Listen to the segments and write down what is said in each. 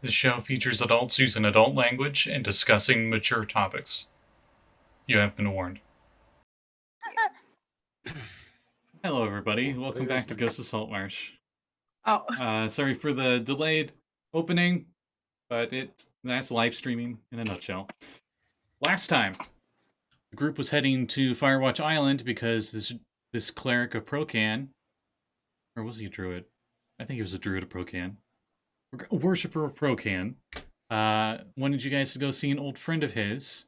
The show features adults using adult language and discussing mature topics. You have been warned. Hello, everybody. Welcome back to Ghost of Saltmarsh. Oh. Sorry for the delayed opening, but that's live streaming in a nutshell. Last time, the group was heading to Firewatch Island because this cleric of Procan, or was he a druid? I think he was a druid of Procan. A worshipper of Procan. Wanted you guys to go see an old friend of his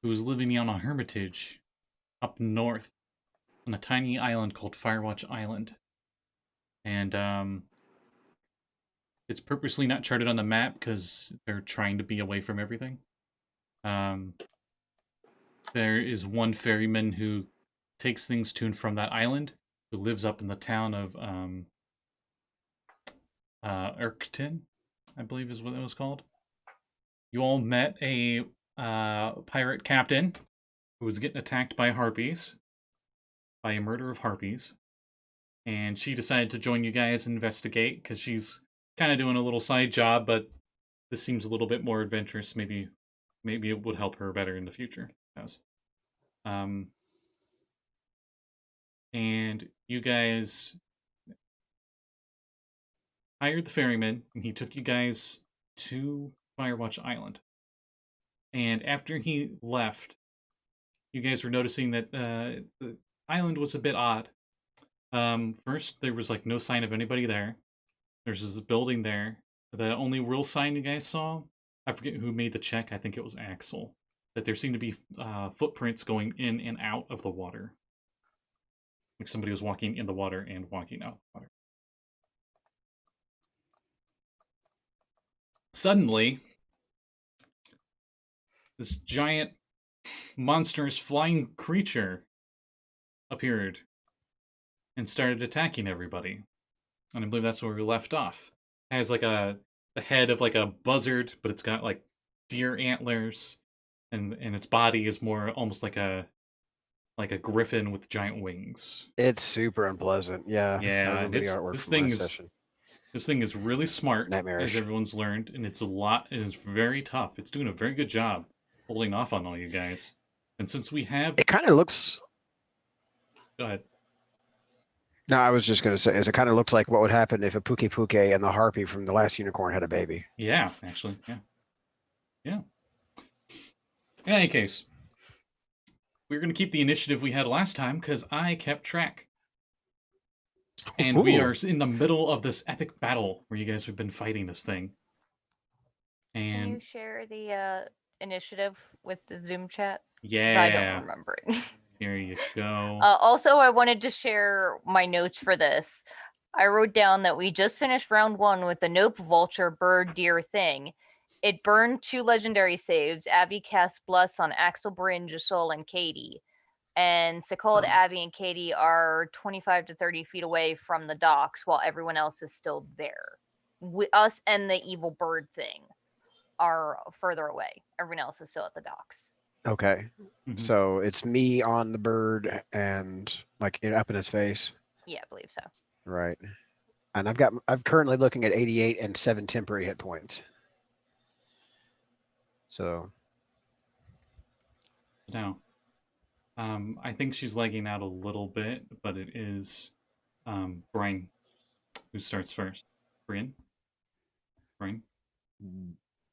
who was living on a hermitage up north on a tiny island called Firewatch Island. And it's purposely not charted on the map because they're trying to be away from everything. There is one ferryman who takes things to and from that island, who lives up in the town of Erkton, I believe is what it was called. You all met a pirate captain who was getting attacked by harpies, by a murder of harpies. And she decided to join you guys and investigate because she's kind of doing a little side job, but this seems a little bit more adventurous. Maybe it would help her better in the future. And you guys hired the ferryman, and he took you guys to Firewatch Island. And after he left, you guys were noticing that the island was a bit odd. First, there was like no sign of anybody there. There's this building there. The only real sign you guys saw, I forget who made the check. I think it was Axel. That there seemed to be footprints going in and out of the water. Like somebody was walking in the water and walking out of the water. Suddenly, this giant, monstrous flying creature appeared and started attacking everybody. And I believe that's where we left off. It has like the head of like a buzzard, but it's got like deer antlers, and its body is more almost like a griffin with giant wings. It's super unpleasant. Yeah. Yeah, I remember the artwork this from thing last is session. This thing is really smart, Nightmarish. as everyone's learned, and it's very tough. It's doing a very good job holding off on all you guys. And since we have... It kind of looks... Go ahead. No, I was just going to say, it kind of looks like what would happen if a Puke Puke and the Harpy from the last unicorn had a baby. Yeah, actually, yeah. Yeah. In any case, we're going to keep the initiative we had last time, because I kept track. And we are in the middle of this epic battle where you guys have been fighting this thing. And can you share the initiative with the Zoom chat? Yeah. I don't remember it. Here you go. Also, I wanted to share my notes for this. I wrote down that we just finished round 1 with the Nope Vulture Bird Deer thing. It burned 2 legendary saves. Abby cast Bless on Axel, Bryn, Josul, and Kade. And Sekald, Abby, and Kade are 25 to 30 feet away from the docks while everyone else is still there. Us and the evil bird thing are further away. Everyone else is still at the docks. Okay. Mm-hmm. So it's me on the bird and like up in his face? Yeah, I believe so. Right. And I'm currently looking at 88 and 7 temporary hit points. So. Now. I think she's lagging out a little bit, but it is Bryn who starts first. Bryn?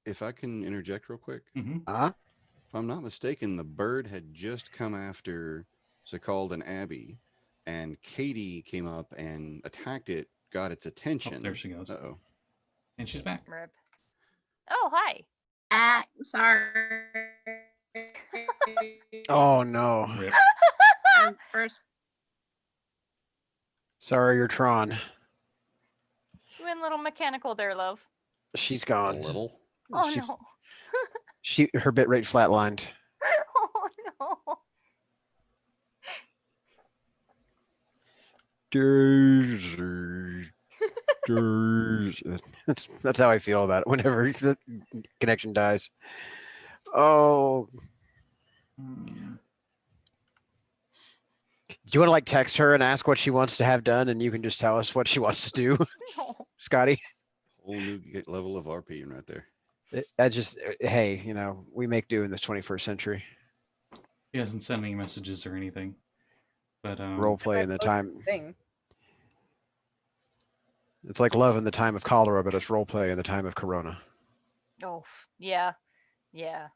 If I can interject real quick. Mm-hmm. If I'm not mistaken, the bird had just come after Sekald and Abby, and Kade came up and attacked it, got its attention. Oh, there she goes. Uh-oh. And she's back. Rip. Oh, hi. Sorry. Oh no. Rip. First. Sorry, you're Tron. You went a little mechanical there, love. She's gone. A little? Oh no. Her bit rate flatlined. Oh no. That's how I feel about it whenever the connection dies. Oh. Do you want to like text her and ask what she wants to have done, and you can just tell us what she wants to do? No. Scotty? Whole new level of RP right there. Hey, we make do in this 21st century. He hasn't sent any messages or anything. But Role play in the time. Thing. It's like love in the time of cholera, but it's role play in the time of corona. Oh, yeah. Yeah.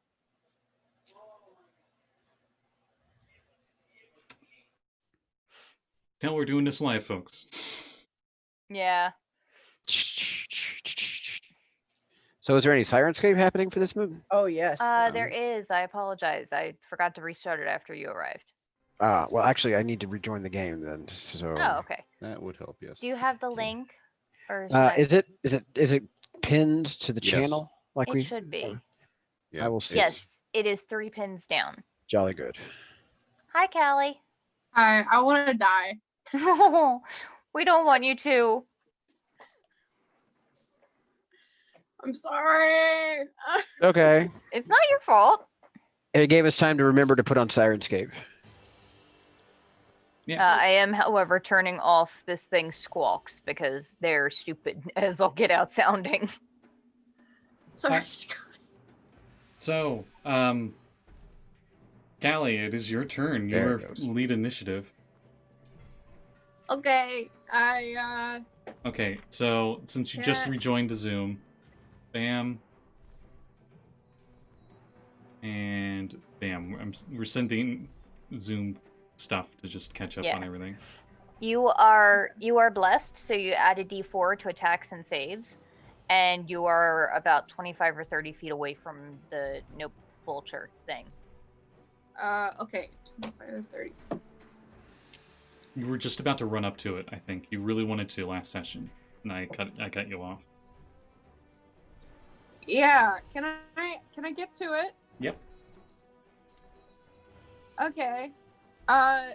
Tell we're doing this live, folks. Yeah. So is there any Sirenscape happening for this movie? Oh yes. There is. I apologize. I forgot to restart it after you arrived. Well, actually, I need to rejoin the game then. So. Oh, okay. That would help, yes. Do you have the link? Or should I- Is it pinned to the Yes. channel? Like It we should be. Yeah, I will see. Yes, it is 3 pins down. Jolly good. Hi, Callie. I want to die. We don't want you to. I'm sorry. Okay. It's not your fault. It gave us time to remember to put on Sirenscape. Yes. I am, however, turning off this thing's squawks because they're stupid as all get out sounding. Sorry. So, Callie, it is your turn. There Your it goes. lead initiative. Okay. Okay, so since you just Yeah. rejoined the Zoom, bam, and bam, we're sending Zoom stuff to just catch up Yeah. on everything. You are blessed, so you add a d4 to attacks and saves, and you are about 25 or 30 feet away from the nope vulture thing. Okay. 25 or 30. You were just about to run up to it, I think. You really wanted to last session, and I cut you off. Yeah. Can I get to it? Yep. Okay. All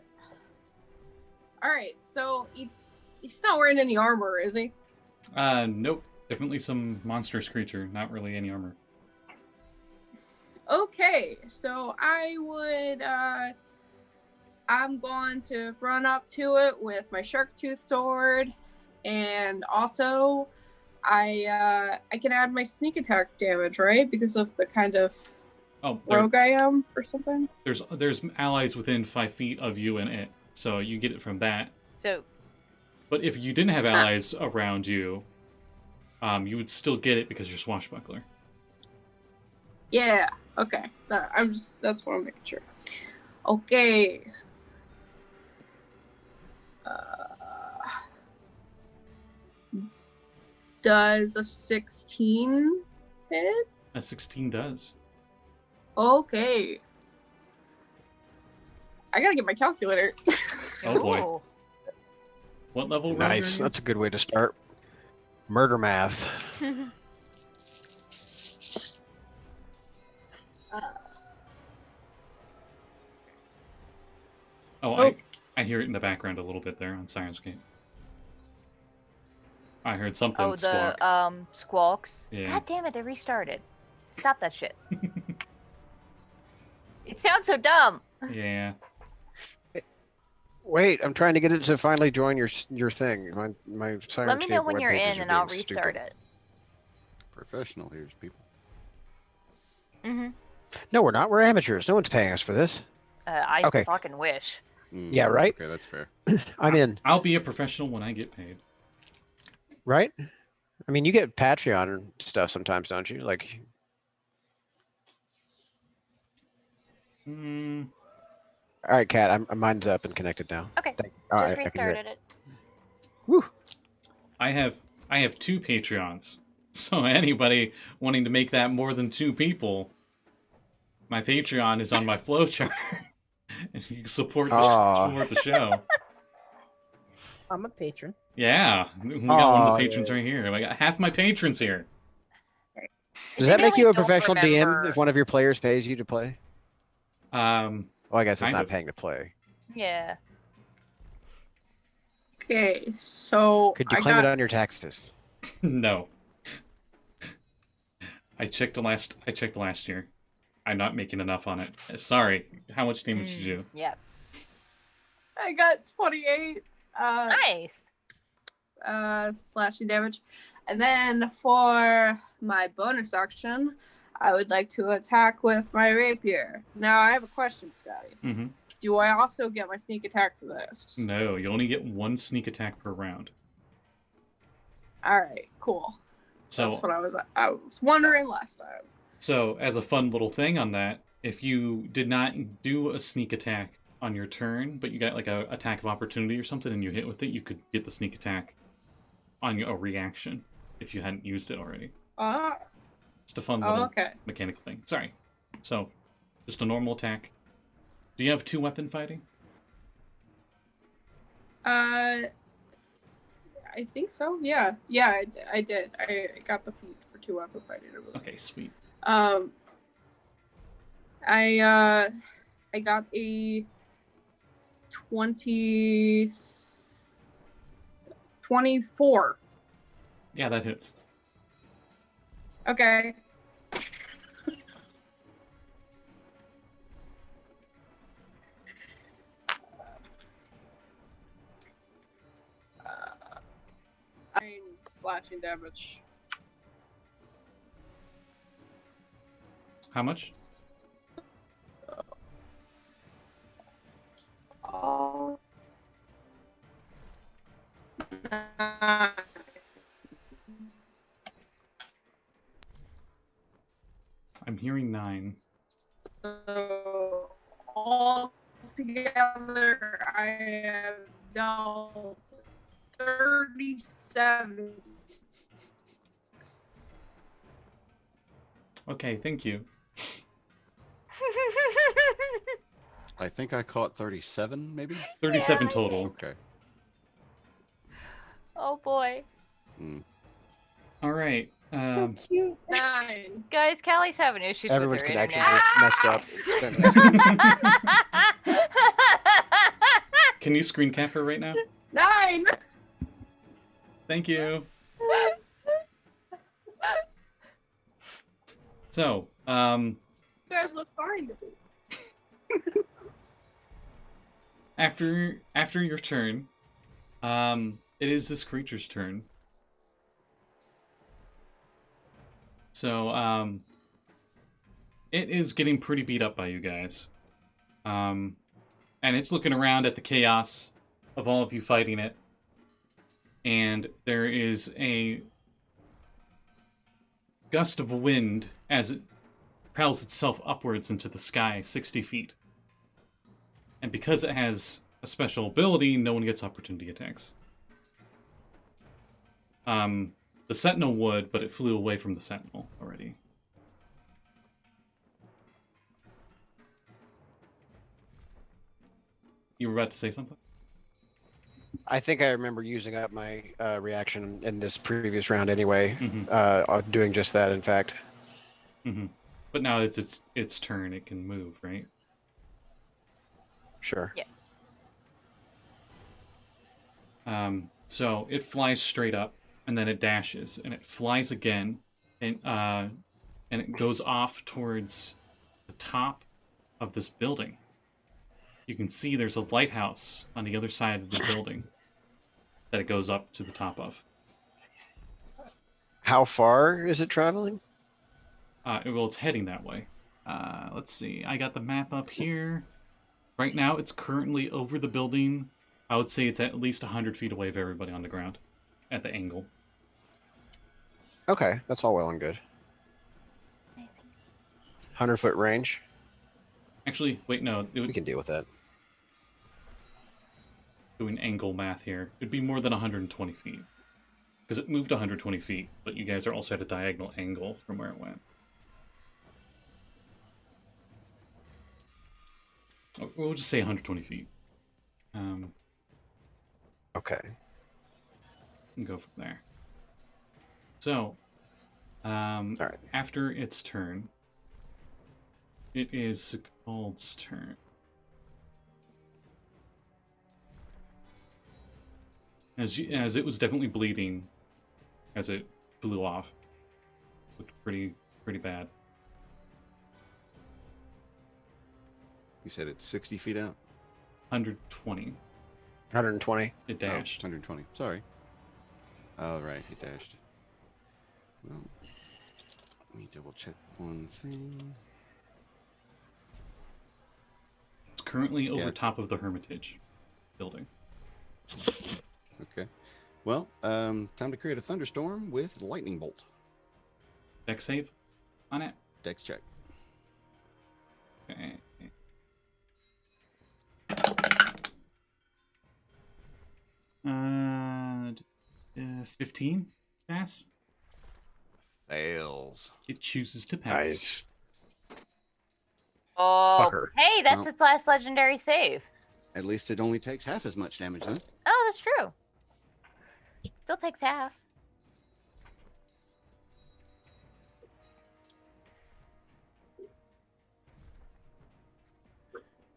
right. So he's not wearing any armor, is he? Nope. Definitely some monstrous creature, not really any armor. Okay. So I'm going to run up to it with my shark tooth sword, and also I can add my sneak attack damage, right? Because of the kind of Oh, rogue I am or something. there's allies within 5 feet of you and it, so you get it from that. So But if you didn't have allies around you, you would still get it because you're swashbuckler. Yeah. Okay. That's what I'm making sure. Okay. Does a 16 hit? A 16 does. Okay. I gotta get my calculator. Oh boy. ooh. What level? rogue Nice. are you? That's a good way to start. Murder math. Oh, Oh. I hear it in the background a little bit there on Sirenscape. I heard something Oh, the squawk. squawks. Yeah. God damn it! They restarted. Stop that shit. It sounds so dumb. Yeah. Wait, I'm trying to get it to finally join your thing. My Sirenscape Let me know when web you're pages in, are and I'll being restart stupid. it. Professional here's people. Mm-hmm. No, we're not. We're amateurs. No one's paying us for this. I Okay. fucking wish. Yeah, right? Okay, that's fair. I'm in, I'll be a professional when I get paid. right? I mean, you get Patreon and stuff sometimes, don't you? Like, Hmm. all right, Kat, mine's up and connected now. Okay, All just right, I can hear it. restarted it. Woo! I have 2 Patreons. So anybody wanting to make that more than 2 people, my Patreon is on my flowchart. And you can support the show. I'm a patron. Yeah. We got one of Aw, the patrons right here. I got half my patrons here. Does that make really you a don't professional DM remember- if one of your players pays you to play? Well, I guess it's Kind not of. paying to play. Yeah. Okay, so Could you I claim got it on your taxes? No. I checked last year. I'm not making enough on it. Sorry. How much damage did you? Yeah. I got 28 Nice. slashing damage, And then for my bonus action, I would like to attack with my rapier. Now, I have a question, Scotty. Mm-hmm. Do I also get my sneak attack for this? No, you only get 1 sneak attack per round. All right, cool. So That's what I was wondering last time. So, as a fun little thing on that, if you did not do a sneak attack on your turn, but you got like a attack of opportunity or something and you hit with it, you could get the sneak attack on a reaction if you hadn't used it already. Just a fun little mechanical thing. Sorry. So, just a normal attack. Do you have 2 weapon fighting? I think so. Yeah, I did. I got the feat for 2 weapon fighting. Okay, sweet. I got a 24. Yeah, that hits. Okay. I'm slashing damage. How much? Oh. I'm hearing 9. So all together, I have dealt 37. Okay, thank you. I think I caught 37, maybe? 37 Yeah, total. Okay. Oh boy. All right. So cute. 9. Guys, Callie's having issues Everyone's with her connection internet. is messed up. It's fantastic. Can you screen cap her right now? 9. Thank you. So, You guys look fine to me. after your turn, it is this creature's turn. So, it is getting pretty beat up by you guys. And it's looking around at the chaos of all of you fighting it. And there is a gust of wind as it propels itself upwards into the sky 60 feet. And because it has a special ability, no one gets opportunity attacks. The Sentinel would, but it flew away from the Sentinel already. You were about to say something? I think I remember using up my reaction in this previous round anyway. Mm-hmm. Doing just that, in fact. Mm-hmm. But now it's its turn. It can move, right? Sure. Yeah. So it flies straight up, and then it dashes, and it flies again, and it goes off towards the top of this building. You can see there's a lighthouse on the other side of the building that it goes up to the top of. How far is it traveling? Well, it's heading that way. Let's see. I got the map up here. Right now, it's currently over the building. I would say it's at least 100 feet away of everybody on the ground at the angle. Okay, that's all well and good. 100-foot range. Actually, wait, no. We can deal with that. Doing angle math here. It'd be more than 120 feet. Because it moved 120 feet, but you guys are also at a diagonal angle from where it went. We'll just say 120 feet. Okay. And go from there. So, right. After its turn, it is Sekald's turn. As it was definitely bleeding as it flew off. Looked pretty bad. You said it's 60 feet out? 120. 120. It dashed. 120. Sorry. Oh, right. It dashed. Well, let me double check one thing. It's currently over Yeah, top of the Hermitage building. Okay. Well, time to create a thunderstorm with lightning bolt. Dex save on it. Dex check. Okay. 15 pass. Fails. It chooses to pass. Nice. Oh, Fucker. hey, that's Well. its last legendary save. At least it only takes half as much damage then. Oh, that's true. Still takes half.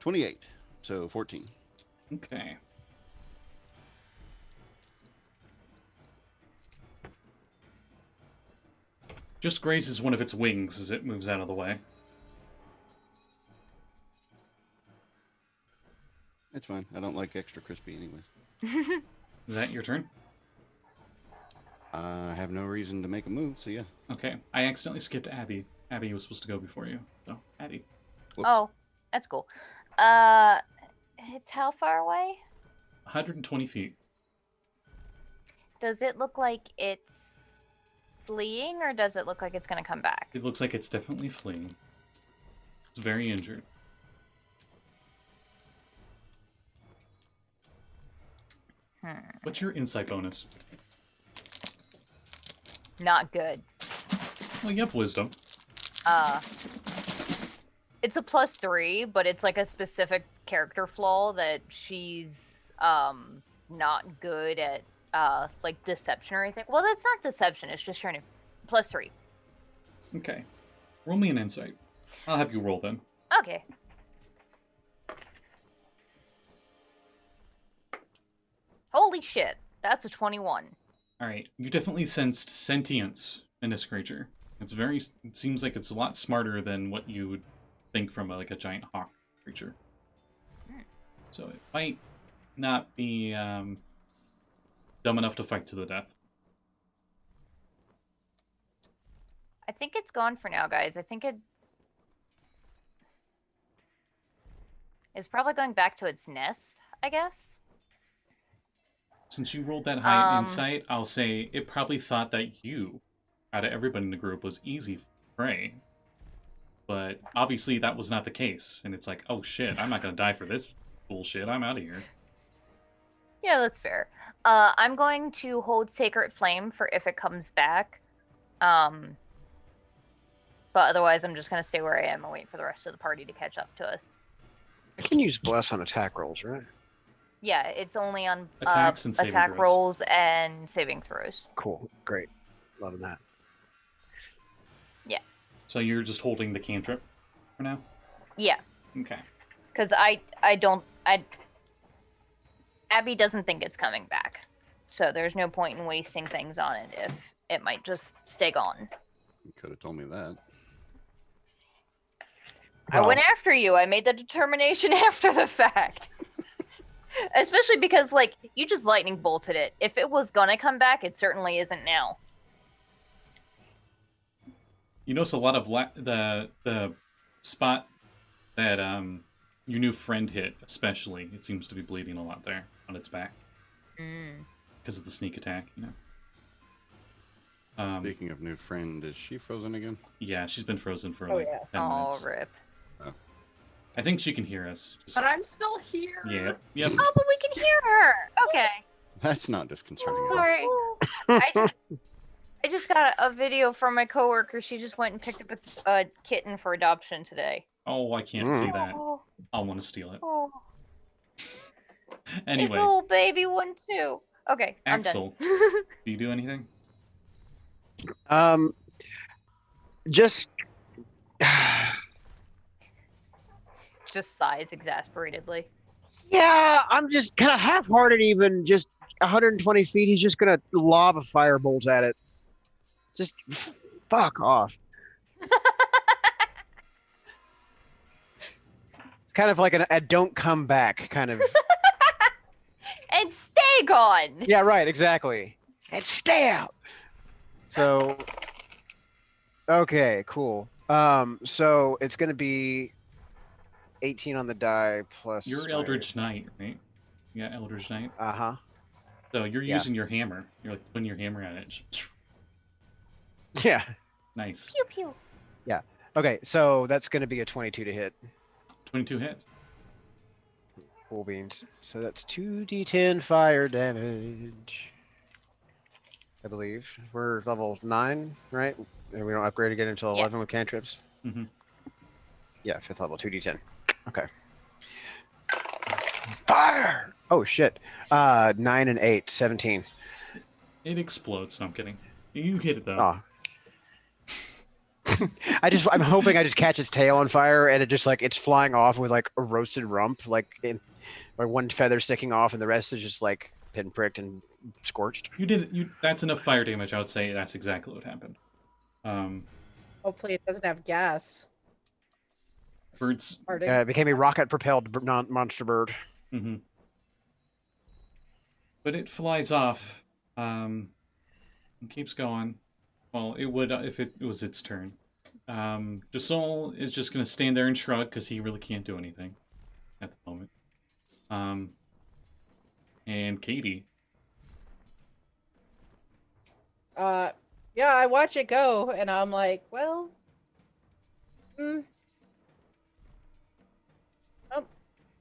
$28, so 14. Okay. Just grazes one of its wings as it moves out of the way. It's fine. I don't like extra crispy anyways. Is that your turn? I have no reason to make a move, so yeah. Okay. I accidentally skipped Abby. Abby was supposed to go before you. So, Abby. Whoops. Oh, that's cool. It's how far away? 120 feet. Does it look like it's fleeing, or does it look like it's gonna come back? It looks like it's definitely fleeing. It's very injured. What's your insight bonus? Not good. Well, you have wisdom. It's a +3, but it's like a specific character flaw that she's not good at like deception or anything. Well, that's not deception, it's just trying to +3. Okay. Roll me an insight. I'll have you roll then. Okay. Holy shit, that's a 21. Alright. You definitely sensed sentience in this creature. It's very... It seems like it's a lot smarter than what you would think from like a giant hawk creature. So it might not be dumb enough to fight to the death. I think it's gone for now, guys. I think it's probably going back to its nest, I guess. Since you rolled that high insight, I'll say it probably thought that you, out of everybody in the group, was easy prey. But obviously that was not the case. And it's like, oh shit, I'm not going to die for this bullshit. I'm out of here. Yeah, that's fair. I'm going to hold Sacred Flame for if it comes back. But otherwise, I'm just going to stay where I am and wait for the rest of the party to catch up to us. I can use Bless on attack rolls, right? Yeah, it's only on Attacks and saving attack throws. rolls and saving throws. Cool. Great. Loving that. So you're just holding the cantrip for now? Yeah, Okay. because Abby doesn't think it's coming back. So there's no point in wasting things on it if it might just stay gone. You could have told me that. I went after you. I made the determination after the fact. Especially because, like, you just lightning bolted it. If it was gonna come back, it certainly isn't now. You notice a lot of the spot that your new friend hit, especially. It seems to be bleeding a lot there on its back. Because of the sneak attack, you know. Speaking of new friend, is she frozen again? Yeah, she's been frozen for Oh, like yeah. 10 Oh, minutes. rip. I think she can hear us. Just... But I'm still here. Yep. Yep. Oh, but we can hear her. Okay. That's not disconcerting at all. Sorry. I just got a video from my coworker. She just went and picked up a kitten for adoption today. Oh, I can't see that. Oh, I want to steal it. oh. It's a Anyway, little baby one too. Okay, I'm Axel, done. do you do anything? Just Just sighs exasperately. yeah, I'm just kind of half-hearted. Even just 120 feet, he's just gonna lob a firebolt at it. Just fuck off. Kind of like a don't come back kind of. And stay gone. Yeah, right, exactly. And stay out. So Okay, cool. So it's gonna be 18 on the die plus. You're my- Eldritch Knight, right? You got Eldritch Knight. Uh-huh. So you're Yeah. using your hammer. You're like putting your hammer at it. Yeah. Nice. Pew pew. Okay, so that's gonna be a 22 to hit. 22 hits. Cool beans. So that's 2d10 fire damage. I believe we're level 9, right? And we don't upgrade again until Yeah. 11 with cantrips. Mhm. Yeah, 5th level, 2d10. Okay. Fire! Oh shit. 9 and 8, 17. It explodes. No, I'm kidding. You hit it though. Oh. I'm hoping I just catch its tail on fire and it just like it's flying off with like a roasted rump, like or one feather sticking off and the rest is just like pinpricked and scorched. You did. That's enough fire damage. I would say that's exactly what happened. Hopefully it doesn't have gas. Birds. Farting. It became a rocket-propelled monster bird. Mm-hmm. But it flies off. And keeps going. Well, it would if it was its turn. Josul is just gonna stand there and shrug because he really can't do anything at the moment. And Katie. Yeah, I watch it go, and I'm like, well, oh,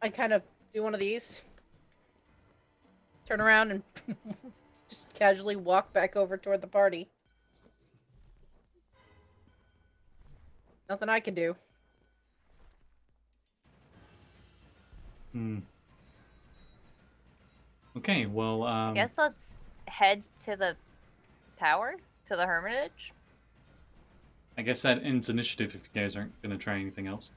I kind of do one of these, turn around, and just casually walk back over toward the party. Nothing I can do. Okay, well, I guess let's head to the tower, to the hermitage. I guess that ends initiative if you guys aren't gonna try anything else.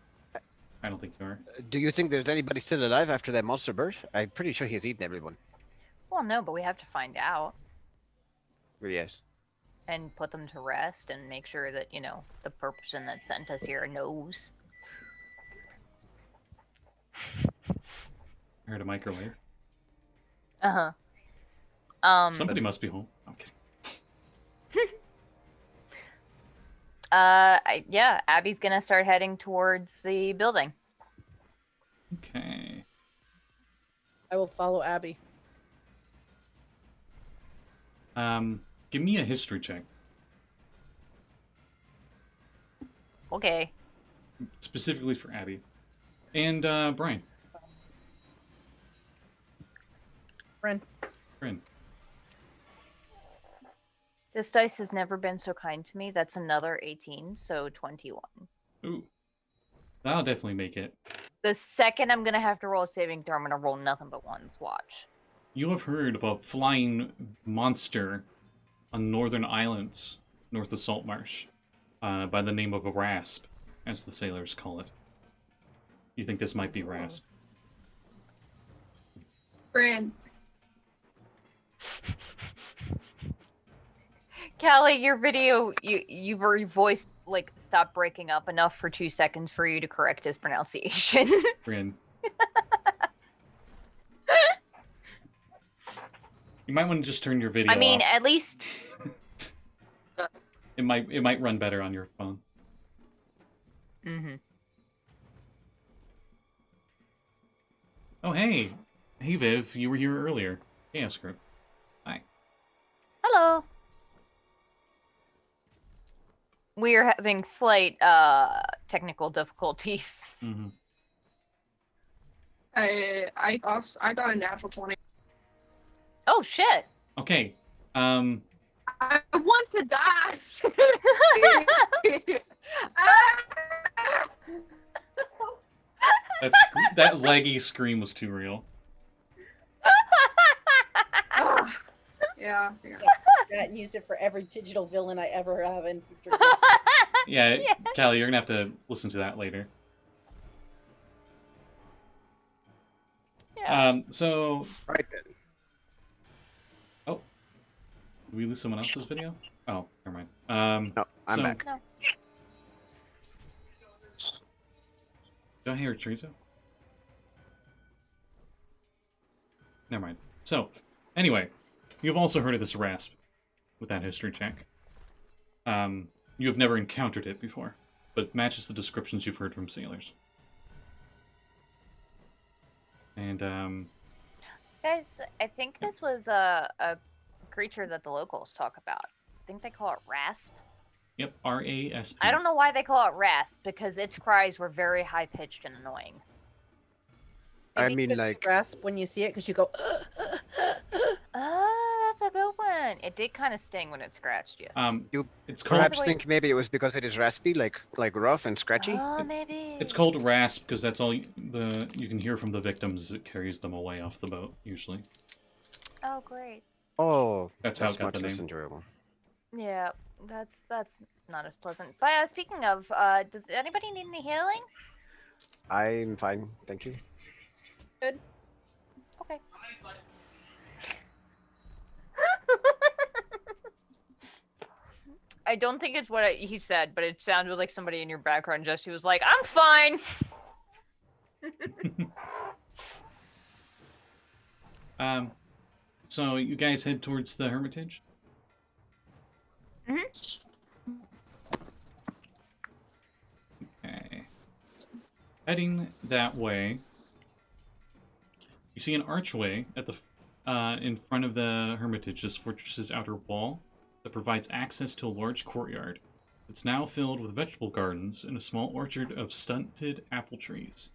I don't think you are. Do you think there's anybody still alive after that monster bird? I'm pretty sure he has eaten everyone. Well, no, but we have to find out Yes. and put them to rest and make sure that, you know, the person that sent us here knows. I heard a microwave. Uh-huh. Somebody must be home. Okay. Yeah, Abby's gonna start heading towards the building. Okay. I will follow Abby. Give me a history check. Okay. Specifically for Abby. And, Brian. Bryn. Bryn. This dice has never been so kind to me. That's another 18, so 21. Ooh. That'll definitely make it. The second I'm gonna have to roll a saving throw, I'm gonna roll nothing but ones. Watch. You have heard of a flying monster on northern islands north of Saltmarsh by the name of a rasp, as the sailors call it. You think this might be rasp? Bryn. Callie, your video, your voice like stopped breaking up enough for 2 seconds for you to correct his pronunciation. Bryn. You might want to just turn your video I mean, off. at least It might run better on your phone. mm-hmm. Oh, hey. Hey, Viv. You were here earlier. Chaos Group. Hi. Hello. We are having slight technical difficulties. Mm-hmm. I got a natural 20. Oh shit. Okay. I want to die. That leggy scream was too real. Yeah. That and use it for every digital villain I ever have in. Yeah, Callie, you're gonna have to listen to that later. Yeah. Right then. Oh. Did we lose someone else's video? Oh, never mind. No, I'm so- back. No. Did I hear Teresa? Never mind. So, anyway, you've also heard of this rasp with that history check. You have never encountered it before, but it matches the descriptions you've heard from sailors. And, Guys, I think this was a creature that the locals talk about. I think they call it rasp. yep, RASP. I don't know why they call it rasp, because its cries were very high-pitched and annoying. I Maybe mean, it's like, grasp when you see it because you go. Oh, that's a good one. It did kind of sting when it scratched you. You It's called perhaps way- think maybe it was because it is raspy, like rough and scratchy. Oh, maybe. it's called rasp because that's all you can hear from the victims as it carries them away off the boat. Usually, Oh, great. Oh, That's how it got much the less name. enjoyable. Yeah, that's not as pleasant. But speaking of, does anybody need any healing? I'm fine, thank you. Okay. I don't think it's what he said, but it sounded like somebody in your background. Jesse was like, "I'm fine." So you guys head towards the Hermitage? Okay. Heading that way, you see an archway at the in front of the Hermitage, this fortress's outer wall, that provides access to a large courtyard. It's now filled with vegetable gardens and a small orchard of stunted apple trees.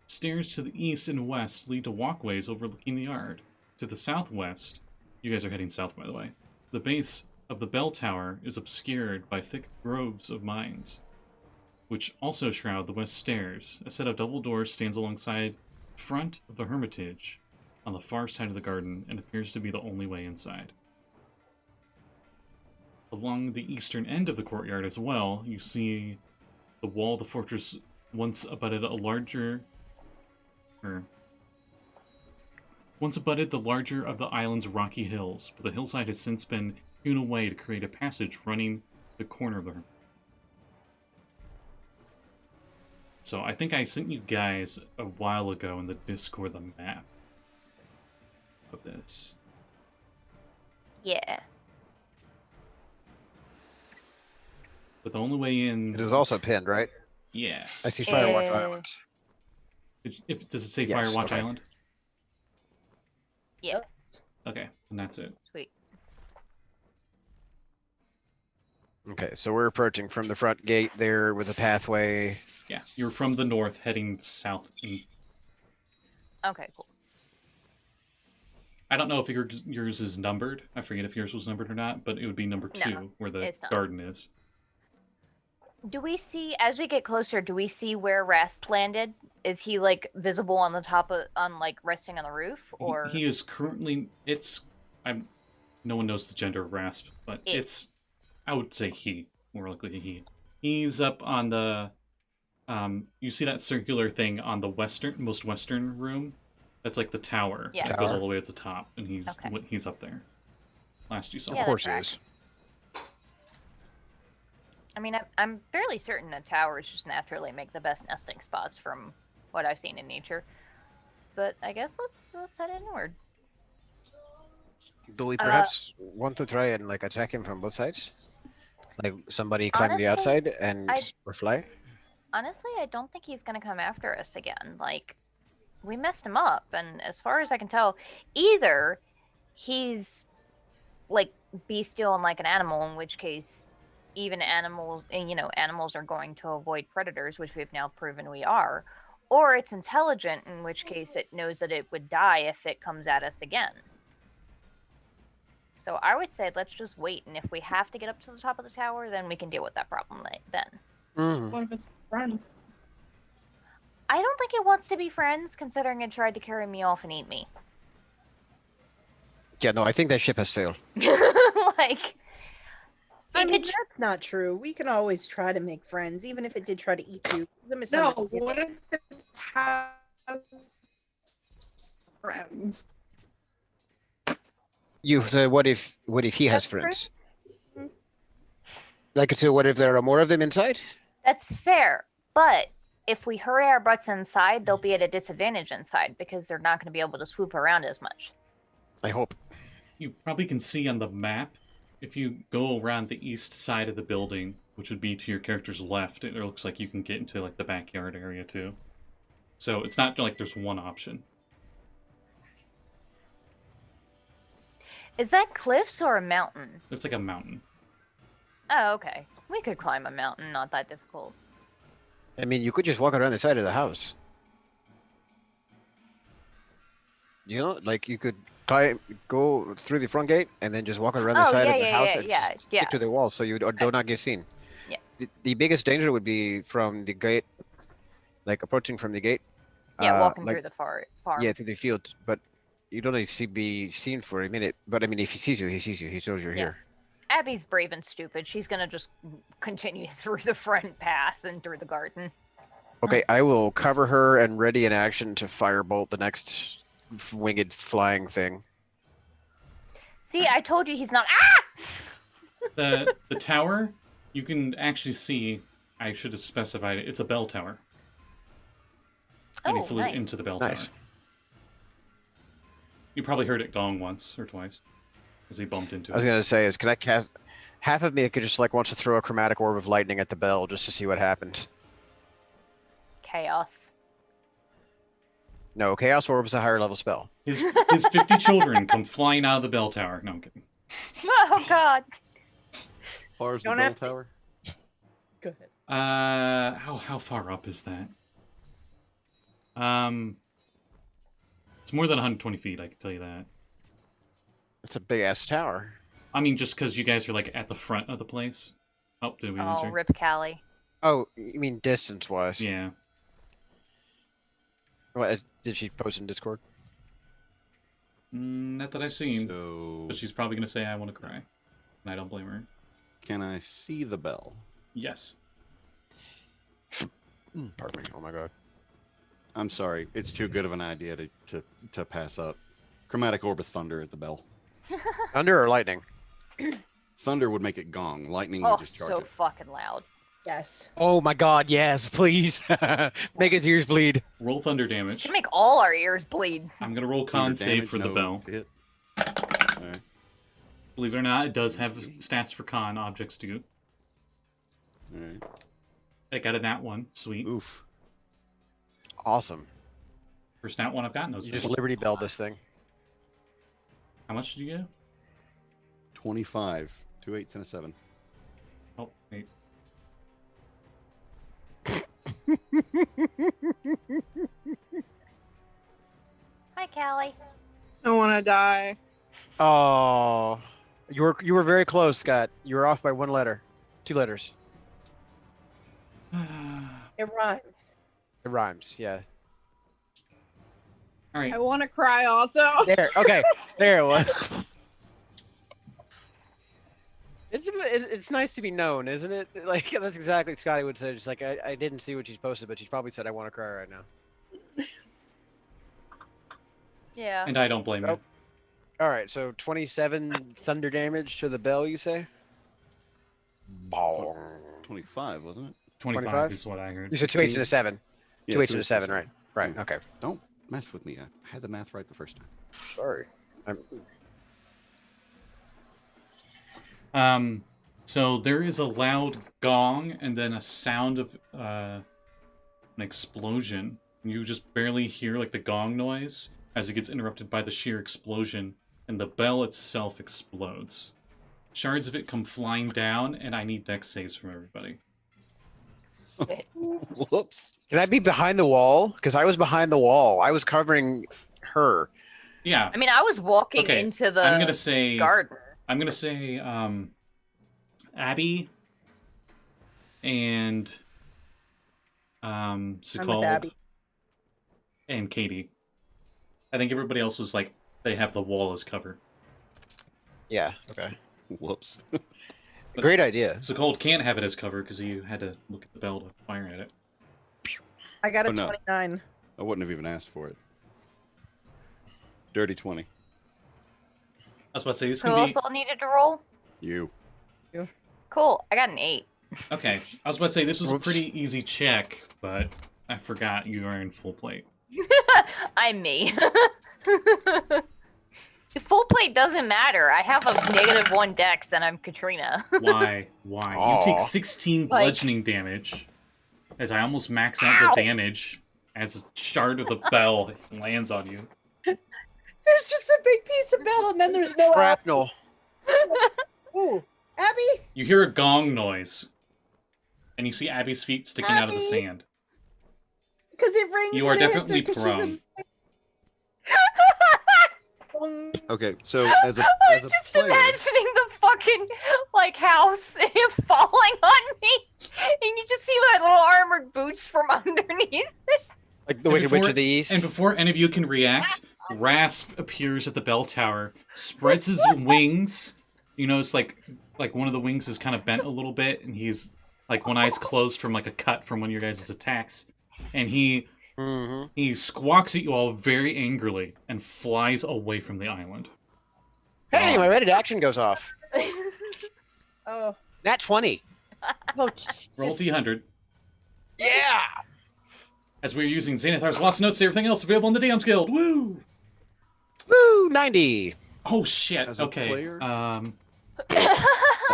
Stairs to the east and west lead to walkways overlooking the yard. To the southwest, you guys are heading south, by the way, the base of the bell tower is obscured by thick groves of mines, which also shroud the west stairs. A set of double doors stands alongside the front of the Hermitage on the far side of the garden and appears to be the only way inside. Along the eastern end of the courtyard as well, you see the wall of the fortress once abutted the larger of the island's rocky hills, but the hillside has since been hewn away to create a passage running the corner of the Hermitage. So I think I sent you guys a while ago in the Discord the map of this. Yeah. But the only way in... It is also pinned, right? Yes. I see Firewatch Uh, Island. Does it say Yes, Firewatch okay. Island? Yeah. Okay, and that's it. Sweet. Okay, so we're approaching from the front gate there with a pathway. Yeah, you're from the north heading south. Okay, cool. I don't know if yours is numbered. I forget if yours was numbered or not, but it would be number 2 No, where the it's not. garden is. Do we see, as we get closer, do we see where Rasp landed? Is he like visible on the top of, like resting on the roof, or He is currently. No one knows the gender of Rasp, but It. it's. I would say he, more likely he. He's up on the. You see that circular thing on the most western room? That's like the tower. Yeah. That goes Tower. all the way at the top, and he's Okay. he's up there. Last you saw. yeah, Of that course he is. tracks. I mean, I'm fairly certain that towers just naturally make the best nesting spots from what I've seen in nature. But I guess let's head inward. Do we perhaps want to try and like attack him from both sides? Like somebody climb the Honestly, outside and I- or fly? Honestly, I don't think he's gonna come after us again. Like, we messed him up, and as far as I can tell, either he's like bestial and like an animal, in which case even animals, animals are going to avoid predators, which we've now proven we are, or it's intelligent, in which case it knows that it would die if it comes at us again. So I would say let's just wait, and if we have to get up to the top of the tower, then we can deal with that problem then. Mhm. What if it's friends? I don't think it wants to be friends, considering it tried to carry me off and eat me. Yeah, no, I think that ship has sailed. Like, I it mean, could that's not true. We can always try to make friends, even if it did try to eat you. The No, misunderstanding- what if it has friends? You so what if he has That's true. friends? Like so what if there are more of them inside? That's fair, but if we hurry our butts inside, they'll be at a disadvantage inside because they're not going to be able to swoop around as much. I hope. You probably can see on the map, if you go around the east side of the building, which would be to your character's left. It looks like you can get into like the backyard area too. So it's not like there's one option. Is that cliffs or a mountain? It's like a mountain. Oh, okay. We could climb a mountain, not that difficult. I mean, you could just walk around the side of the house. You know, like you could go through the front gate and then just walk around the Oh, side yeah, of the yeah, house yeah, and yeah, stick yeah. to the wall so you do not get seen. Yeah. The biggest danger would be from the gate, like approaching from the gate. Yeah, walking like, through the farm. Yeah, through the field, but you don't need to be seen for a minute. But I mean, if he sees you, he sees you. He knows you're Yeah. here. Abby's brave and stupid. She's gonna just continue through the front path and through the garden. Okay, I will cover her and ready in action to firebolt the next winged flying thing. See, I told you he's not. Ah! The tower, you can actually see. I should have specified it. It's a bell tower. And he Oh, flew nice. into the bell Nice. tower. You probably heard it gong once or twice as he bumped into I was it. gonna say is, can I cast? Half of me could just like wants to throw a chromatic orb of lightning at the bell just to see what happens. Chaos. No, chaos orb is a higher level spell. His 50 children come flying out of the bell tower. No, I'm kidding. Oh God. Far as the Don't bell have to- tower? Go ahead. How far up is that? It's more than 120 feet. I can tell you that. It's a big ass tower. I mean, just because you guys are like at the front of the place. Oh, did we lose Oh, her? rip Callie. Oh, you mean distance wise? Yeah. What did she post in Discord? Not that I've seen. So, But she's probably gonna say I want to cry, and I don't blame her. can I see the bell? Yes. Pardon me. Oh my god. I'm sorry. It's too good of an idea to pass up. Chromatic orb of thunder at the bell. Thunder or lightning? Thunder would make it gong. Lightning would Oh, just charge so it. fucking loud. Yes. Oh my god, yes, please. Make his ears bleed. Roll thunder It's damage. gonna make all our ears bleed. I'm gonna roll Thunder con save damage, for the no bell. hit. Alright. Believe it or not, it does have stats for con. Objects do. Alright. I got a nat 1. Sweet. Oof. Awesome. First nat 1 I've gotten those You just days. Liberty Bell this thing. How much did you get? 25. 2 8s and a 7. Oh, wait. Hi, Callie. I want to die. Oh, you were very close, Scott. You were off by 1 letter, 2 letters. It rhymes. It rhymes. Yeah. All right. I want to cry also. There. Okay. There it was. It's nice to be known, isn't it? Like that's exactly what Scotty would say. Just like I didn't see what she's posted, but she's probably said I want to cry right now. Yeah. And I don't blame you. Nope. All right, so 27 thunder damage to the bell, you say? Bong. 25, wasn't it? 25 25? is what I heard. You said 2 8s and a 7. Yeah, 2 8s 2 and a 7, right? Right. Yeah. Okay. Don't mess with me. I had the math right the first time. Sorry. So there is a loud gong and then a sound of an explosion. You just barely hear like the gong noise as it gets interrupted by the sheer explosion, and the bell itself explodes. Shards of it come flying down, and I need dex saves from everybody. Whoops. Can I be behind the wall? Because I was behind the wall. I was covering her. Yeah, I mean, I was walking Okay, into the I'm gonna say garden. I'm gonna say Abby and Sekald Abby. and Katie. I think everybody else was like they have the wall as cover. Yeah. Okay. Whoops. Great idea. Sekald can't have it as cover because you had to look at the bell to fire at it. I got a Oh, no. 29. I wouldn't have even asked for it. Dirty 20. I was about to say this Who can else be all needed to roll? You. Cool. I got an 8. okay. I was about to say this was a Whoops. pretty easy check, but I forgot you are in full plate. I'm me. Full plate doesn't matter. I have a -1 dex and I'm Katrina. Why? Why? You take Aw. 16 Like- bludgeoning damage. As I almost max out the damage as a shard of the bell lands on you. There's just a big piece of bell, and then there's no Shrapnel. Ooh, Abby. You hear a gong noise. And you see Abby's feet sticking out of the Abby! sand. Because it rings. You are when it hits definitely her 'cause she's prone. Okay, so as a I'm just player, imagining the fucking like house falling on me, and you just see my little armored boots from underneath. Like the And Wicked Witch before- of the East. And before any of you can react, Rasp appears at the bell tower, spreads his wings. You notice like one of the wings is kind of bent a little bit, and he's like one eye's closed from like a cut from one of your guys' attacks. And he squawks at you all very angrily and flies away from the island. Hey, my ready to action goes off. Oh, Nat 20. oh, Roll jeez. D100. Yeah! As we're using Xanathar's Lost Notes and everything else available in the DM's Guild. Woo! Woo! 90. Oh shit. As a Okay. player? As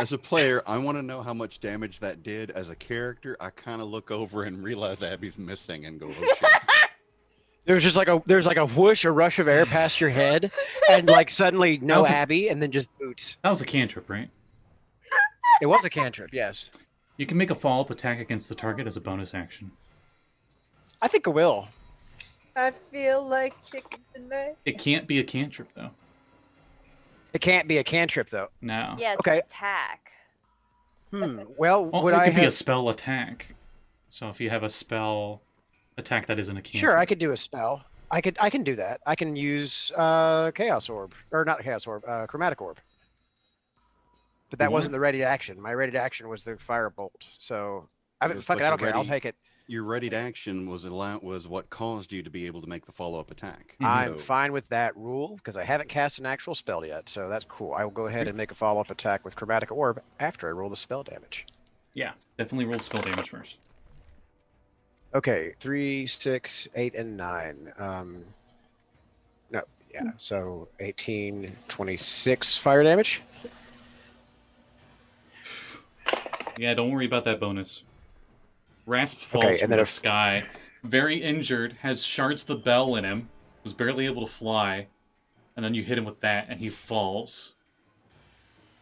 as a player, I want to know how much damage that did. As a character, I kind of look over and realize Abby's missing and go, oh shit. There's just like a whoosh, a rush of air past your head, and like suddenly no How's it- Abby, and then just boots. That was a cantrip, right? It was a cantrip, yes. You can make a follow-up attack against the target as a bonus action. I think I will. I feel like chicken tonight. It can't be a cantrip though. It can't be a cantrip though. No. yeah, it's Okay. attack. Well, Well, would it I could be a have? spell attack. So if you have a spell attack that isn't a cantrip. Sure, I could do a spell. I can do that. I can use Chaos Orb, or not Chaos Orb, Chromatic Orb. But that You wasn't the ready to action. My ready to action was the Firebolt. So Yes, fuck it, but I don't you're care. I'll ready- take it. Your ready to action was what caused you to be able to make the follow-up attack. I'm So, fine with that rule because I haven't cast an actual spell yet, so that's cool. I will go ahead and make a follow-up attack with Chromatic Orb after I roll the spell damage. Yeah, definitely roll spell damage first. Okay, 3, 6, 8, and 9. No, yeah, so 18, 26 fire damage. Yeah, don't worry about that bonus. Rasp falls Okay, and from then the if- sky, very injured, has shards of the bell in him, was barely able to fly, and then you hit him with that, and he falls.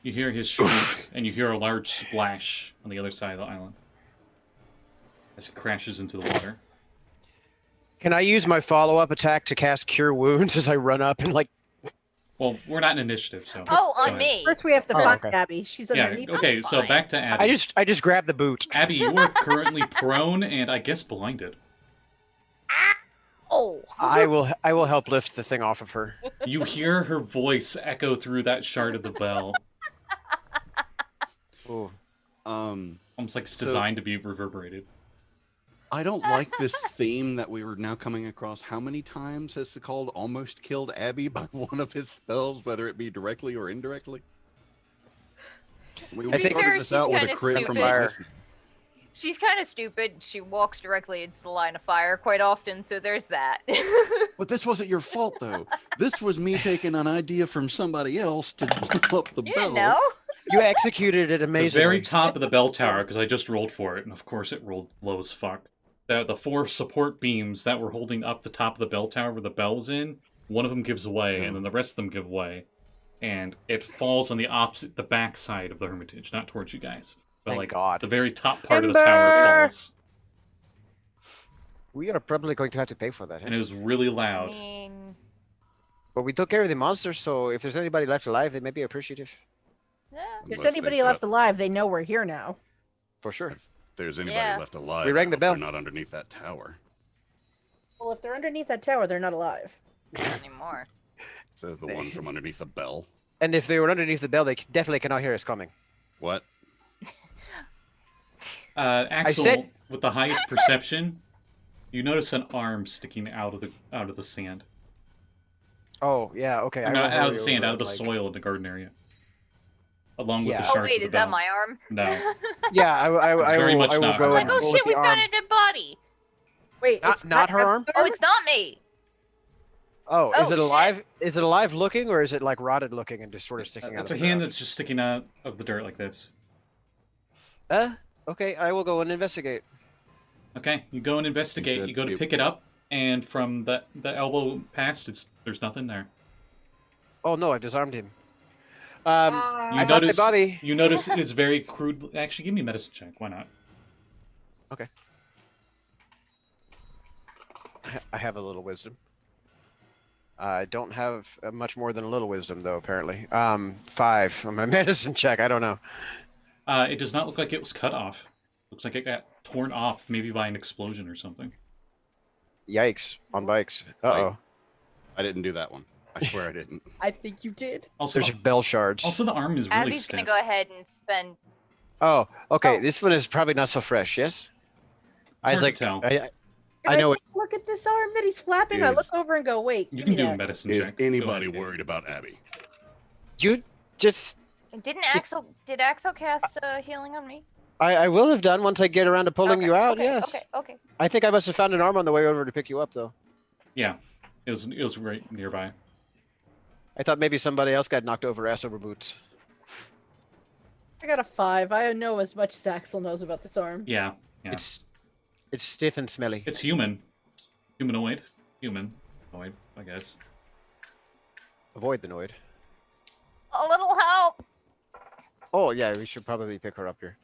You hear his shriek, and you hear a large splash on the other side of the island as he crashes into the water. Can I use my follow-up attack to cast Cure Wounds as I run up and like? Well, we're not in initiative, so. Oh, go on ahead. me. First, we have to Oh, find okay. Abby. She's Yeah, underneath. okay, so fine. back to Abby. I just grab the boot. Abby, you are currently prone and I guess blinded. Oh. I will help lift the thing off of her. You hear her voice echo through that shard of the bell, Ooh. almost like it's So- designed to be reverberated. I don't like this theme that we were now coming across. How many times has Sekald almost killed Abby by one of his spells, whether it be directly or indirectly? We I think- started this out with a Kinda crit from stupid. last. She's kind of stupid. She walks directly into the line of fire quite often, so there's that. But this wasn't your fault, though. This was me taking an idea from somebody else to blow up the you bell. didn't know? You executed it The amazingly. very top of the bell tower, because I just rolled for it, and of course it rolled low as fuck. The 4 support beams that were holding up the top of the bell tower where the bell was in, one of them gives away, and then the rest of them give way. And it falls on the back side of the hermitage, not towards you guys. But Thank like God. the very top part of the tower falls. We are probably going to have to pay for that. And it was really I loud. mean, But we took care of the monsters, so if there's anybody left alive, they may be appreciative. yeah. If there's Unless they anybody fell- left alive, they know we're here now. For sure. If there's anybody Yeah. left alive, We rang I the hope bell. They're not underneath that tower. Well, if they're underneath that tower, they're not alive. Not anymore. Says the one from underneath the bell. And if they were underneath the bell, they definitely cannot hear us coming. What? Axel, said- with the highest perception, you notice an arm sticking out of the sand. Oh, yeah, okay. Or not will out of the hurry sand, over out of the and, soil in the garden area. Along with Yeah. the Oh shards wait, of the is that bell. my arm? No. Yeah, I very will, much I will not go her Like, and oh pull shit, at we the found arm. a dead body. Wait, Not- it's not her arm? Oh, it's not me. Oh, is Oh, it shit. alive? Is it alive looking, or is it like rotted looking and just sort of sticking out? It's of a the hand ground? that's just sticking out of the dirt like this. Okay, I will go and investigate. Okay, you go and investigate. said You go to it- pick it up, and from the elbow past, there's nothing there. Oh no, I disarmed him. You I found my body. You notice it is very crude. Actually, give me a medicine check. Why not? Okay. I have a little wisdom. I don't have much more than a little wisdom, though, apparently. 5 on my medicine check. I don't know. It does not look like it was cut off. Looks like it got torn off, maybe by an explosion or something. Yikes. On bikes. Uh-oh. I didn't do that one. I swear I didn't. I think you did. Also, There's bell shards. also the arm is really Abby's stiff. gonna go ahead and spend. Oh, okay. Oh. This one is probably not so fresh, yes? It's hard to tell. I know it. Look at this arm that he's flapping. I look Is- over and go, wait. You give can me do a that. medicine Is check. Go anybody ahead. worried about Abby? You just... Did Axel cast healing on me? I will have done once I get around to pulling Okay, you out, okay, yes. Okay. I think I must have found an arm on the way over to pick you up, though. Yeah, it was right nearby. I thought maybe somebody else got knocked over ass over boots. I got a 5. I know as much as Axel knows about this arm. Yeah. It's stiff and smelly. It's human. Humanoid. Humanoid, I guess. Avoid the noid. A little help. Oh yeah, we should probably pick her up here.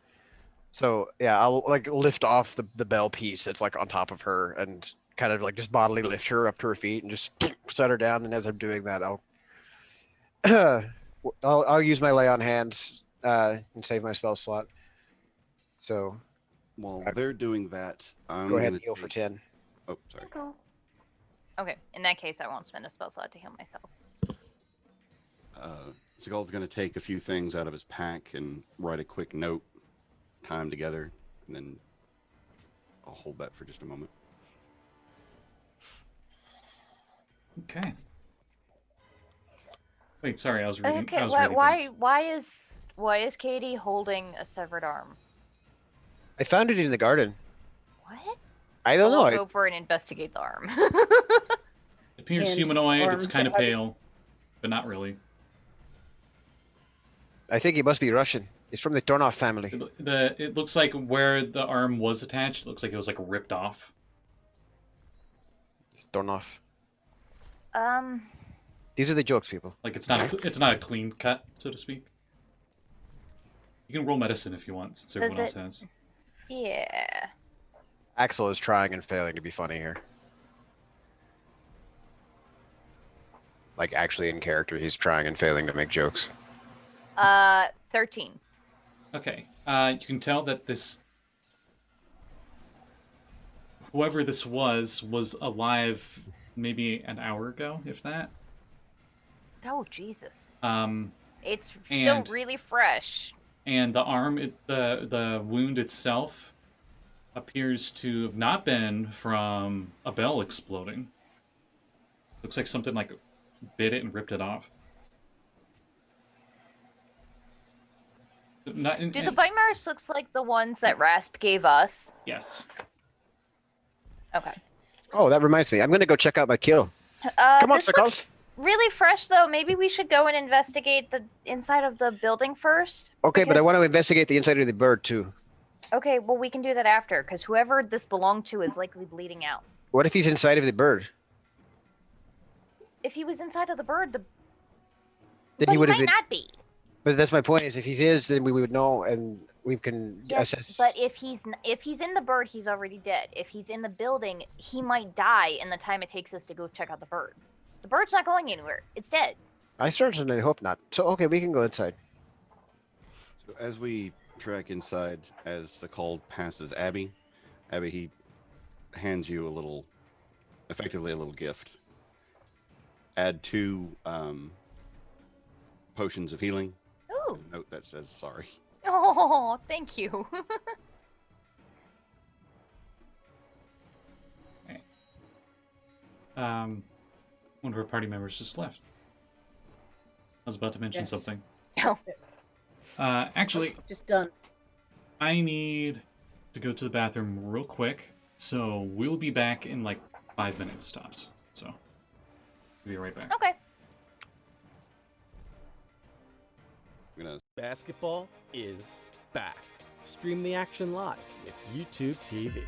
So yeah, I'll like lift off the bell piece that's like on top of her and kind of like just bodily lift her up to her feet and just set her down. And as I'm doing that, I'll use my lay on hands and save my spell slot. So While they're doing that, I'm go ahead gonna and heal for take- 10. Oh, sorry. Okay, in that case, I won't spend a spell slot to heal myself. Sekald's going to take a few things out of his pack and write a quick note, tie them together, and then I'll hold that for just a moment. Okay. Wait, sorry, I was reading. Okay, I was reading things. why is Katie holding a severed arm? I found it in the garden. What? I don't know. I'll go over and investigate the arm. It appears And humanoid. arm It's kind of to have- pale, but not really. I think he must be Russian. He's from the Tornov family. It looks like where the arm was attached. It looks like it was like ripped off. It's Tornov. um, These are the jokes, people. Like it's not a clean cut, so to speak. You can roll medicine if you want, since everyone else has. yeah. Axel is trying and failing to be funny here. Like actually in character, he's trying and failing to make jokes. 13. Okay. You can tell that whoever this was alive maybe an hour ago, if that. Oh, Jesus. And- It's still really fresh. And the arm, the wound itself, appears to have not been from a bell exploding. Looks like something like bit it and ripped it off. Do the bite marks looks like the ones that Rasp gave us? Yes. Okay. Oh, that reminds me. I'm gonna go check out my kill. Come on, This looks Sekald. really fresh, though. Maybe we should go and investigate the inside of the building first. Okay, but I because- want to investigate the inside of the bird too. Okay, well, we can do that after, because whoever this belonged to is likely bleeding out. What if he's inside of the bird? If he was inside of the bird, Then but he he would have might been. not be. But that's my point. Is if he is, then we would know and we can Yes, assess. but if he's in the bird, he's already dead. If he's in the building, he might die in the time it takes us to go check out the bird. The bird's not going anywhere. It's dead. I certainly hope not. So okay, we can go inside. So as we trek inside, as Sekald passes Abby, he hands you effectively a little gift. Add 2 potions of healing. Ooh. A note that says sorry. Oh, thank you. One of our party members just left. I was about to mention Yes. something. Oh. Actually, Just done. I need to go to the bathroom real quick, so we'll be back in like 5 minutes tops. So, Be right back. Okay. I'm gonna Basketball is back. Stream the action live with YouTube TV.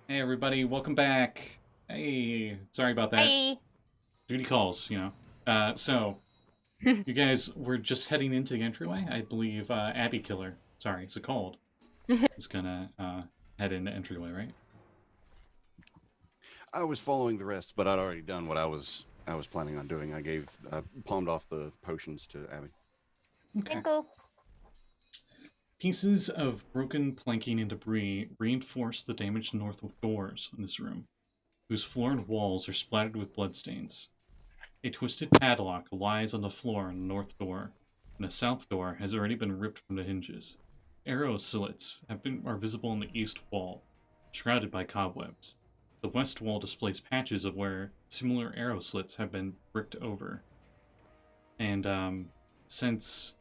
Hey everybody, welcome back. Hey, sorry about that. Hey. Duty calls, you know. So, you guys were just heading into the entryway. I believe Abby Killer, sorry, Sekald, is gonna head into entryway, right? I was following the rest, but I'd already done what I was planning on doing. I palmed off the potions to Abby. Okay. Tinkle. Pieces of broken planking and debris reinforce the damaged north doors in this room, whose floor and walls are splattered with bloodstains. A twisted padlock lies on the floor on the north door, and a south door has already been ripped from the hinges. Arrow slits are visible on the east wall, shrouded by cobwebs. The west wall displays patches of where similar arrow slits have been bricked over. And since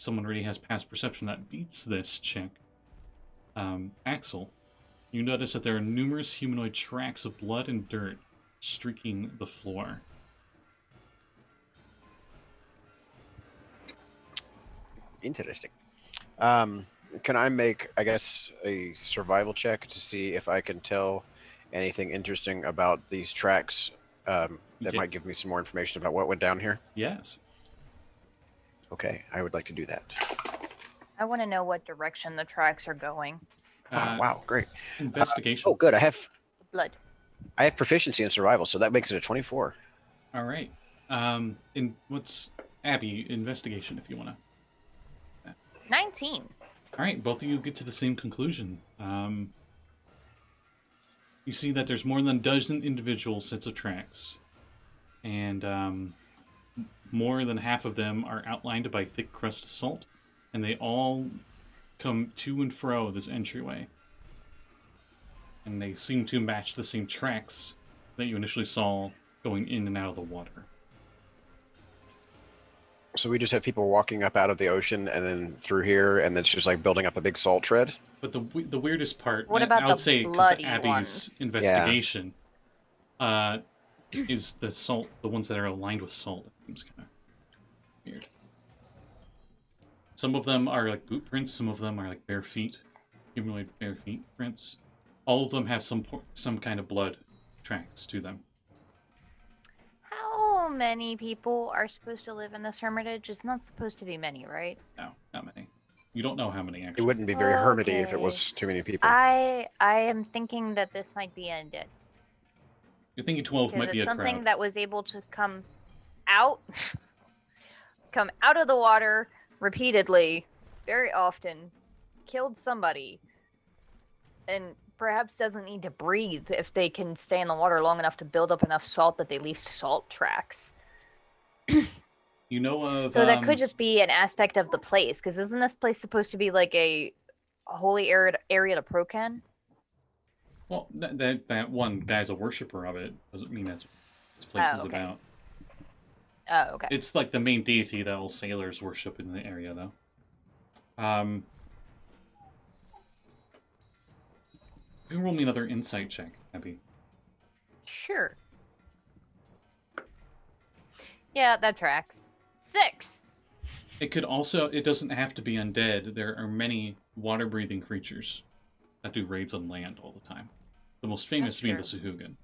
someone already has past perception that beats this check, Axel, you notice that there are numerous humanoid tracks of blood and dirt streaking the floor. Interesting. Can I make, I guess, a survival check to see if I can tell anything interesting about these tracks that Okay. might give me some more information about what went down here? Yes. Okay, I would like to do that. I want to know what direction the tracks are going. Wow, great. Investigation. Oh, good. I have Blood. proficiency in survival, so that makes it a 24. All right. In what's Abby? Investigation, if you want to. 19. All right, both of you get to the same conclusion. You see that there's more than a dozen individual sets of tracks, and more than half of them are outlined by thick crust salt, and they all come to and fro this entryway. And they seem to match the same tracks that you initially saw going in and out of the water. So we just have people walking up out of the ocean and then through here, and then it's just like building up a big salt tread. But the weirdest part, What about I would the say, because bloody Abby's ones? investigation, is the salt, the ones that are aligned with salt. It seems kind of weird. Some of them are like boot prints, some of them are like bare feet, humanoid bare feet prints. All of them have some kind of blood tracks to them. How many people are supposed to live in this hermitage? It's not supposed to be many, right? No, not many. You don't know how many It actually. wouldn't be very hermity if it Okay. was too many people. I am thinking that this might be undead. You're thinking 12 Because might be it's a something crowd. that was able to come out come out of the water repeatedly, very often, killed somebody, and perhaps doesn't need to breathe if they can stay in the water long enough to build up enough salt that they leave salt tracks. You know of So that could just be an aspect of the place, because isn't this place supposed to be like a holy area to Procan? well, that one guy's a worshiper of it. Doesn't mean that's what this place Oh, is okay. about. Oh, okay. It's like the main deity that all sailors worship in the area, though. You can roll me another insight check, Abby. Sure. Yeah, that tracks. 6. It could also, it doesn't have to be undead. There are many water-breathing creatures that do raids on land all the time. The most famous That's being the true. Sahuagin.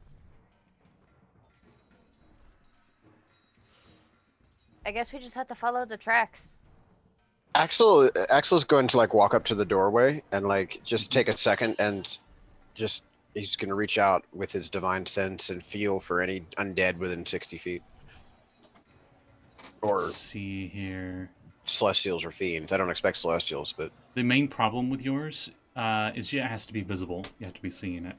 I guess we just have to follow the tracks. Axel's going to like walk up to the doorway and like just take a second and just he's going to reach out with his divine sense and feel for any undead within 60 feet or Let's see here. celestials or fiends. I don't expect celestials, but The main problem with yours is it has to be visible. You have to be seeing it.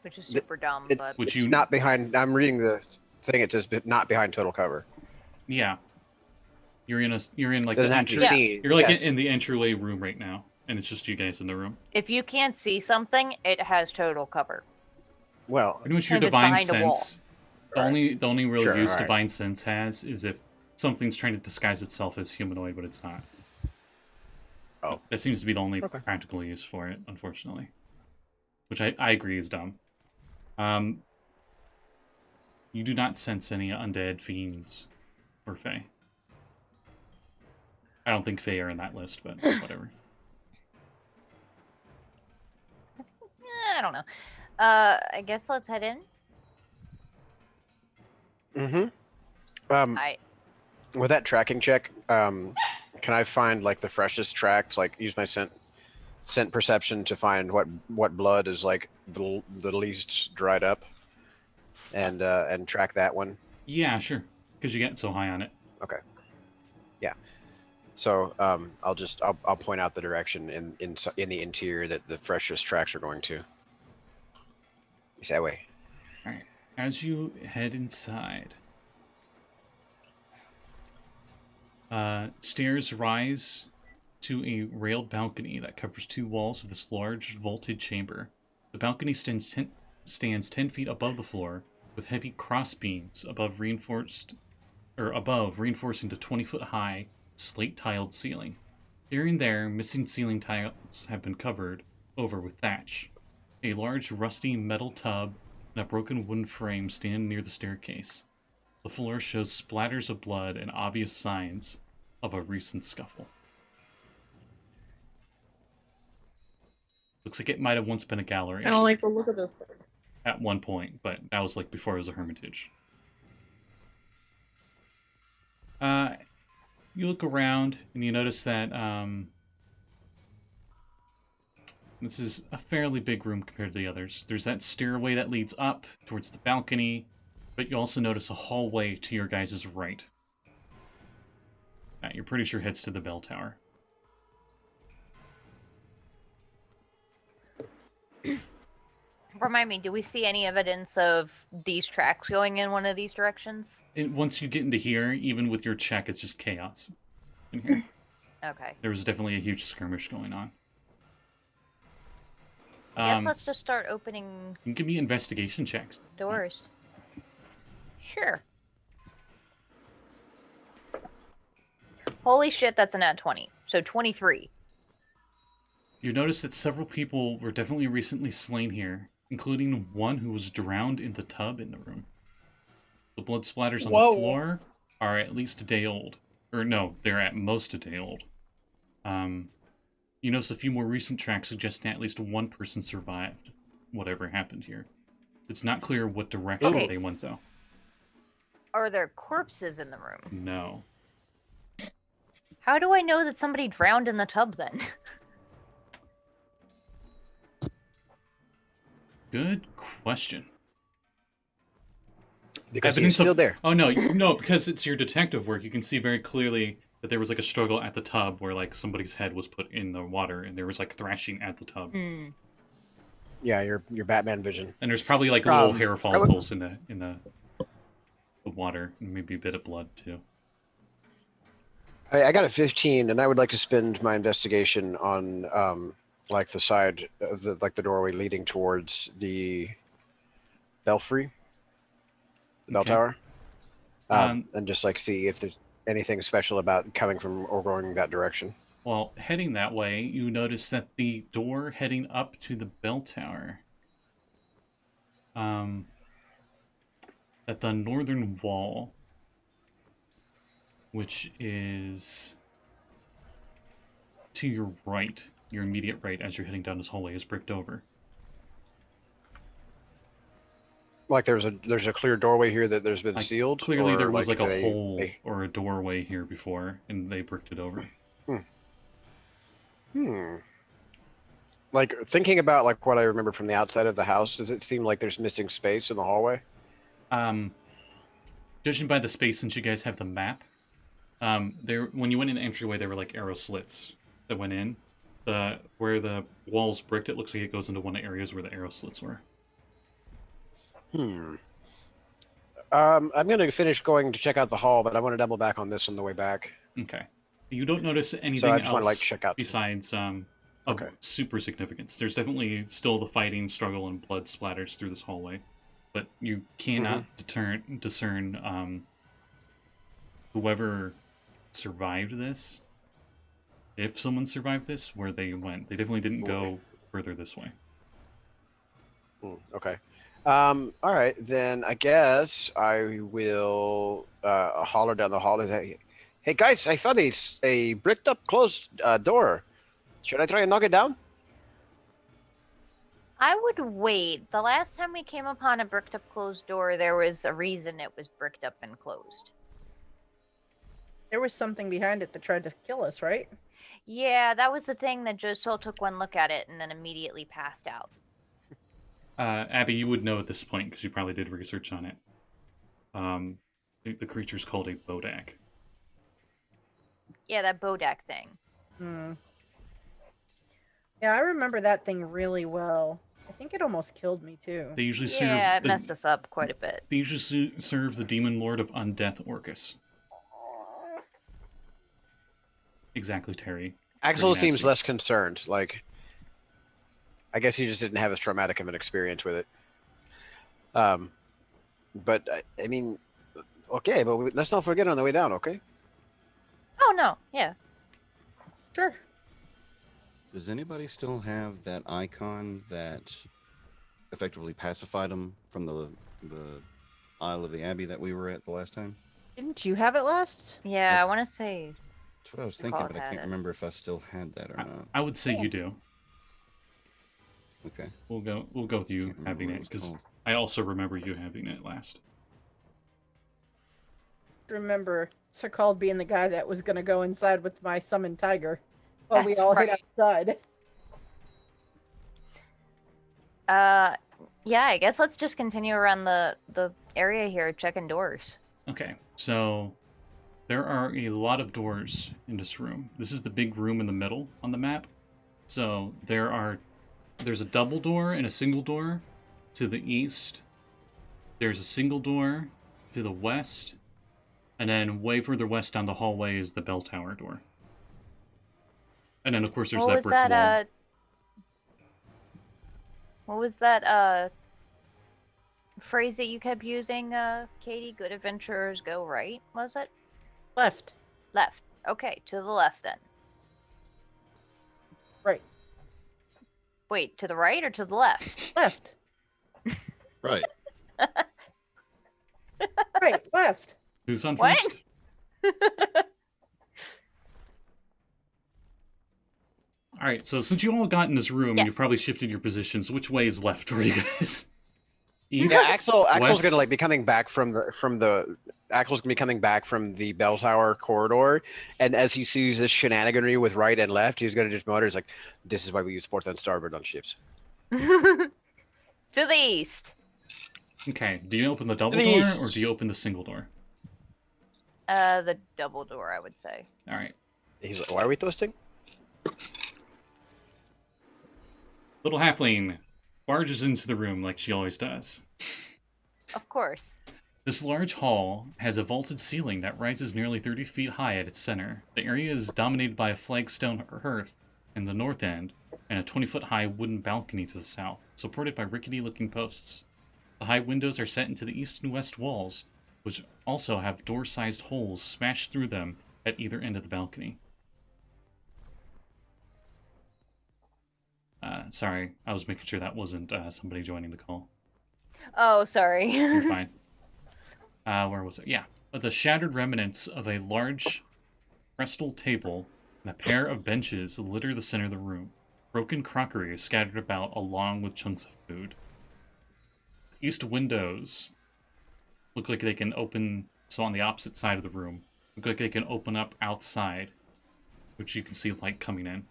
Which is The- super dumb, it's, but Which it's you- not behind. I'm reading the thing. It says not behind total cover. Yeah. You're in like Doesn't the have to be entry. seen. You're like yes. in the entryway room right now, and it's just you guys in the room. if you can't see something, it has total cover. Well, Pretty much your And it's divine behind a wall. sense. The only real Sure, use alright. divine sense has is if something's trying to disguise itself as humanoid, but it's not. Oh. That seems to be the only Okay. practical use for it, unfortunately. Which I agree is dumb. You do not sense any undead fiends or fae. I don't think fae are in that list, but whatever. I think don't know. I guess let's head in. Mm-hmm. I With that tracking check, can I find like the freshest tracks? Like use my scent perception to find what blood is like the least dried up, and track that one. Yeah, sure. Because you get so high on it. Okay. Yeah. So I'll point out the direction in the interior that the freshest tracks are going to. It's that way. All right. As you head inside, stairs rise to a railed balcony that covers 2 walls of this large vaulted chamber. The balcony stands 10 feet above the floor, with heavy cross beams reinforcing the 20-foot high slate-tiled ceiling. Here and there, missing ceiling tiles have been covered over with thatch. A large rusty metal tub and a broken wooden frame stand near the staircase. The floor shows splatters of blood and obvious signs of a recent scuffle. Looks like it might have once been a gallery I don't like the look of this place. at one point, but that was like before it was a hermitage. You look around and you notice that this is a fairly big room compared to the others. There's that stairway that leads up towards the balcony, but you also notice a hallway to your guys' right. You're pretty sure heads to the bell tower. Remind me, do we see any evidence of these tracks going in one of these directions? And once you get into here, even with your check, it's just chaos in here. Okay. There was definitely a huge skirmish going on. I guess let's just start opening You can give me investigation checks. doors. Sure. Holy shit, that's a nat 20. So 23. You notice that several people were definitely recently slain here, including one who was drowned in the tub in the room. The blood splatters on Whoa. the floor are at least a day old. Or no, they're at most a day old. You notice a few more recent tracks suggesting at least one person survived whatever happened here. It's not clear what direction Okay. they went, though. Are there corpses in the room? No. How do I know that somebody drowned in the tub then? Good question. Because Evidence he's still of- there. Oh, no, no, because it's your detective work. You can see very clearly that there was like a struggle at the tub where like somebody's head was put in the water and there was like thrashing at the tub. Hmm. Yeah, your Batman vision. And there's probably like little hair I would- follicles in the water and maybe a bit of blood too. I got a 15, and I would like to spend my investigation on like the side of the doorway leading towards the belfry, the bell Okay. tower, Um, and just like see if there's anything special about coming from or going that direction. Well, heading that way, you notice that the door heading up to the bell tower, at the northern wall, which is to your right, your immediate right as you're heading down this hallway, is bricked over. Like there's a clear doorway here that there's been Like, sealed. Clearly, or there was like a they- hole they- or a doorway here before, and they bricked it over. Like thinking about like what I remember from the outside of the house, does it seem like there's missing space in the hallway? Judging by the space, since you guys have the map, there when you went in the entryway, there were like arrow slits that went in. Where the walls bricked, it looks like it goes into one of the areas where the arrow slits were. I'm gonna finish going to check out the hall, but I want to double back on this on the way back. Okay. You don't notice anything So I just else want to like check out. besides of Okay. super significance. There's definitely still the fighting, struggle, and blood splatters through this hallway, but you cannot discern whoever survived this. If someone survived this, where they went. They definitely didn't go further this way. Okay. All right, then I guess I will holler down the hall and say, "Hey guys, I found a bricked up closed door. Should I try and knock it down?" I would wait. The last time we came upon a bricked up closed door, there was a reason it was bricked up and closed. There was something behind it that tried to kill us, right? Yeah, that was the thing that Josul took one look at it and then immediately passed out. Abby, you would know at this point because you probably did research on it. The creature's called a bodak. Yeah, that Bodak thing. Hmm. Yeah, I remember that thing really well. I think it almost killed me too. They usually serve. Yeah, it messed us up quite a bit. They usually serve the demon lord of undeath Orcus. Exactly, Terry. Axel Pretty seems nasty. less concerned. Like, I guess he just didn't have as traumatic of an experience with it. But I mean, okay, but let's not forget on the way down, okay? Oh, no. Yeah. Sure. Does anybody still have that icon that effectively pacified him from the Isle of the Abbey that we were at the last time? Didn't you have it last? Yeah, I That's- want to say. That's what I was Mr. thinking, Paul but I had can't it. remember if I still had that or not. I would say you do. Okay. We'll go with you Can't remember having what it it was because called. I also remember you having it last. Remember Sekald being the guy that was gonna go inside with my summoned tiger while we That's all hid right. outside. Yeah, I guess let's just continue around the area here, checking doors. Okay, so there are a lot of doors in this room. This is the big room in the middle on the map. So there's a double door and a single door to the east. There's a single door to the west. And then way further west down the hallway is the bell tower door. And then of course there's What that was brick that? wall. What was that? Phrase that you kept using, Katie? Good adventurers go right. Was it Left. left? Okay, to the left then. Right. Wait, to the right or to the left? Left. Right. Right. Left. Who's on What? first? All right, so since you all got in this room Yeah. and you've probably shifted your positions, which way is left for you guys? East? Yeah, Axel's West? gonna like be coming back from the Axel's gonna be coming back from the bell tower corridor, and as he sees this shenaniganry with right and left, he's gonna just mutter, "He's like, this is why we use port and starboard on ships." To the east. Okay, do you open the double To the door east. or do you open the single door? The double door, I would say. All right. He's like, "Why are we toasting?" Little halfling barges into the room like she always does. Of course. This large hall has a vaulted ceiling that rises nearly 30 feet high at its center. The area is dominated by a flagstone hearth in the north end and a 20-foot high wooden balcony to the south, supported by rickety-looking posts. The high windows are set into the east and west walls, which also have door-sized holes smashed through them at either end of the balcony. Sorry, I was making sure that wasn't somebody joining the call. Oh, sorry. You're fine. Where was it? Yeah. The shattered remnants of a large crystal table and a pair of benches litter the center of the room. Broken crockery is scattered about along with chunks of food. East windows look like they can open, so on the opposite side of the room, look like they can open up outside, which you can see light coming in.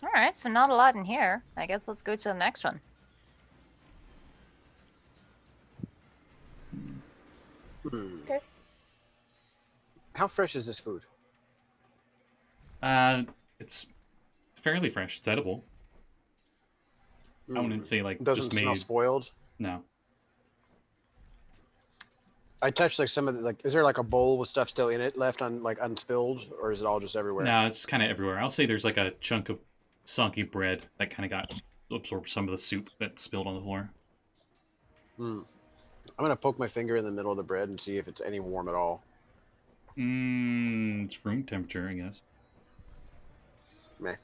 All right, so not a lot in here. I guess let's go to the next one. Okay. How fresh is this food? It's fairly fresh. It's edible. I wouldn't say like Doesn't just smell made. spoiled. No. I touched like some of the like. Is there like a bowl with stuff still in it left on like unspilled, or is it all just everywhere? No, it's kind of everywhere. I'll say there's like a chunk of soggy bread that kind of got absorbed some of the soup that spilled on the floor. I'm gonna poke my finger in the middle of the bread and see if it's any warm at all. It's room temperature, I guess. Meh.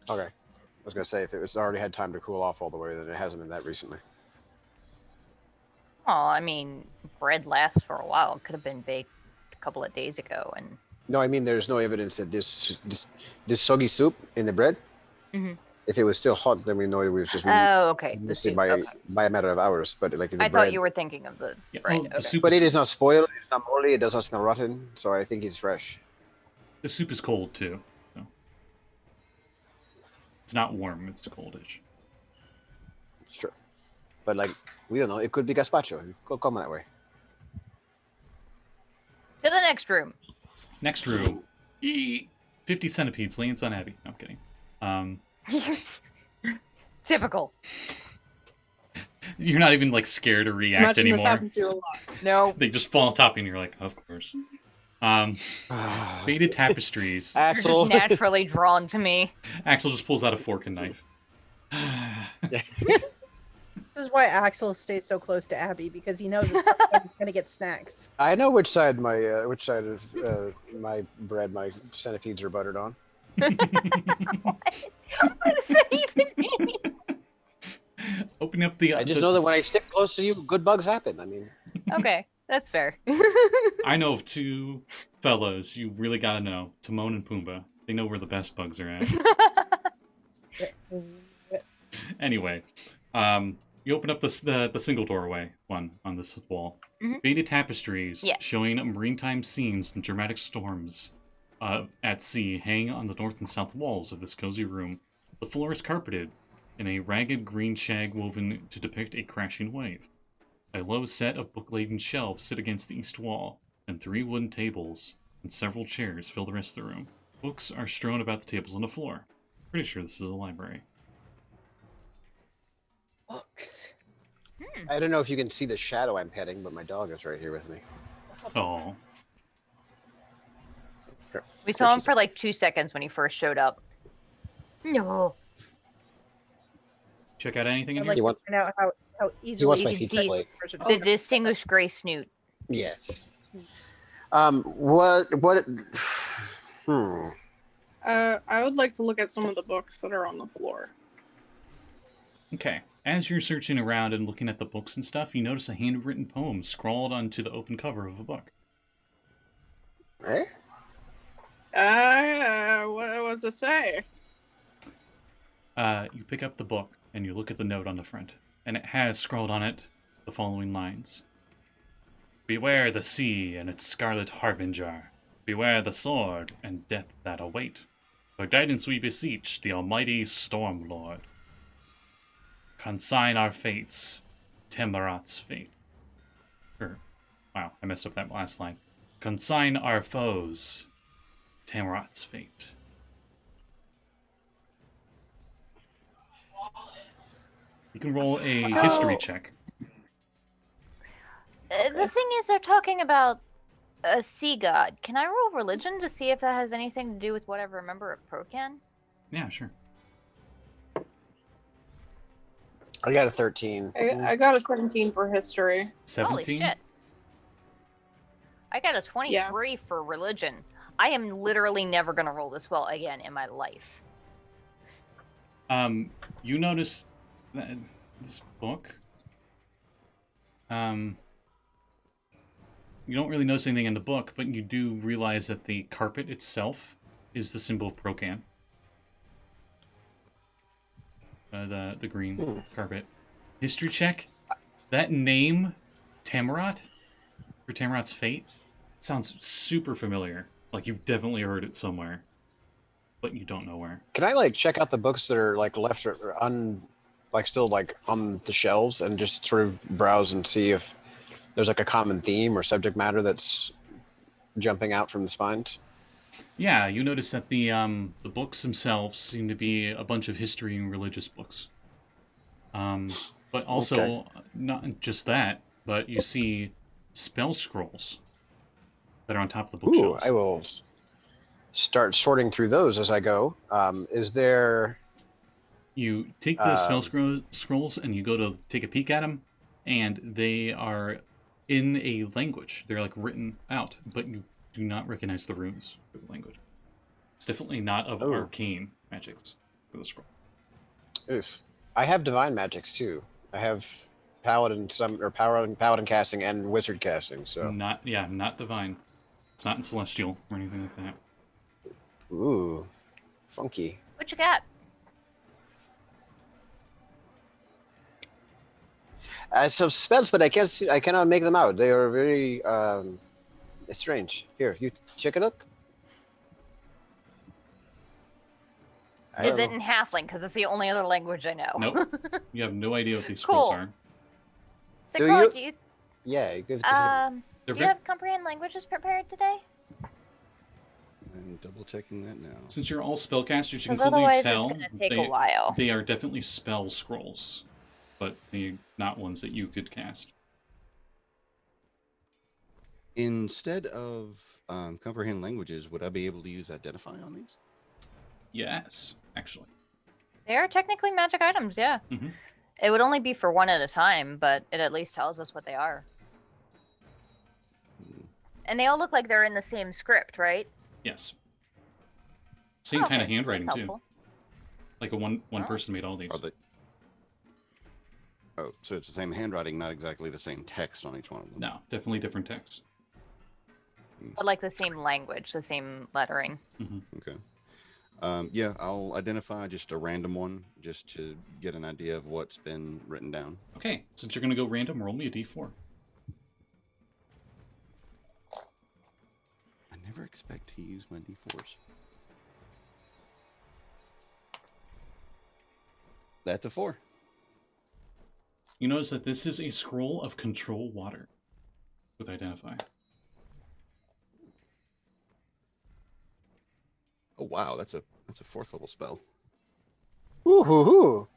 Okay. I was gonna say if it was already had time to cool off all the way, then it hasn't been that recently. Well, I mean, bread lasts for a while. It could have been baked a couple of days ago, and No, I mean there's no evidence that this soggy soup in the bread. Mhm. If it was still hot, then we know it was just Oh, okay. The missing soup. by Okay. a matter of hours. But like the I bread, thought you were thinking of the Yeah. bread. Oh, the Okay. soup. but it is not spoiled. It's not moldy. It does not smell rotten. So I think it's fresh. The soup is cold too. So. It's not warm. It's coldish. Sure. But like we don't know. It could be gazpacho. It could come that way. To the next room. Next room. 50 centipedes lands on Abby. No, I'm kidding. Typical. You're not even like scared to react Imagine this anymore. happens to you a lot. No. They just fall on top of you and you're like, of course. Faded tapestries. You're Axel. just naturally drawn to me. Axel just pulls out a fork and knife. This is why Axel stays so close to Abby, because he knows he's gonna get snacks. I know which side of my bread my centipedes are buttered on. What does that even mean? Open up the. I just know that when I stick close to you, good bugs happen. I mean, Okay, that's fair. I know of two fellows you really gotta know: Timon and Pumbaa. They know where the best bugs are at. Anyway, you open up the single doorway one on this wall. Mhm. Faded tapestries Yeah. showing maritime scenes and dramatic storms at sea hang on the north and south walls of this cozy room. The floor is carpeted in a ragged green shag woven to depict a crashing wave. A low set of book-laden shelves sit against the east wall, and 3 wooden tables and several chairs fill the rest of the room. Books are strewn about the tables on the floor. Pretty sure this is a library. Books. I don't know if you can see the shadow I'm petting, but my dog is right here with me. Oh, We saw him for like 2 seconds when he first showed up. No. check out anything in I'd here? like You to want- find out how easily wants you my can pizza see plate. person. The distinguished gray snoot. Yes. What? Hmm. I would like to look at some of the books that are on the floor. Okay. As you're searching around and looking at the books and stuff, you notice a handwritten poem scrawled onto the open cover of a book. Eh? What does it say? You pick up the book and you look at the note on the front, and it has scrawled on it the following lines. Beware the sea and its scarlet harbinger. Beware the sword and death that await. For guidance we beseech the almighty Storm Lord. Consign our fates, Temerat's fate. Wow, I messed up that last line. Consign our foes, Temerat's fate. You can roll a history check. The thing is, they're talking about a sea god. Can I roll religion to see if that has anything to do with what I remember of Procan? Yeah, sure. I got a 13. I got a 17 for history. 17? Holy shit. I got a 23 for religion. I am literally never going to roll this well again in my life. You notice that this book, you don't really notice anything in the book, but you do realize that the carpet itself is the symbol of Procan. The green carpet. History check. That name, Temerat, for Temerat's fate, sounds super familiar. Like you've definitely heard it somewhere, but you don't know where. Can I like check out the books that are like left or still like on the shelves and just sort of browse and see if there's like a common theme or subject matter that's jumping out from the spines? Yeah, you notice that the books themselves seem to be a bunch of history and religious books. But also, Okay. not just that, but you see spell scrolls that are on top of the Ooh, bookshelves. I will start sorting through those as I go. Is there? You take the spell scrolls and you go to take a peek at them, and they are in a language. They're like written out, but you do not recognize the runes for the language. It's definitely not of Oh. arcane magics for the scroll. Oof. I have divine magics too. I have paladin casting and wizard casting. So Not divine. It's not in Celestial or anything like that. Ooh, funky. What you got? Some spells, but I can't see. I cannot make them out. They are very strange. Here, you check it up. Is it in Halfling? Because it's the only other language I know. Nope. You have no idea what these scrolls are. Sekald, Do do you, Yeah, you give it to him. They're do you have comprehend languages prepared today? I'm double checking that now. Since you're all spellcasters, you can Because clearly otherwise tell it's going to take a while. they are definitely spell scrolls, but they're not ones that you could cast. Instead of comprehend languages, would I be able to use identify on these? Yes, actually. They are technically magic items, yeah. Mhm. It would only be for one at a time, but it at least tells us what they are. And they all look like they're in the same script, right? Yes. Same Oh, kind of okay, handwriting that's too. helpful. Like a one Oh. person made all these. Are they? Oh, so it's the same handwriting, not exactly the same text on each one of them. No, definitely different text. But like the same language, the same lettering. Okay. Yeah, I'll identify just a random one just to get an idea of what's been written down. Okay, since you're gonna go random, roll me a d4. I never expect to use my d4s. That's a 4. You notice that this is a scroll of control water with identify. Oh wow, that's a 4th level spell. Ooh, hoo, hoo.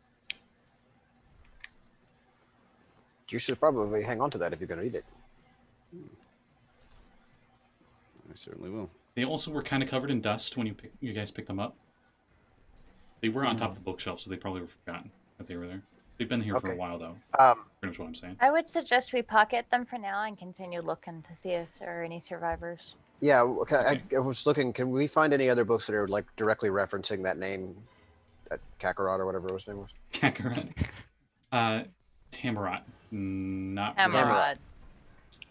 You should probably hang on to that if you're going to read it. I certainly will. They also were kind of covered in dust when you guys picked them up. They were on top of the bookshelf, so they probably were forgotten that they were there. They've been here for a Okay. while, though. Pretty much what I'm saying. I would suggest we pocket them for now and continue looking to see if there are any survivors. Yeah, okay. Okay. I was looking. Can we find any other books that are like directly referencing that name, that Kakarot or whatever his name was? Kakarot. Tamarot. Not really. Tamarod.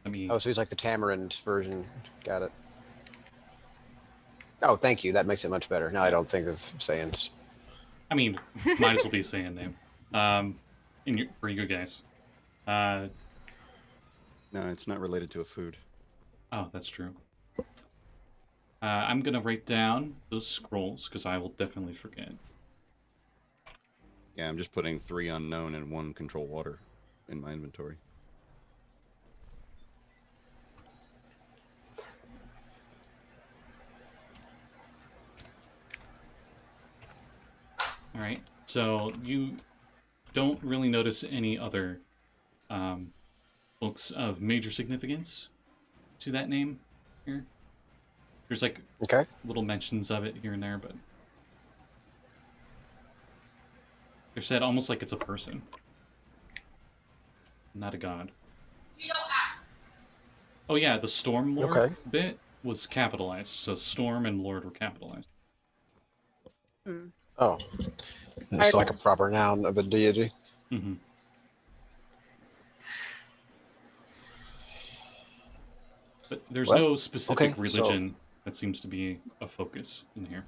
I mean, Oh, so he's like the Tamarind version. Got it. Oh, thank you. That makes it much better. Now I don't think of Saiyans. might as well be a Saiyan name. For you guys. No, it's not related to a food. Oh, that's true. I'm gonna write down those scrolls because I will definitely forget. Yeah, I'm just putting 3 unknown and 1 control water in my inventory. All right. So you don't really notice any other books of major significance to that name here. There's like Okay. little mentions of it here and there, but they're said almost like it's a person, not a god. Oh yeah, the Storm Lord Okay. bit was capitalized, so Storm and Lord were capitalized. Oh, it's like a proper noun of a deity. Mm-hmm. But there's Well, no specific okay, religion that seems to be a focus in here.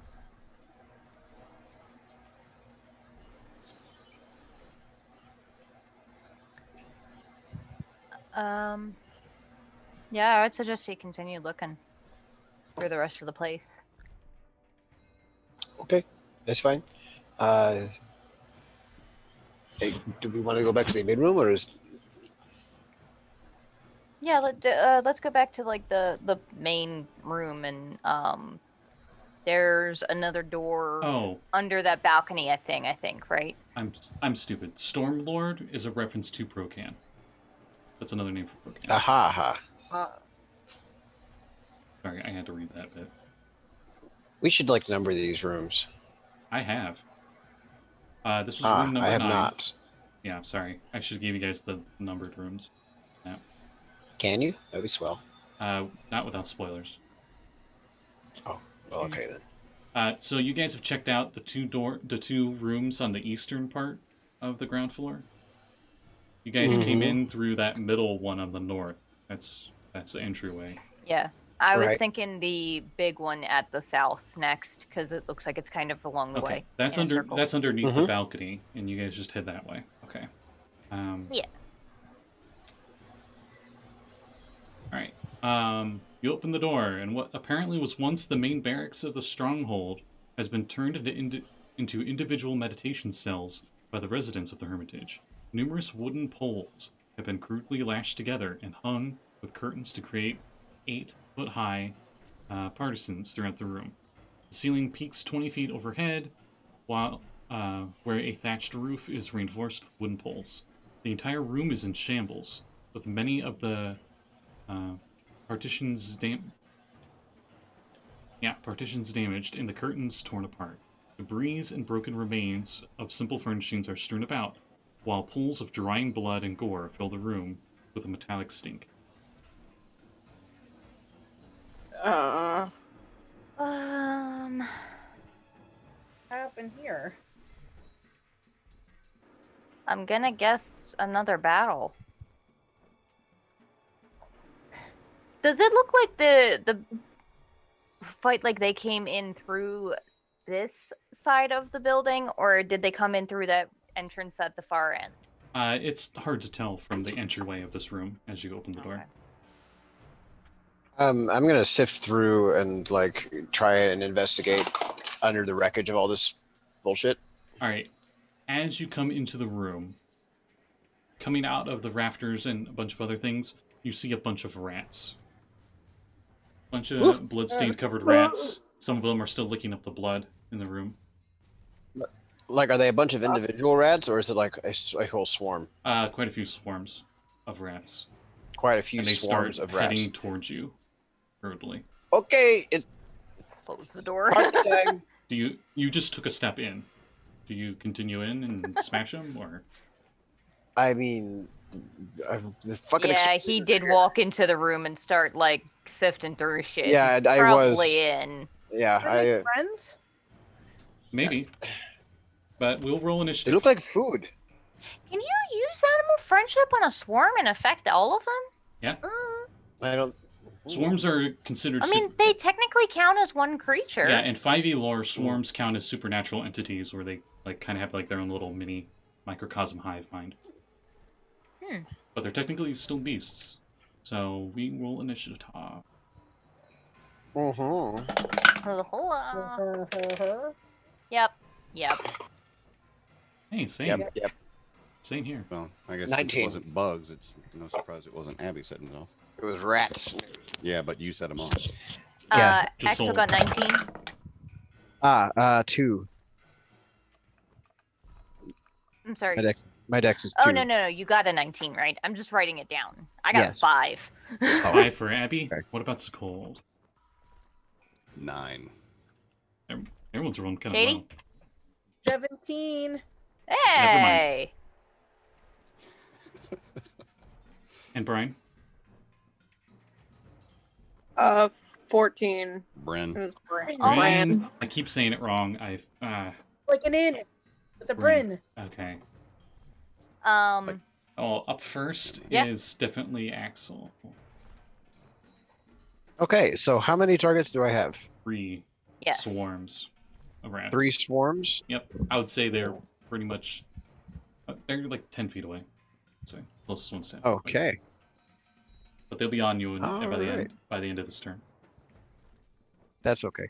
Yeah, I would suggest we continue looking through the rest of the place. Okay, that's fine. Hey, do we want to go back to the main room, or is Yeah, let's go back to like the main room and there's another door Oh, under that balcony I think, right? I'm stupid. Storm Lord is a reference to Procan. That's another name for Procan. aha? Sorry, I had to read that bit. We should like number these rooms. I have. This was room number I have 9. not. Yeah, I'm sorry. I should have gave you guys the numbered rooms. Can you? That'd be swell. Not without spoilers. Oh, well, okay then. So you guys have checked out the two rooms on the eastern part of the ground floor. You guys came in through that middle one on the north. That's the entryway. Yeah. I was Right. thinking the big one at the south next, because it looks like it's kind of along the Okay, way. that's in a under circle. that's underneath the Mhm. balcony, and you guys just head that way. Okay. Yeah. All right. You open the door, and what apparently was once the main barracks of the stronghold has been turned into individual meditation cells by the residents of the Hermitage. Numerous wooden poles have been crudely lashed together and hung with curtains to create 8-foot-high partisans throughout the room. The ceiling peaks 20 feet overhead, while where a thatched roof is reinforced with wooden poles. The entire room is in shambles, with many of the partitions damaged and the curtains torn apart. Debris and broken remains of simple furnishings are strewn about, while pools of drying blood and gore fill the room with a metallic stink. What happened here? I'm gonna guess another battle. Does it look like the fight like they came in through this side of the building, or did they come in through that entrance at the far end? It's hard to tell from the entryway of this room as you open the door. Okay. I'm gonna sift through and like try and investigate under the wreckage of all this bullshit. All right. As you come into the room, coming out of the rafters and a bunch of other things, you see a bunch of rats. Bunch of blood-stained covered rats. Some of them are still licking up the blood in the room. Like, are they a bunch of individual rats, or is it like a whole swarm? Quite a few swarms of rats. Quite a few And they swarms start of rats. heading towards you, hurriedly. Okay, it's Close the door. party time. You just took a step in. Do you continue in and smash them, or? I mean, the fucking Yeah, he exterminator did here. walk into the room and start like sifting through shit. Yeah, He's I probably was. in. Yeah, Are they friends? Maybe. But we'll roll They initiative. look like food. Can you use animal friendship on a swarm and affect all of them? I don't. Swarms are considered. I mean, they technically count as one creature. Yeah, in 5e lore, swarms count as supernatural entities where they like kind of have like their own little mini microcosm hive mind. But they're technically still beasts. So we roll initiative top. Mm-hmm. Yep. Hey, same. Yep. Same here. Well, I guess since 19. it wasn't bugs, it's no surprise it wasn't Abby setting it off. It was rats. Yeah, but you set them off. Yeah, just Axel sold. got 19. 2. I'm sorry. My dex is 2. Oh, no. You got a 19, right? I'm just writing it down. I got Yes. 5. 5 for Abby. Okay. What about Sekald? 9. Everyone's rolling kind of Katie? low. 17. Hey! And Brian? 14. Bryn. It was Bryn. Oh, Brian. I keep saying it wrong. Like an inn with a Bryn. Okay. Um, Oh, up first Yeah. is definitely Axel. Okay, so how many targets do I have? 3 yes. swarms of rats. 3 swarms. Yep. I would say they're pretty much. They're like 10 feet away. So closest one's 10. Okay. But they'll be on you by the Alright. end. By the end of this turn. That's okay.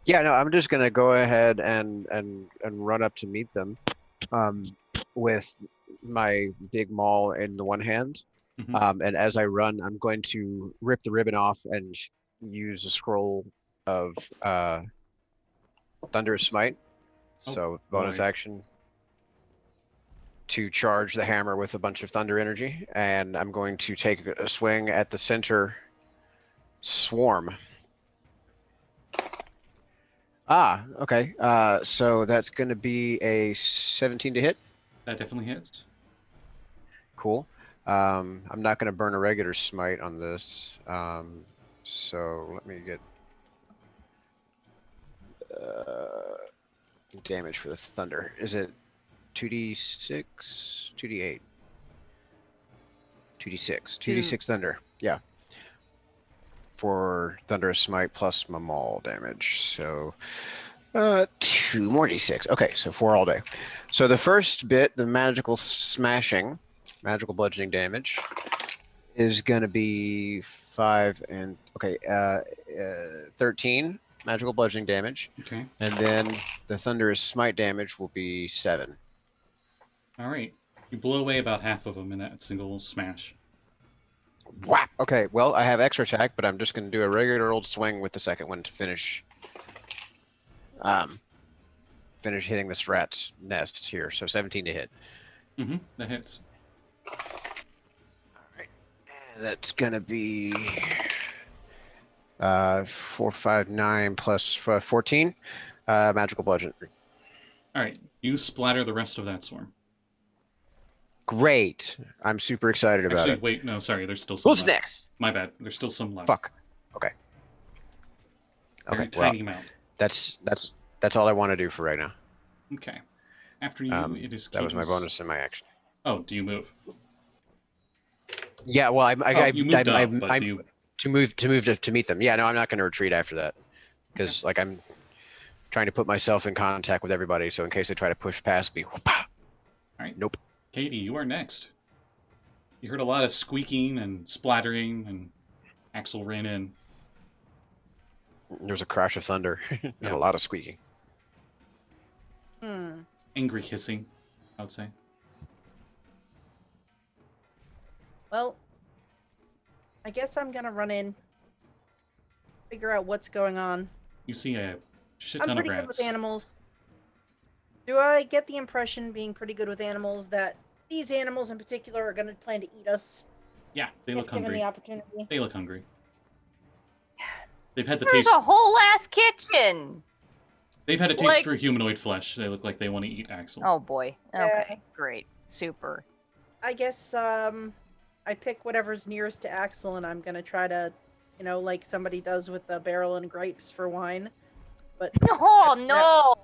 Yeah, no, I'm just gonna go ahead and run up to meet them, with my big maul in the one hand, Mhm. and as I run, I'm going to rip the ribbon off and use a scroll of Thunderous Smite. Oh, So bonus boy. action to charge the hammer with a bunch of thunder energy, and I'm going to take a swing at the center swarm. Okay. So that's going to be a 17 to hit. That definitely hits. Cool. I'm not going to burn a regular smite on this. So let me get damage for the thunder. Is it 2d6, 2d8? 2d6. 2d6 thunder. Yeah. For Thunderous Smite plus my maul damage. So 2 more d6. Okay, so 4 all day. So the first bit, the magical smashing, magical bludgeoning damage, is going to be 5 and 13 magical bludgeoning damage. Okay. And then the Thunderous Smite damage will be 7. All right. You blow away about half of them in that single smash. Wow. Okay, well, I have extra attack, but I'm just going to do a regular old swing with the second one to finish finish hitting this rat's nest here. So 17 to hit. Mm-hmm. That hits. All right. And that's going to be 4, 5, 9 plus 14 magical bludgeon. All right. You splatter the rest of that swarm. Great. I'm super excited about Actually, it. wait. No, sorry. There's still some Who's left. next? My bad. There's still some left. Fuck. Okay. Very Okay. Well, tiny amount. that's all I want to do for right now. Okay. After you, it is. That was my Keaton's- bonus in my action. Oh, do you move? Yeah. Well, You moved up, but do you... to move to meet them. Yeah. No, I'm not going to retreat after that because like I'm trying to put myself in contact with everybody. So in case they try to push past me. Whoop-ah. All right. Nope. Katie, you are next. You heard a lot of squeaking and splattering, and Axel ran in. There was a crash of thunder and Yeah. a lot of squeaking. Angry hissing, I would say. Well, I guess I'm gonna run in, figure out what's going on. You see a shit I'm ton of pretty good rats. with animals. Do I get the impression, being pretty good with animals, that these animals in particular are gonna plan to eat us Yeah, they if look given hungry. the opportunity? They look hungry. They've had the There's taste. a whole ass kitchen. They've had a taste like- for humanoid flesh. They look like they want to eat Axel. Oh boy. Yeah. Okay, great, super. I guess I pick whatever's nearest to Axel, and I'm gonna try to, like somebody does with the barrel and grapes for wine. But Oh no!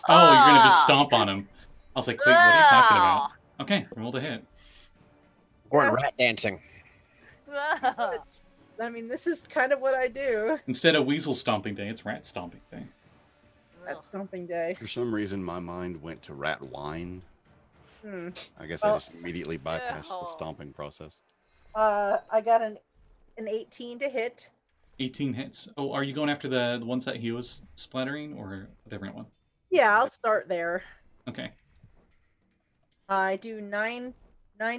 Oh, you're gonna just Ah. stomp on him. I was like, wait, what are you talking about? Okay, roll to hit. Or Yeah. rat dancing. Ah. I mean, this is kind of what I do. Instead of weasel stomping day, it's rat stomping day. At stomping day. For some reason, my mind went to rat wine. Hmm. I guess I Well- just immediately bypassed Oh. the stomping process. I got an 18 to hit. 18 hits. Oh, are you going after the ones that he was splattering, or a different one? Yeah, I'll start there. Okay. I do 9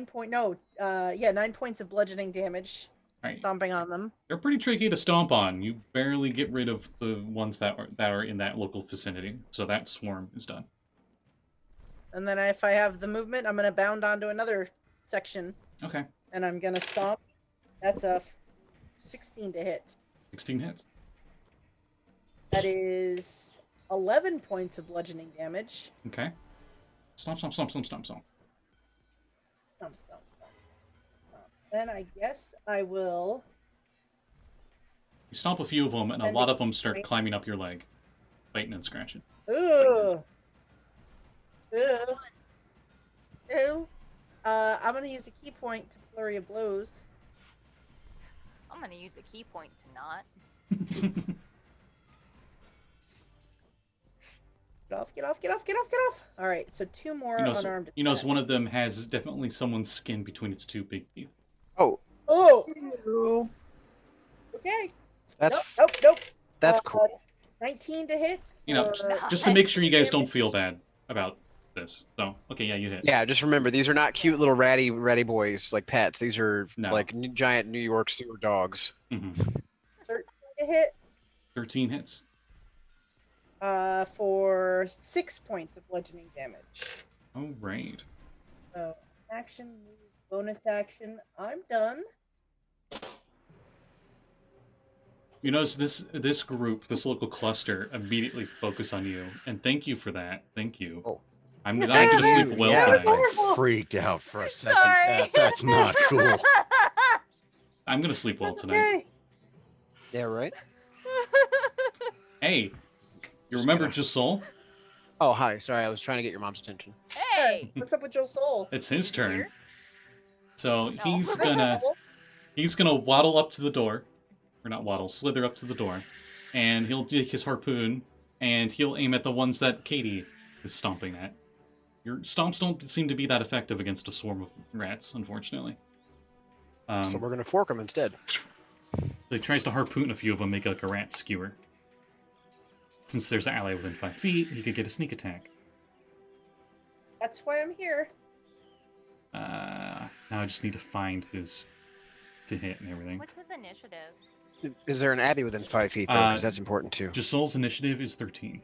points of bludgeoning damage, Right. stomping on them. They're pretty tricky to stomp on. You barely get rid of the ones that are in that local vicinity. So that swarm is done. And then if I have the movement, I'm gonna bound onto another section, Okay. and I'm gonna stomp. That's a 16 to hit. 16 hits. That is 11 points of bludgeoning damage. Okay. Stomp, stomp, stomp, stomp, stomp, stomp. Stomp, stomp, stomp. Then I guess I will. You stomp a few of them, and a And lot the- of them start climbing up your leg, biting and scratching. Ooh. Ooh. Ooh. I'm gonna use a key point to flurry of blows. I'm gonna use a key point to not. Get off, get off, get off, get off, get off. All right, so 2 more unarmed. You know, one of attacks. them has definitely someone's skin between its two big teeth. Oh, Oh. Okay. that's Nope. that's cool. 19 to hit. You know, for- just to make sure you guys don't feel bad about this. So, okay, yeah, you hit. Yeah, just remember these are not cute little ratty boys like pets. These are No. like giant New York sewer dogs. Hmm 13 to hit 13 hits. for 6 points of bludgeoning damage. All right. So action, move, bonus action. I'm done. You notice this group, this local cluster, immediately focus on you, and thank you for that. Thank you. Oh. I'm not going to sleep well Yeah. tonight. I freaked out for a second. Sorry. That's not cool. I'm going to sleep well tonight. Okay. Yeah, right. Hey, you remember Josul? Oh, hi. Sorry, I was trying to get your mom's attention. Hey! What's up with Josul? It's his turn. Here? So No. he's gonna waddle up to the door, or not waddle, slither up to the door, and he'll take his harpoon and he'll aim at the ones that Katie is stomping at. Your stomps don't seem to be that effective against a swarm of rats, unfortunately. So we're gonna fork them instead. So he tries to harpoon a few of them, make like a rat skewer. Since there's an ally within 5 feet, he could get a sneak attack. That's why I'm here. Now I just need to find his to hit and everything. What's his initiative? Is there an Abbey within 5 feet though? Because that's important too. Josul's initiative is 13.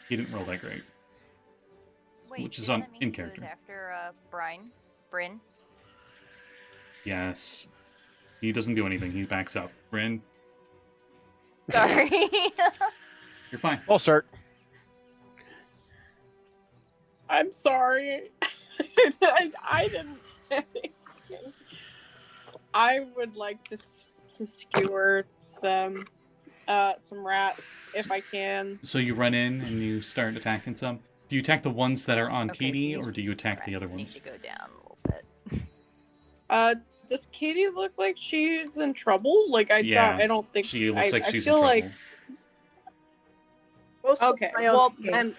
He didn't roll that great. Wait, Which is doesn't on- that mean in he character. goes after Bryn? Yes. He doesn't do anything. He backs up. Bryn, Sorry. you're fine. I'll start. I'm sorry. I didn't say anything. I would like to skewer them, some rats, if I can. So you run in and you start attacking some. Do you attack the ones that are on Okay, Katie, these or do you attack the other Rats need ones? to go down a little bit. Does Katie look like she's in trouble? Like I don't think She looks like I she's in feel trouble. like Most of okay. my own Well, game.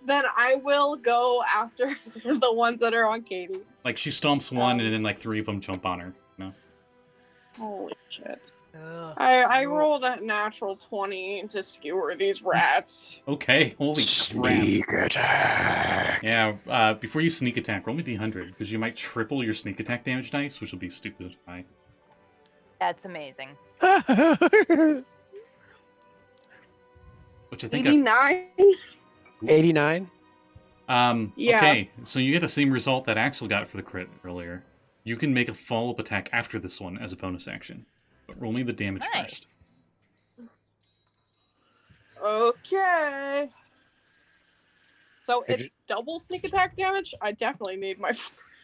then I will go after the ones that are on Katie. Like she stomps one, and then like 3 of them jump on her. No. Holy shit! Ugh. I rolled a natural 20 to skewer these rats. Okay. Holy crap. Sneak attack. Yeah. Before you sneak attack, roll me d100 because you might triple your sneak attack damage dice, which will be stupid high. That's amazing. Which I think. 89. 89. Yeah. Okay, so you get the same result that Axel got for the crit earlier. You can make a follow-up attack after this one as a bonus action. But roll me the damage first. Nice. Okay. So Did it's double sneak attack damage. I definitely need my.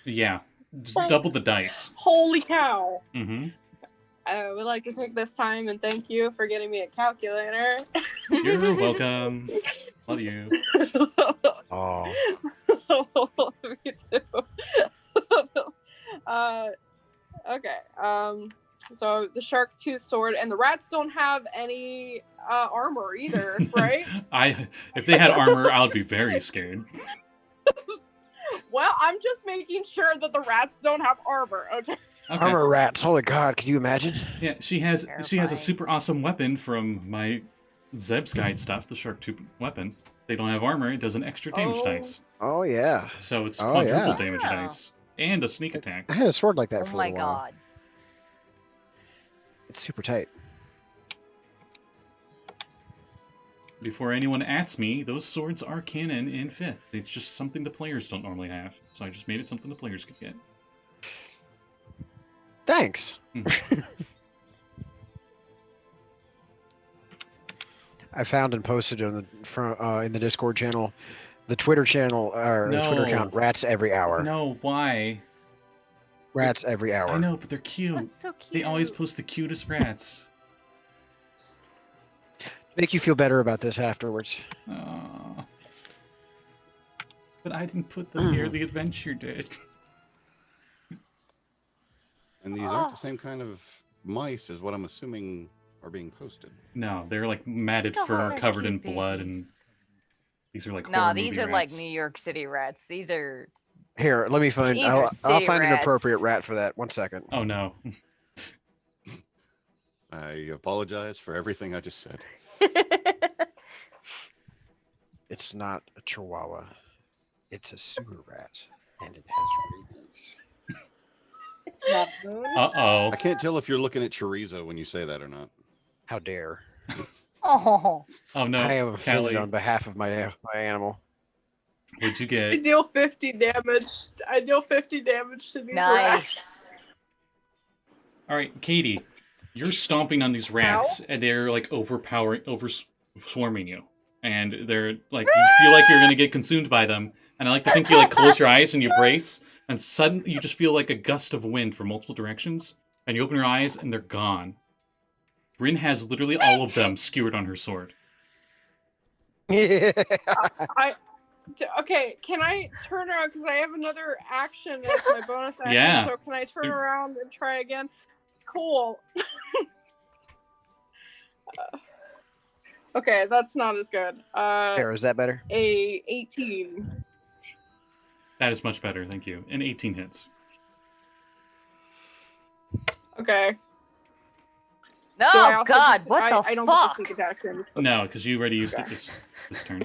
Yeah, just double the dice. Holy cow! Mm-hmm. I would like to take this time and thank you for getting me a calculator. You're welcome. Love you. Oh. Me too. Okay. So the shark tooth sword and the rats don't have any armor either, right? If they had armor, I would be very scared. Well, I'm just making sure that the rats don't have armor. Okay. Okay. Armor rats. Holy God, could you imagine? Yeah, she has a Terrifying. super awesome weapon from my Zeb's Guide stuff, the shark tooth weapon. They don't have armor, it does an extra damage Oh. dice. Oh yeah. So it's Oh, quadruple yeah. damage Wow. dice. And a sneak attack. I had a sword like that Oh for a my little while. god. It's super tight. Before anyone asks me, those swords are canon in 5th. It's just something the players don't normally have. So I just made it something the players could get. Thanks. I found and posted on in the Discord channel, the Twitter channel or the Twitter No. account. Rats every hour. No, why? Rats every hour. I know, but they're cute. That's so cute. They always post the cutest rats. Make you feel better about this afterwards. Aww. But I didn't put them here, the adventure did. And these aren't the same kind of mice as what I'm assuming are being posted. No, they're like matted Look at all fur their covered in cute blood, and babies. these are like Nah, horror these movie are like rats. New York City rats. These are Here, let me find. These are I'll city find an rats. appropriate rat for that. 1 second. Oh no. I apologize for everything I just said. It's not a chihuahua. It's a sewer rat, and it has rabies. It's not moon. Uh-oh. I can't tell if you're looking at chorizo when you say that or not. How dare! Oh, Oh no, I am offended Callie, on behalf of my animal. what'd you I get? deal 50 damage. I deal 50 damage to these rats. nice. Alright, Katie, you're stomping on these rats, and they're like swarming you. And they're like, you feel like you're gonna get consumed by them. And I like to think you like close your eyes and you brace, and suddenly you just feel like a gust of wind from multiple directions, and you open your eyes and they're gone. Bryn has literally all of them skewered on her sword. I Okay, can I turn around because I have another action as my bonus action? Yeah. So can I turn around and try again? Cool. Okay, that's not as good. There, is that better? A 18. That is much better, thank you. And 18 hits. Okay. No, So I also God, get- what the I don't fuck? get the sneak attack then. No, because you already used it this turn.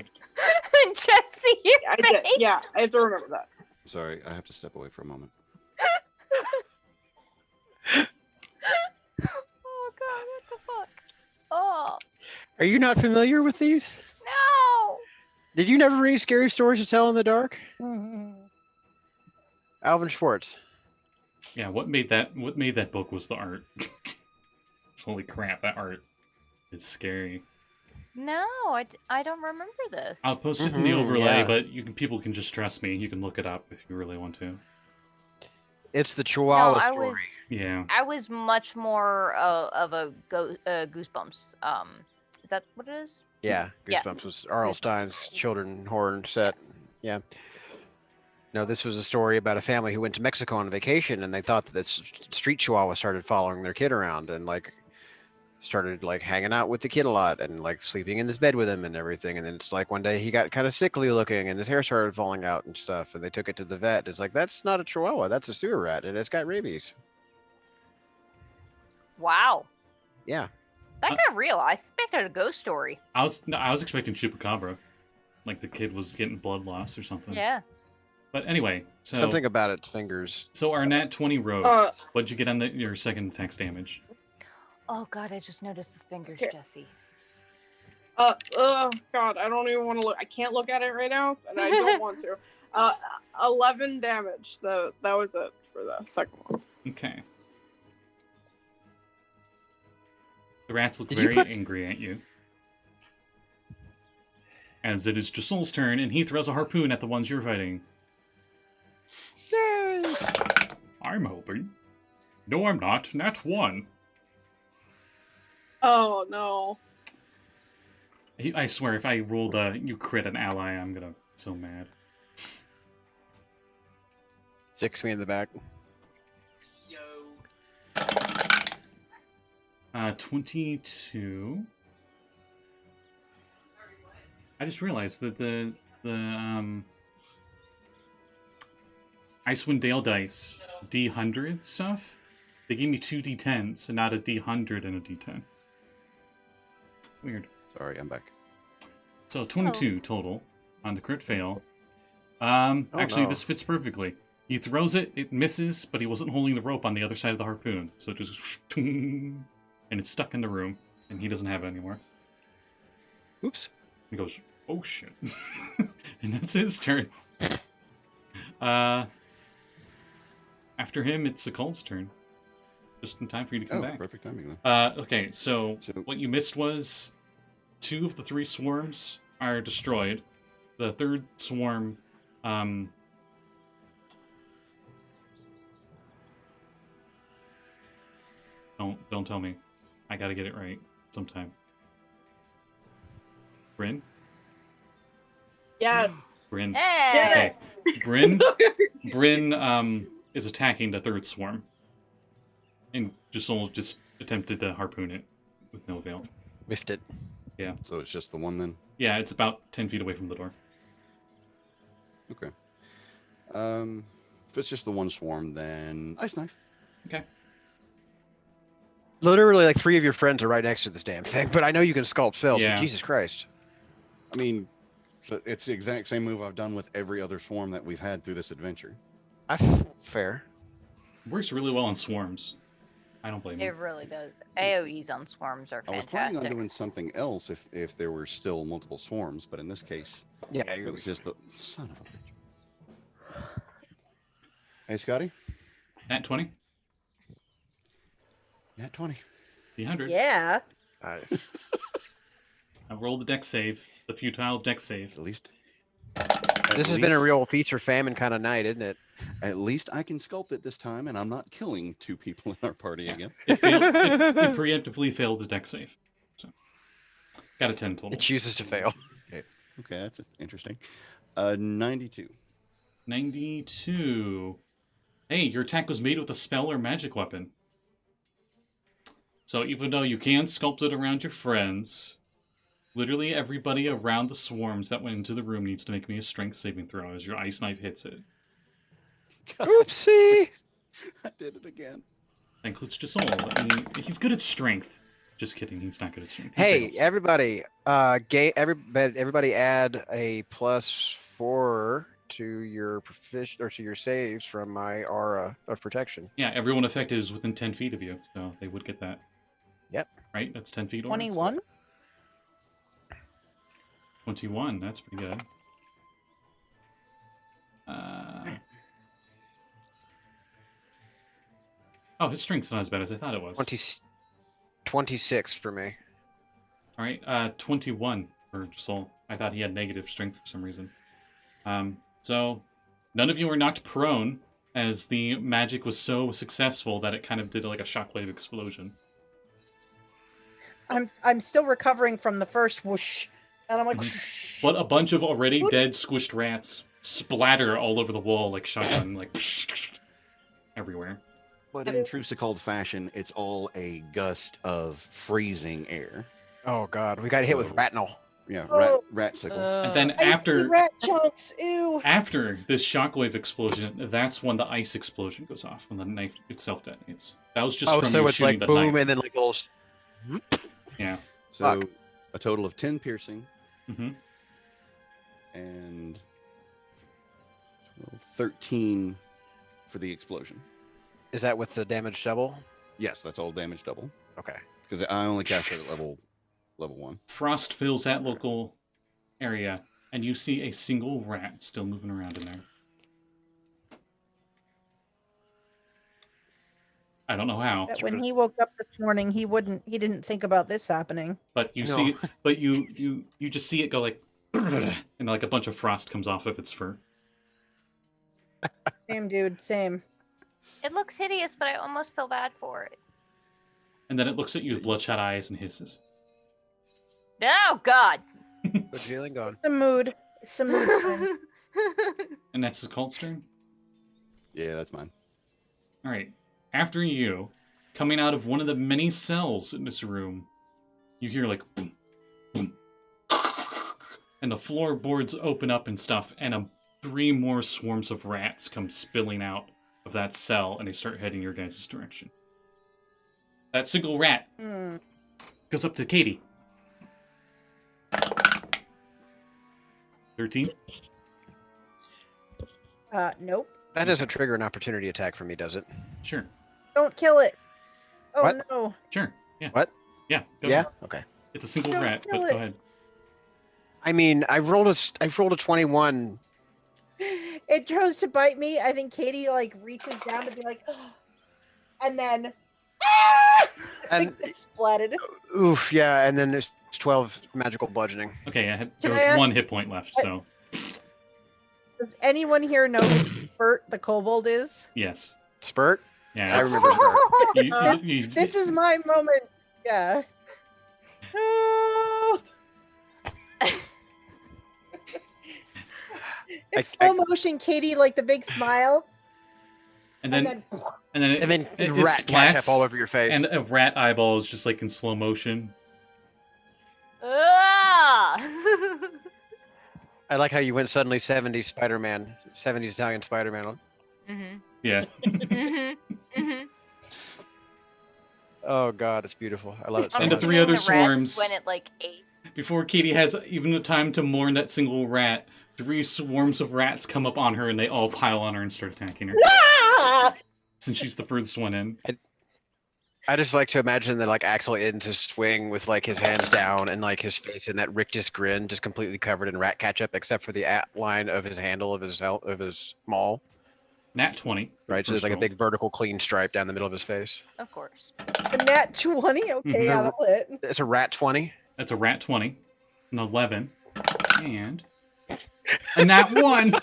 Jesse, your I face. did. Yeah, I have to remember that. Sorry, I have to step away for a moment. Oh God, what the fuck? Oh Are you not familiar with these? no. Did you never read Scary Stories to Tell in the Dark? Alvin Schwartz. Yeah, what made that book was the art. Holy crap, that art is scary. No, I don't remember this. I'll post it in the Mhm, overlay, yeah. but people can just trust me. You can look it up if you really want to. It's the Chihuahua I story. Yeah. I was much more of a Goosebumps. Is that what it is? Yeah, Yeah. Goosebumps was R.L. Stein's children horror set. Yeah. No, this was a story about a family who went to Mexico on vacation, and they thought that this street Chihuahua started following their kid around and started hanging out with the kid a lot and sleeping in this bed with him and everything. And then it's one day he got kind of sickly looking and his hair started falling out and stuff. And they took it to the vet. It's that's not a Chihuahua, that's a sewer rat, and it's got rabies. Wow. Yeah. That got real. I expected a ghost story. I was expecting Chupacabra. Like the kid was getting blood loss or something. Yeah. But anyway, so Something about its fingers. So our nat 20 rogue. What'd you get on your second attack's damage? Oh God, I just noticed the fingers, Okay. Jesse. Oh God, I don't even want to look. I can't look at it right now, and I don't want to. 11 damage. That was it for the second one. Okay. The rats look Did you very put- angry at you. As it is Josul's turn, and he throws a harpoon at the ones you're fighting. Yay! I'm hoping. No, I'm not. Nat 1. Oh no. I swear, if I roll you crit an ally, I'm gonna so mad. 6 me in the back. 22. I just realized that the Icewind Dale dice D100 stuff, they gave me 2 D10s and not a D100 and a D10. Weird. Sorry, I'm back. So 22 total on the crit fail. Actually, no. this fits perfectly. He throws it, it misses, but he wasn't holding the rope on the other side of the harpoon, so it just and it's stuck in the room, and he doesn't have it anymore. Oops. He goes, oh shit. And that's his turn. After him, it's Sekold's turn. Just in time for you to come back. Perfect timing then. Okay, so So- what you missed was 2 of the 3 swarms are destroyed. The third swarm, don't tell me. I gotta get it right sometime. Bryn? Yes. Bryn. Hey. Okay. Bryn is attacking the third swarm. And Josul just attempted to harpoon it with no avail. Whiffed it. So it's just the one then? Yeah, it's about 10 feet away from the door. Okay. If it's just the one swarm, then Ice Knife. Okay. Literally, 3 of your friends are right next to this damn thing, but I know you can sculpt spells, Yeah. but Jesus Christ. I mean, so it's the exact same move I've done with every other swarm that we've had through this adventure. Fair. Works really well on swarms. I don't blame It you. really does. AoEs on swarms are I was planning fantastic. on doing something else if there were still multiple swarms, but in this case, Yeah, it was just the son of a bitch. Hey, Scotty? Nat 20? Nat 20. D100. Yeah. Nice. I rolled the deck save. The futile deck save. At least. This has been a real feast or famine kind of night, isn't it? At least I can sculpt it this time, and I'm not killing 2 people in our party again. It preemptively failed the deck save. So, got a 10 total. It chooses to fail. Okay, that's interesting. 92. 92. Hey, your attack was made with a spell or magic weapon. So even though you can sculpt it around your friends, literally everybody around the swarms that went into the room needs to make me a strength saving throw as your ice knife hits it. Oopsie! I did it again. That includes Josul. I mean, he's good at strength. Just kidding, he's not good at strength. He Hey, fails. everybody! Everybody add a +4 to your to your saves from my aura of protection. Yeah, everyone affected is within 10 feet of you, so they would get that. Yep. Right? That's 10 feet. 21. 21, that's pretty good. Oh, his strength's not as bad as I thought it was. 26 for me. All right, 21 for Josul. I thought he had negative strength for some reason. So none of you were knocked prone, as the magic was so successful that it kind of did like a shockwave explosion. I'm still recovering from the first whoosh, and I'm like, But a bunch of already dead squished rats splatter all over the wall like shotgun, like everywhere. But in true Sekald fashion, it's all a gust of freezing air. Oh god, we got hit with ratnol. Yeah, Oh. rat sickles. And then I see after rat chunks. Ew. After this shockwave explosion, that's when the ice explosion goes off, when the knife itself detonates. That was just Oh, from so you it's shooting like the boom, knife. and then like a little. Yeah. So Fuck. a total of 10 piercing hmm and 13 for the explosion. Is that with the damage double? Yes, that's all damage double. Okay. Because I only cast it at level 1. Frost fills that local area, and you see a single rat still moving around in there. I don't know how, That when he woke up this morning, he didn't think about this happening. but you No. see, but you just see it go like, and like a bunch of frost comes off of its fur. Same dude, same. It looks hideous, but I almost feel bad for it. And then it looks at you with bloodshot eyes and hisses. Oh God! Good feeling gone. It's a mood. It's a mood thing. And that's his cult turn. Yeah, that's mine. All right. After you, coming out of one of the many cells in this room, you hear like boom, boom, and the floorboards open up and stuff, and 3 more swarms of rats come spilling out of that cell, and they start heading your guys' direction. That single rat Hmm. goes up to Kade. 13. Nope. That doesn't trigger an opportunity attack for me, does it? Sure. Don't kill it. Oh What? no. Sure. Yeah. What? Yeah. Go Yeah. ahead. Okay. It's a single Don't rat, kill but it. go ahead. I mean, I rolled a 21. It tries to bite me. I think Katie like reaches down to be like, and then I think And- it's splatted. Oof, yeah, and then there's 12 magical bludgeoning. Okay, there Can was I ask- 1 hit point left, so Does anyone here know who Bert the kobold is? yes. Spurt? Yeah, I it's- remember Spurt. This is my moment. Yeah. Oh. It's I- slow motion, Katie, like the big smile, and and then then and then And then it rat catch splats, up all over your face. and a rat eyeball is just like in slow motion. Ah! I like how you went suddenly 70s Spider-Man, 70s Italian Spider-Man. Mhm. Yeah. Mhm. Mhm. Oh god, it's beautiful. I love it so And the much. 3 other The rats swarms. went at like 8. Before Katie has even the time to mourn that single rat, 3 swarms of rats come up on her and they all pile on her and start attacking her. ah! Since she's the first one in. I just like to imagine that like Axel ends his swing with like his hands down and like his face in that rictus grin, just completely covered in rat ketchup, except for the outline of his handle of his maul. Nat 20. Right, so there's First like a roll. big vertical clean stripe down the middle of his face. Of course. A nat 20. Okay, yeah, that'll hit. It's a rat 20. That's a rat 20. An 11. And a nat 1.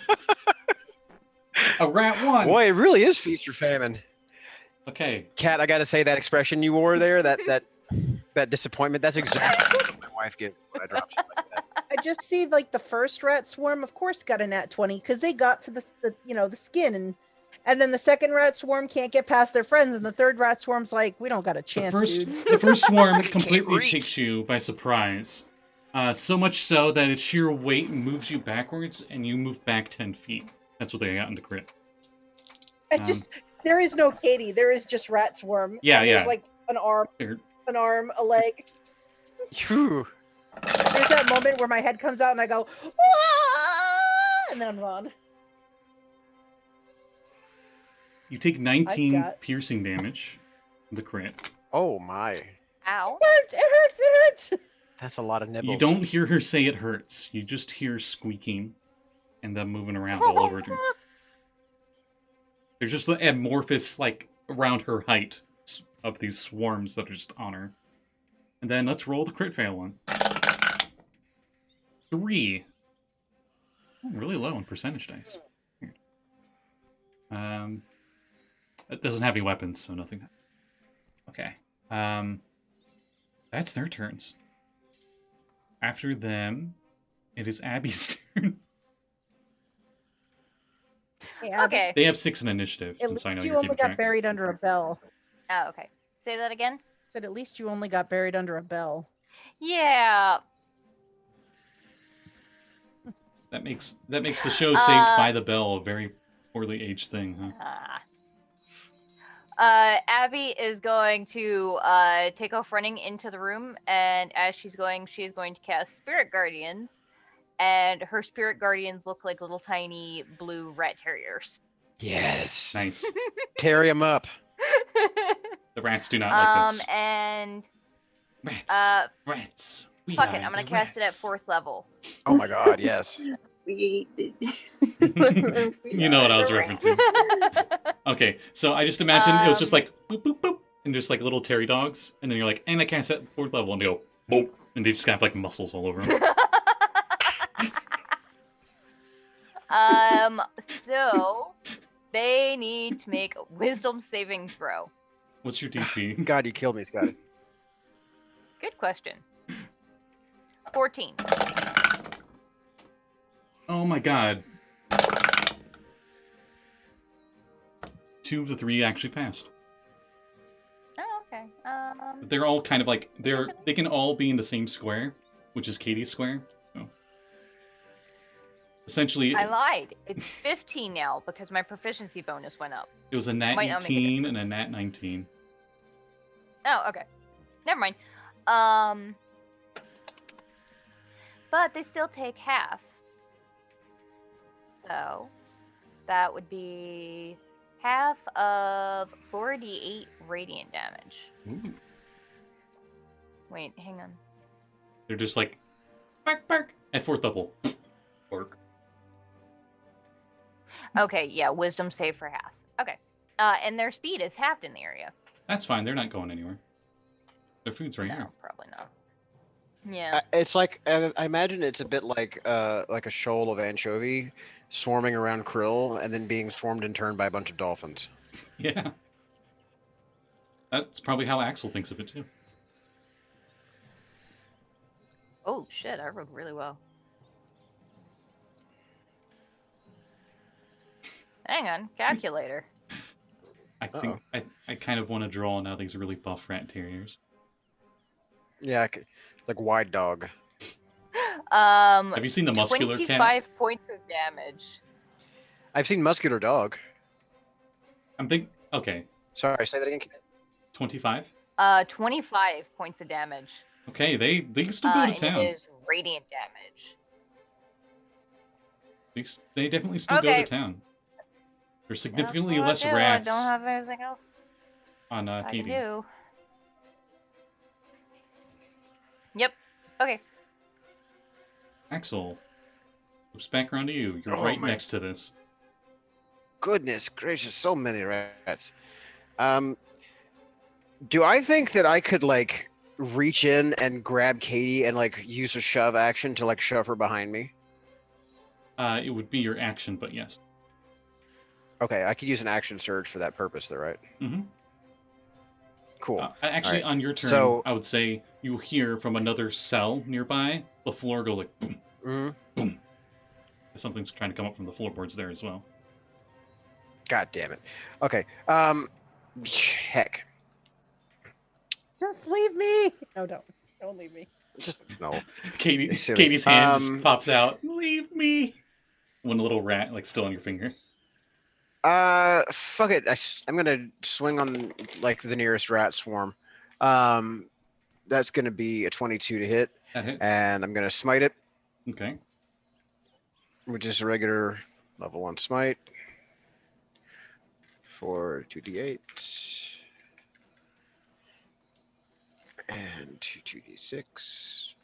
A rat 1. Boy, it really is feast or famine. Okay. Kat, I gotta say that expression you wore there, that disappointment, that's exactly what my wife gives when I drop shit like that. I just see like the first rat swarm, of course, got a nat 20 because they got to the skin, and then the second rat swarm can't get past their friends, and the third rat swarm's like, we don't got a chance, dudes. The first swarm Can't completely reach. takes you by surprise. So much so that its sheer weight moves you backwards, and you move back 10 feet. That's what they got in the crit. There is no Katie. There is just rat swarm. Yeah, and yeah. There's like an arm, a leg. Phew. There's that moment where my head comes out and I go, "Ah!" and then I'm gone. You take 19 Scott. piercing damage. The crit. Oh my. Ow. It hurts. That's a lot of nibbles. You don't hear her say it hurts. You just hear squeaking and them moving around all over her. There's just the amorphous, like, around her height of these swarms that are just on her. And then let's roll the crit fail one. 3. Oh, really low on percentage dice. Weird. It doesn't have any weapons, so nothing. Okay. That's their turns. After them, it is Abby's turn. Hey, Abby, Okay. They have 6 in initiative, At since least I know you you're only keeping got track. buried under a bell. Oh, okay. Say that again. Said at least you only got buried under a bell. Yeah. That makes the show Saved by the Bell a very poorly aged thing, huh? Abby is going to take off running into the room, and as she's going, she is going to cast Spirit Guardians, and her Spirit Guardians look like little tiny blue rat terriers. Yes. Nice. Tear him up. The rats do not like this. And Rats. We fuck it, are I'm gonna the cast it at rats. 4th level. Oh my god, yes. We did. You know what I was referencing. Okay, so I just imagine it was just like boop boop boop, and just like little terry dogs, and then you're like, and I cast it at 4th level, and they go boop, and they just kind of like muscles all over them. So they need to make a wisdom saving throw. What's your DC? God, you killed me, Scotty. Good question. 14. Oh my god. 2 of the 3 actually passed. Oh, okay. But they're all kind of like they can all be in the same square, which is Katie's square. So essentially, I lied. It's 15 now because my proficiency bonus went up. it was a nat Might not make a 18 and a difference. nat 19. Oh, okay. Never mind. But they still take half. So that would be half of 4d8 radiant damage. Ooh. Wait, hang on. They're just like bark bark at 4th level. Bark. Okay, yeah, wisdom save for half. Okay. And their speed is halved in the area. That's fine. They're not going anywhere. Their food's right No, here. probably not. Yeah. It's like I imagine it's a bit like a shoal of anchovy swarming around krill and then being swarmed in turn by a bunch of dolphins. Yeah. That's probably how Axel thinks of it too. Oh shit, I rolled really well. Hang on, calculator. I think I kind of want to draw now these really buff rat terriers. Yeah, like wide dog. Have you seen the muscular 25 cat? points of damage. I've seen muscular dog. Okay, Sorry, say that again. 25. 25 points of damage. Okay, they can still go to And town. it is radiant damage. They definitely still go Okay. to town. There's significantly That's less what I do. rats I don't have anything else on I can Katie. do. Yep. Okay. Axel, flips back around to you. You're Oh, right my- next to this. Goodness gracious, so many rats. Do I think that I could like reach in and grab Katie and like use a shove action to like shove her behind me? It would be your action, but yes. Okay, I could use an action surge for that purpose, though, right? Mm-hmm. Cool. Actually, Alright, on your turn, so- I would say you hear from another cell nearby the floor go like boom, Mhm. boom. Something's trying to come up from the floorboards there as well. God damn it. Okay. Heck. Just leave me. No, don't leave me. Just no. Katie's Silly. hand just pops out. Leave me. One little rat like still on your finger. Fuck it. I'm gonna swing on like the nearest rat swarm. That's gonna be a 22 to hit, That hits. and I'm gonna smite it, Okay. which is a regular level 1 smite for 2d8 and 2d6.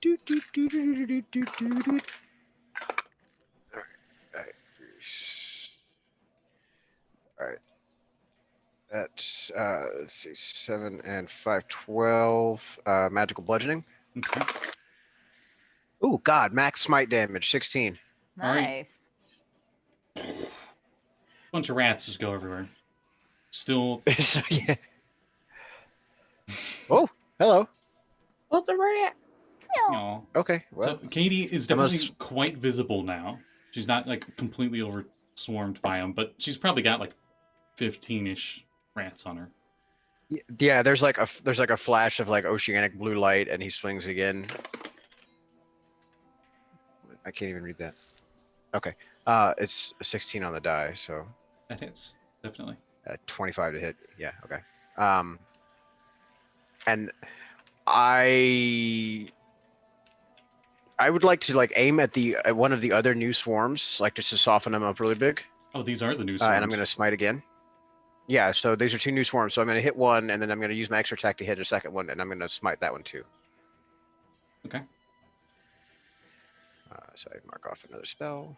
Do, do, do, do, do, do, do, do. All right. All right. That's let's see, 7 and 5, 12. Magical bludgeoning. Okay. Oh God, max smite damage, 16. Alright. Nice. Bunch of rats just go everywhere. Still. So yeah. Oh, hello. What's a rat? Aw. Okay, well, So Katie is that definitely must- quite visible now. She's not like completely over swarmed by them, but she's probably got like 15-ish rats on her. yeah. There's like a flash of like oceanic blue light, and he swings again. I can't even read that. Okay, it's a 16 on the die, so That hits, definitely. 25 to hit. Yeah, okay. And I would like to like aim at the one of the other new swarms, like just to soften them up really big. Oh, these are the new And swarms. I'm going to smite again. Yeah, so these are 2 new swarms. So I'm going to hit one, and then I'm going to use my extra attack to hit a second one, and I'm going to smite that one too. Okay. So I mark off another spell,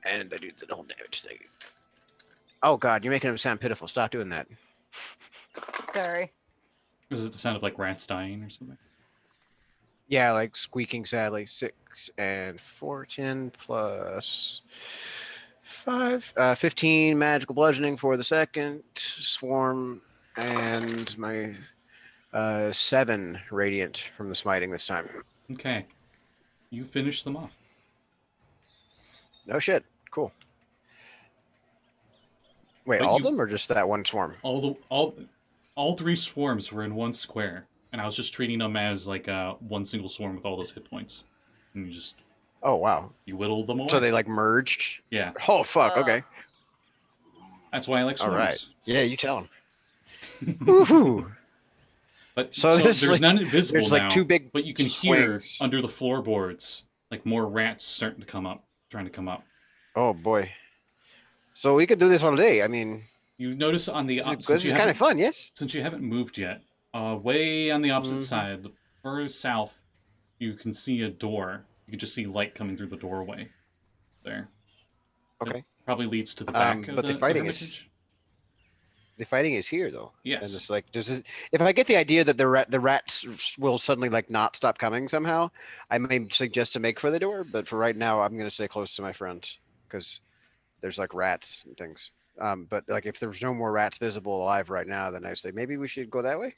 and I do the whole damage thing. Oh God, you're making him sound pitiful. Stop doing that. Sorry. Is it the sound of like rats dying or something? Yeah, like squeaking sadly. 6 and 4, 10 plus 5, 15 magical bludgeoning for the second swarm, and my 7 radiant from the smiting this time. Okay. You finish them off. No shit. Cool. Wait, But all of you- them or just that one swarm? All 3 swarms were in one square, and I was just treating them as like one single swarm with all those hit points. And Oh wow. you whittled them away. So they like merged? Yeah. Oh fuck, okay. That's why I like All swarms. right. Yeah, you tell him. Woohoo. But So so there's there's like- none invisible There's like now, 2 big but you can hear swings. under the floorboards like more rats starting to come up, trying to come up. Oh boy. So we could do this all day. I mean, You notice on the this is kind of fun, yes? since you haven't moved yet, way on the opposite Mhm. side, the further south, you can see a door. You can just see light coming through the doorway there. It Okay. probably leads to the back of but the the fighting is- hermitage. The fighting is here though. Yes. And it's like if I get the idea that the rats will suddenly like not stop coming somehow, I may suggest to make for the door, but for right now I'm going to stay close to my friend because there's like rats and things. But like if there's no more rats visible alive right now, then I say maybe we should go that way.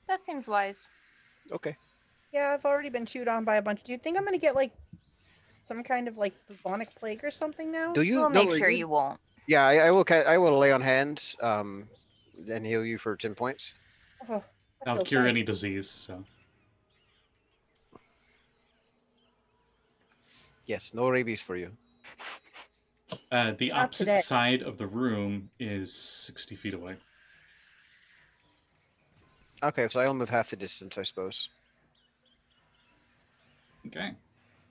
That seems wise. Okay. Yeah, I've already been chewed on by a bunch. Do you think I'm gonna get like some kind of like bubonic plague or something now? Do you We'll no, make sure you won't. Yeah, I will I will lay on hands and heal you for 10 points. Oh, that That'll feels cure nice. any disease. So Yes, no rabies for you. the Not opposite today. side of the room is 60 feet away. Okay, so I'll move half the distance, I suppose. Okay.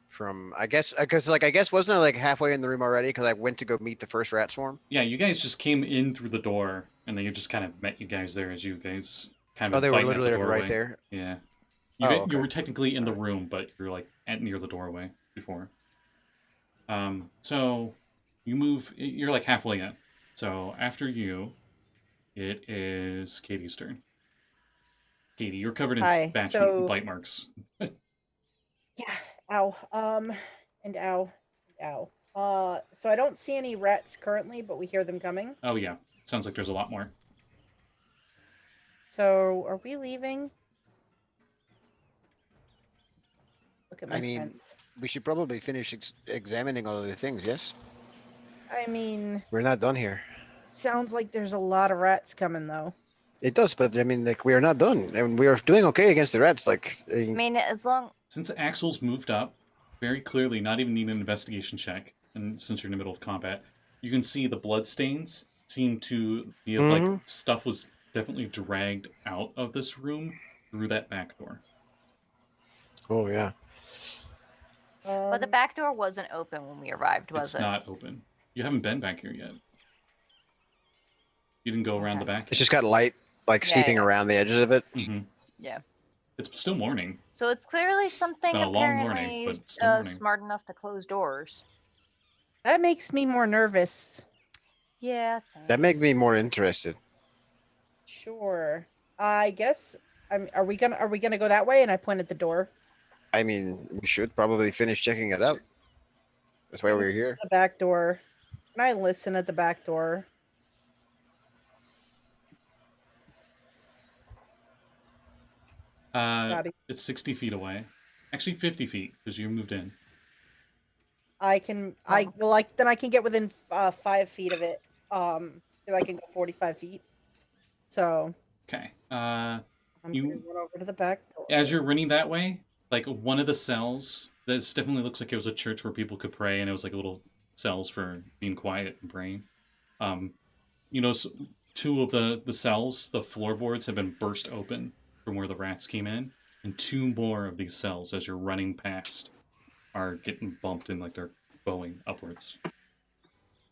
From I guess because like I guess wasn't I like halfway in the room already because I went to go meet the first rat swarm. Yeah, you guys just came in through the door, and then you just kind of met you guys there as you guys kind of. Oh, they were fighting at the literally right doorway. there. Yeah. Oh, You okay. were technically in the room, but you're like near the doorway before. So you move. You're like halfway in. So after you, it is Katie's turn. Katie, you're covered in Hi, bite marks. Yeah. Ow. And ow. And ow. So I don't see any rats currently, but we hear them coming. Oh yeah, sounds like there's a lot more. So, are we leaving? Look at my I mean, friends. we should probably finish examining all of the things, yes? I mean, We're not done here. sounds like there's a lot of rats coming, though. It does, but I mean, like, we are not done. And we are doing okay against the rats. Like, I mean, as long Since Axel's moved up, very clearly, not even need an investigation check, and since you're in the middle of combat, you can see the blood stains seem to be of like stuff was definitely dragged out of this room through that back door. oh, yeah. but the back door wasn't open when we arrived, was It's it? not open. You haven't been back here yet. You didn't go around the back. It's just got light, like, Yeah, seeping yeah. around the edges of it. Mm-hmm. Yeah. It's still morning. So it's clearly something been a long morning, apparently but it's still morning. smart enough to close doors. That makes me more nervous. Yeah. Same. That makes me more interested. Sure. I guess. Are we gonna go that way? And I point at the door. I mean, we should probably finish checking it out. That's why we're here. The back door. Can I listen at the back door? It's 60 feet away. Actually, 50 feet because you moved in. I can. Then I can get within 5 feet of it. 'Cause I can go 45 feet. So Okay. I'm You- gonna run over to the back door. As you're running that way, like one of the cells, this definitely looks like it was a church where people could pray, and it was like little cells for being quiet and praying. Two of the cells, the floorboards have been burst open from where the rats came in, and two more of these cells, as you're running past, are getting bumped and like they're bowing upwards.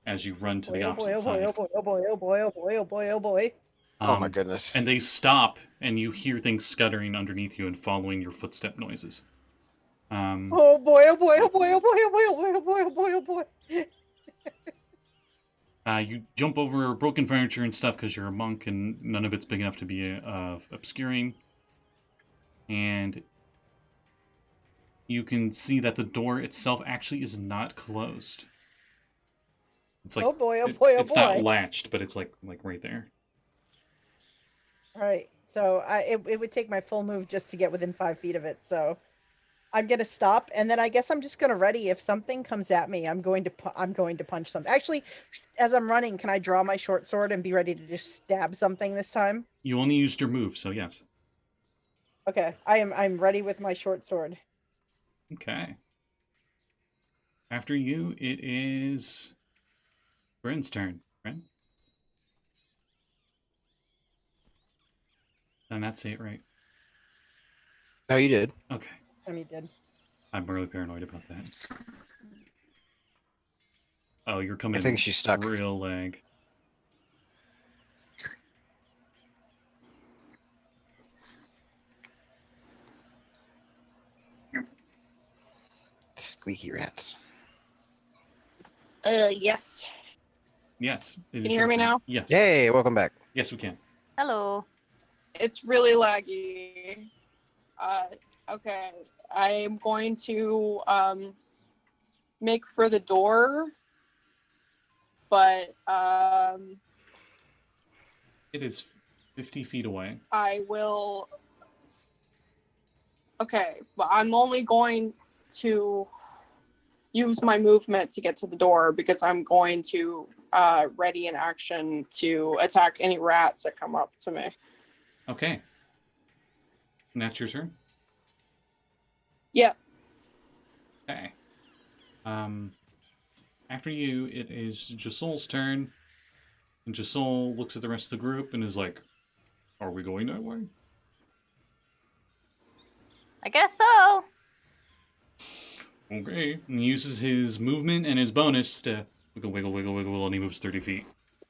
As you run to the opposite side. Oh boy! Oh boy! Oh boy! Oh boy! Oh boy! Oh boy! Oh my goodness. And they stop, and you hear things scuttering underneath you and following your footstep noises. Oh boy! Oh boy! Oh boy! Oh boy! Oh boy! Oh boy! Oh boy! Oh boy! Oh boy! You jump over broken furniture and stuff because you're a monk, and none of it's big enough to be obscuring. And you can see that the door itself actually is not closed. It's like Oh boy! Oh boy! Oh it's not boy! latched, but it's like right there. All right. So it would take my full move just to get within 5 feet of it. So I'm gonna stop, and then I guess I'm just gonna ready. If something comes at me, I'm going to punch something. Actually, as I'm running, can I draw my short sword and be ready to just stab something this time? You only used your move, so yes. Okay, I'm ready with my short sword. Okay. After you, it is Bryn's turn. Bryn? Did I not say it right? No, you did. Okay. And he did. I'm really paranoid about that. Oh, you're coming. I think she's stuck. Real lag. Squeaky rats. Yes. Yes. Can you hear me now? Yes. Yay, welcome back. Yes, we can. Hello. It's really laggy. Okay. I'm going to make for the door, but It is 50 feet away. I will. Okay, but I'm only going to use my movement to get to the door because I'm going to ready an action to attack any rats that come up to me. Okay. And that's your turn? Yep. Okay. After you, it is Josul's turn. And Josul looks at the rest of the group and is like, are we going that way? I guess so. Okay. And he uses his movement and his bonus to wiggle, wiggle, wiggle, wiggle, and he moves 30 feet.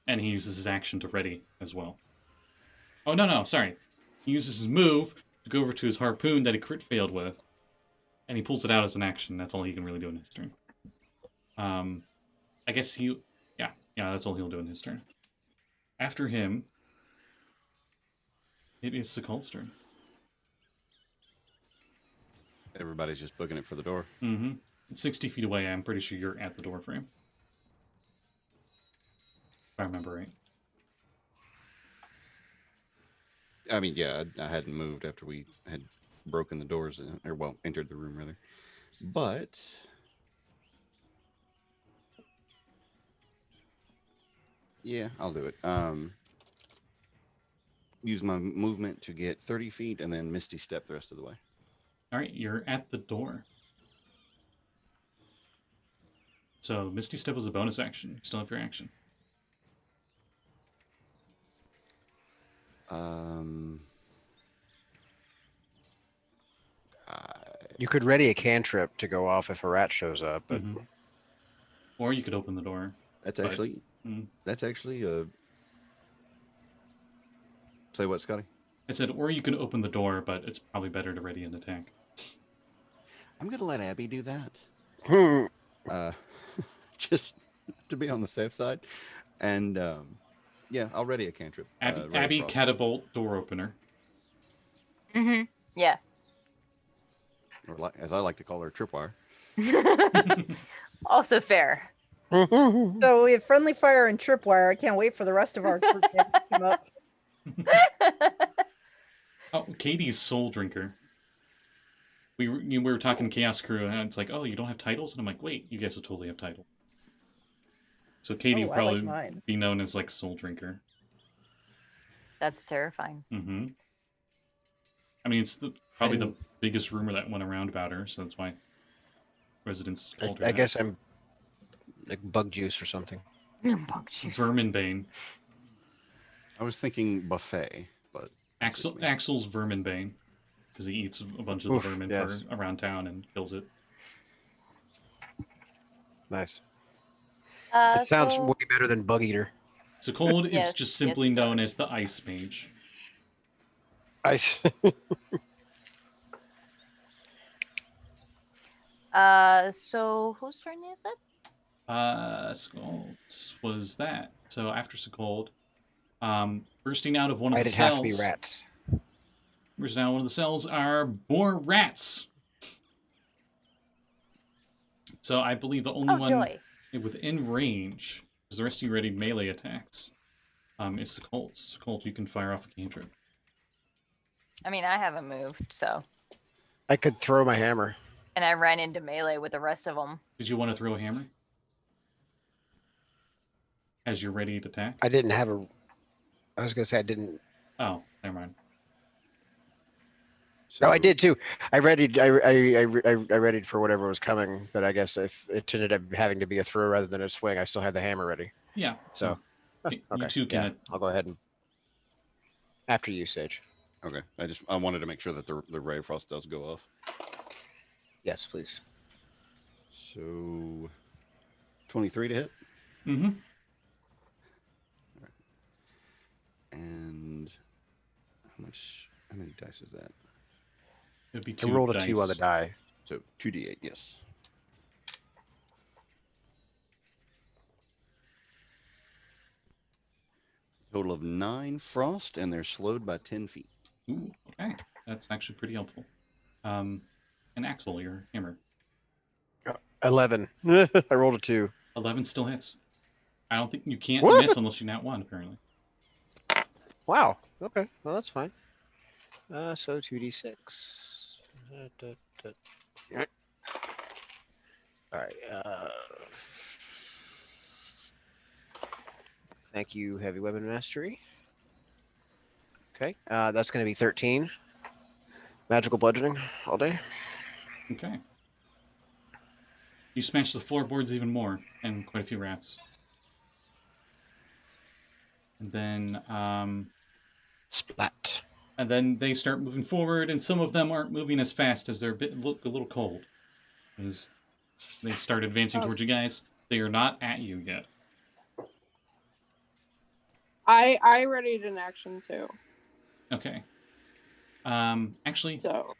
And he uses his action to ready as well. Oh, no, sorry. He uses his move to go over to his harpoon that he crit failed with. And he pulls it out as an action. That's all he can really do in his turn. I guess he... Yeah, that's all he'll do in his turn. After him, it is Sekald's turn. Everybody's just booking it for the door. Mm-hmm. It's 60 feet away. I'm pretty sure you're at the door frame. If I remember right. I mean, yeah, I hadn't moved after we had broken the doors, or well, entered the room rather. But yeah, I'll do it. Use my movement to get 30 feet, and then Misty Step the rest of the way. All right, you're at the door. So Misty Step was a bonus action. You still have your action. You could ready a cantrip to go off if a rat shows up, but Or you could open the door. That's But- actually Mm. that's actually a. Say what, Scotty? I said, or you can open the door, but it's probably better to ready an attack. I'm gonna let Abby do that. Hmm. Just to be on the safe side, and yeah, I'll ready a cantrip. Abby, Ray of Abby Frost. Catapult door opener. Mm-hmm. Yeah. Or as I like to call her, Tripwire. Also fair. So we have friendly fire and tripwire. I can't wait for the rest of our group names to come up. Oh, Katie's Soul Drinker. We were talking Chaos Crew, and it's like, oh, you don't have titles? And I'm like, wait, you guys will totally have titles. So Katie Oh, will I like probably mine. be known as like Soul Drinker. That's terrifying. Mm-hmm. I mean, it's probably the biggest rumor that went around about her, so that's why residents called her I that. guess I'm like bug juice or something. Bug juice. Verminbane. I was thinking buffet, but that's just me. Axel's Verminbane, because he eats a bunch of the Oof, vermin yes. for around town and kills it. Nice. It sounds So- way better than bug eater. So Cold is Yes, just yes, simply it known does. as the Ice Mage. Ice. So whose turn is it? Sekald was that. So after Sekald, bursting out of one of Why the did it have cells. to be rats? Bursting out of one of the cells are more rats. So I believe the only Oh, one joy. within range, because the rest of you ready melee attacks, is Sekald. So Sekald, you can fire off a cantrip. I mean, I haven't moved, so. I could throw my hammer. And I ran into melee with the rest of them. Did you want to throw a hammer? As you're ready to attack? I didn't have a. I was gonna say I didn't. Oh, never mind. So, No, I did too. I readied. I readied for whatever was coming, but I guess if it ended up having to be a throw rather than a swing, I still had the hammer ready. Yeah. So, you okay, two can. yeah, I'll go ahead and after you, Sage. Okay, I wanted to make sure that the Ray of Frost does go off. Yes, please. So, 23 to hit, Mm-hmm. and how many dice is that? It'd be I two rolled a dice. 2 on the die. So 2d8, yes. Total of 9 frost, and they're slowed by 10 feet. Ooh, okay. That's actually pretty helpful. And Axel, your hammer. 11. I rolled a 2. 11 still hits. I don't think you can't What? miss unless you nat 1, apparently. Wow. Okay. Well, that's fine. So 2d6. All right. Thank you, Heavy Weapon Mastery. Okay. That's going to be 13. Magical bludgeoning all day. Okay. You smash the floorboards even more, and quite a few rats. And then, Splat. and then they start moving forward, and some of them aren't moving as fast as they're look a little cold. As they start advancing towards you guys, they are not at you yet. I readied an action too. Okay. Actually, So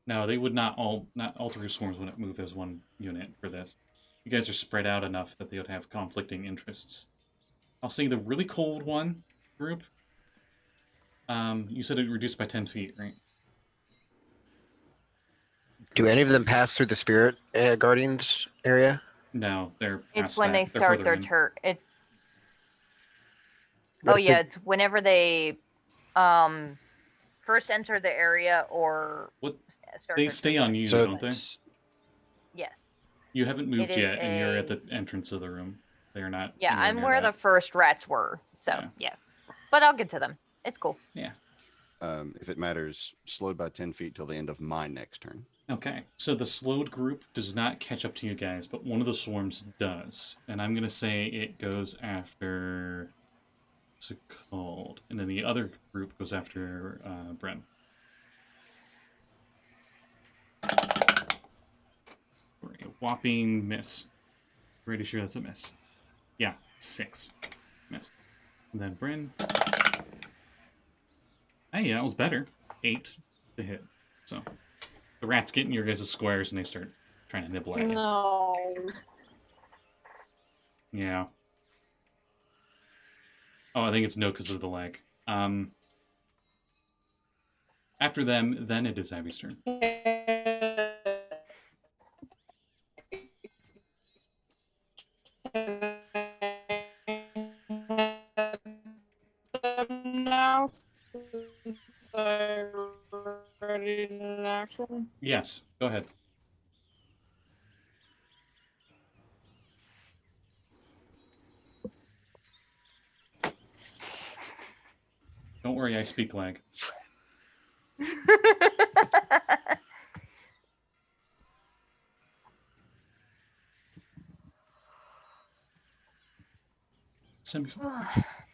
no, they would not all three swarms wouldn't move as one unit for this. You guys are spread out enough that they would have conflicting interests. I'll say the really cold one group. You said it reduced by 10 feet, right? Do any of them pass through the Spirit Guardians area? No, they're It's past when that. they They're start further their in. turn. But Oh if yeah, they- it's whenever they first enter the area or What? start They their stay turn on you, So don't they? it's- Yes. You haven't moved is yet, and you're at a- the entrance of the room. They're not. Yeah, anywhere I'm near where that. the first rats were. So Yeah. yeah. But I'll get to them. It's cool. If it matters, slowed by 10 feet till the end of my next turn. Okay, so the slowed group does not catch up to you guys, but one of the swarms does. And I'm going to say it goes after Sekald. And then the other group goes after Bryn. For a whopping miss. Pretty sure that's a miss. Yeah, 6. Miss. And then Bryn. Hey, that was better. 8 to hit. So the rats get in your guys' squares and they start trying to nibble at you. No. Yeah. Oh, I think it's no because of the lag. After them, then it is Abby's turn. Now, since I'm ready in action. Yes, go ahead. Don't worry, I speak lag.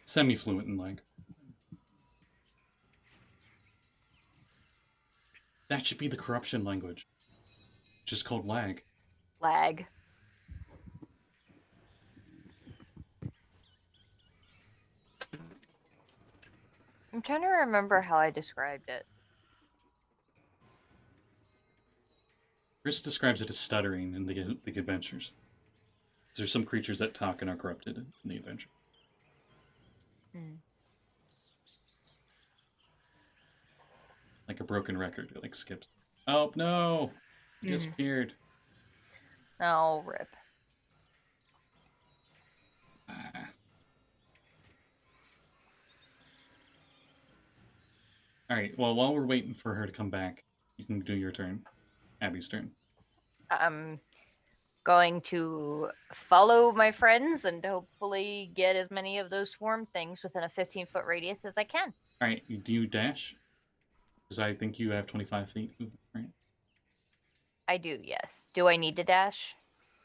Semi-fluent in lag. That should be the corruption language. Just called lag. Lag. I'm trying to remember how I described it. Chris describes it as stuttering in the adventures. There's some creatures that talk and are corrupted in the adventure. Like a broken record, it like skips. Oh no! It disappeared. Oh, rip. Alright, well, while we're waiting for her to come back, you can do your turn. Abby's turn. I'm going to follow my friends and hopefully get as many of those swarm things within a 15-foot radius as I can. Alright, do you dash? Because I think you have 25 feet, right? I do, yes. Do I need to dash?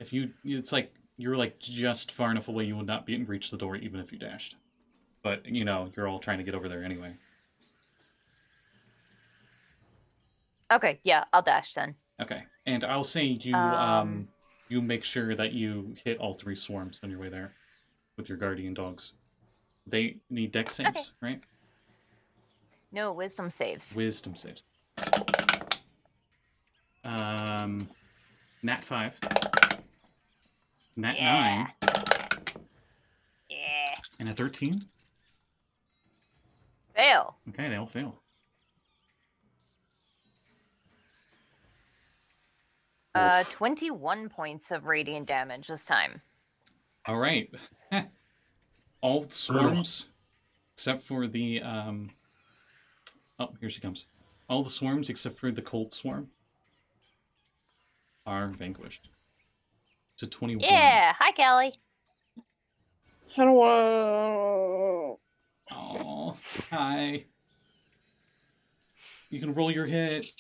If you, it's like, you're like just far enough away you would not be able to reach the door even if you dashed. But, you know, you're all trying to get over there anyway. Okay, yeah, I'll dash then. Okay, and I'll say you you make sure that you hit all 3 swarms on your way there with your guardian dogs. They need dex saves, Okay. right? No, wisdom saves. Wisdom saves. Nat 5. Nat Yeah. 9. Yeah. And a 13. Fail. Okay, they all fail. 21 points of radiant damage this time. All right. All the swarms, except for the oh, here she comes. All the swarms except for the cold swarm are vanquished. So 21. Yeah. Hi, Callie. Hello. Oh, hi. You can roll your hit.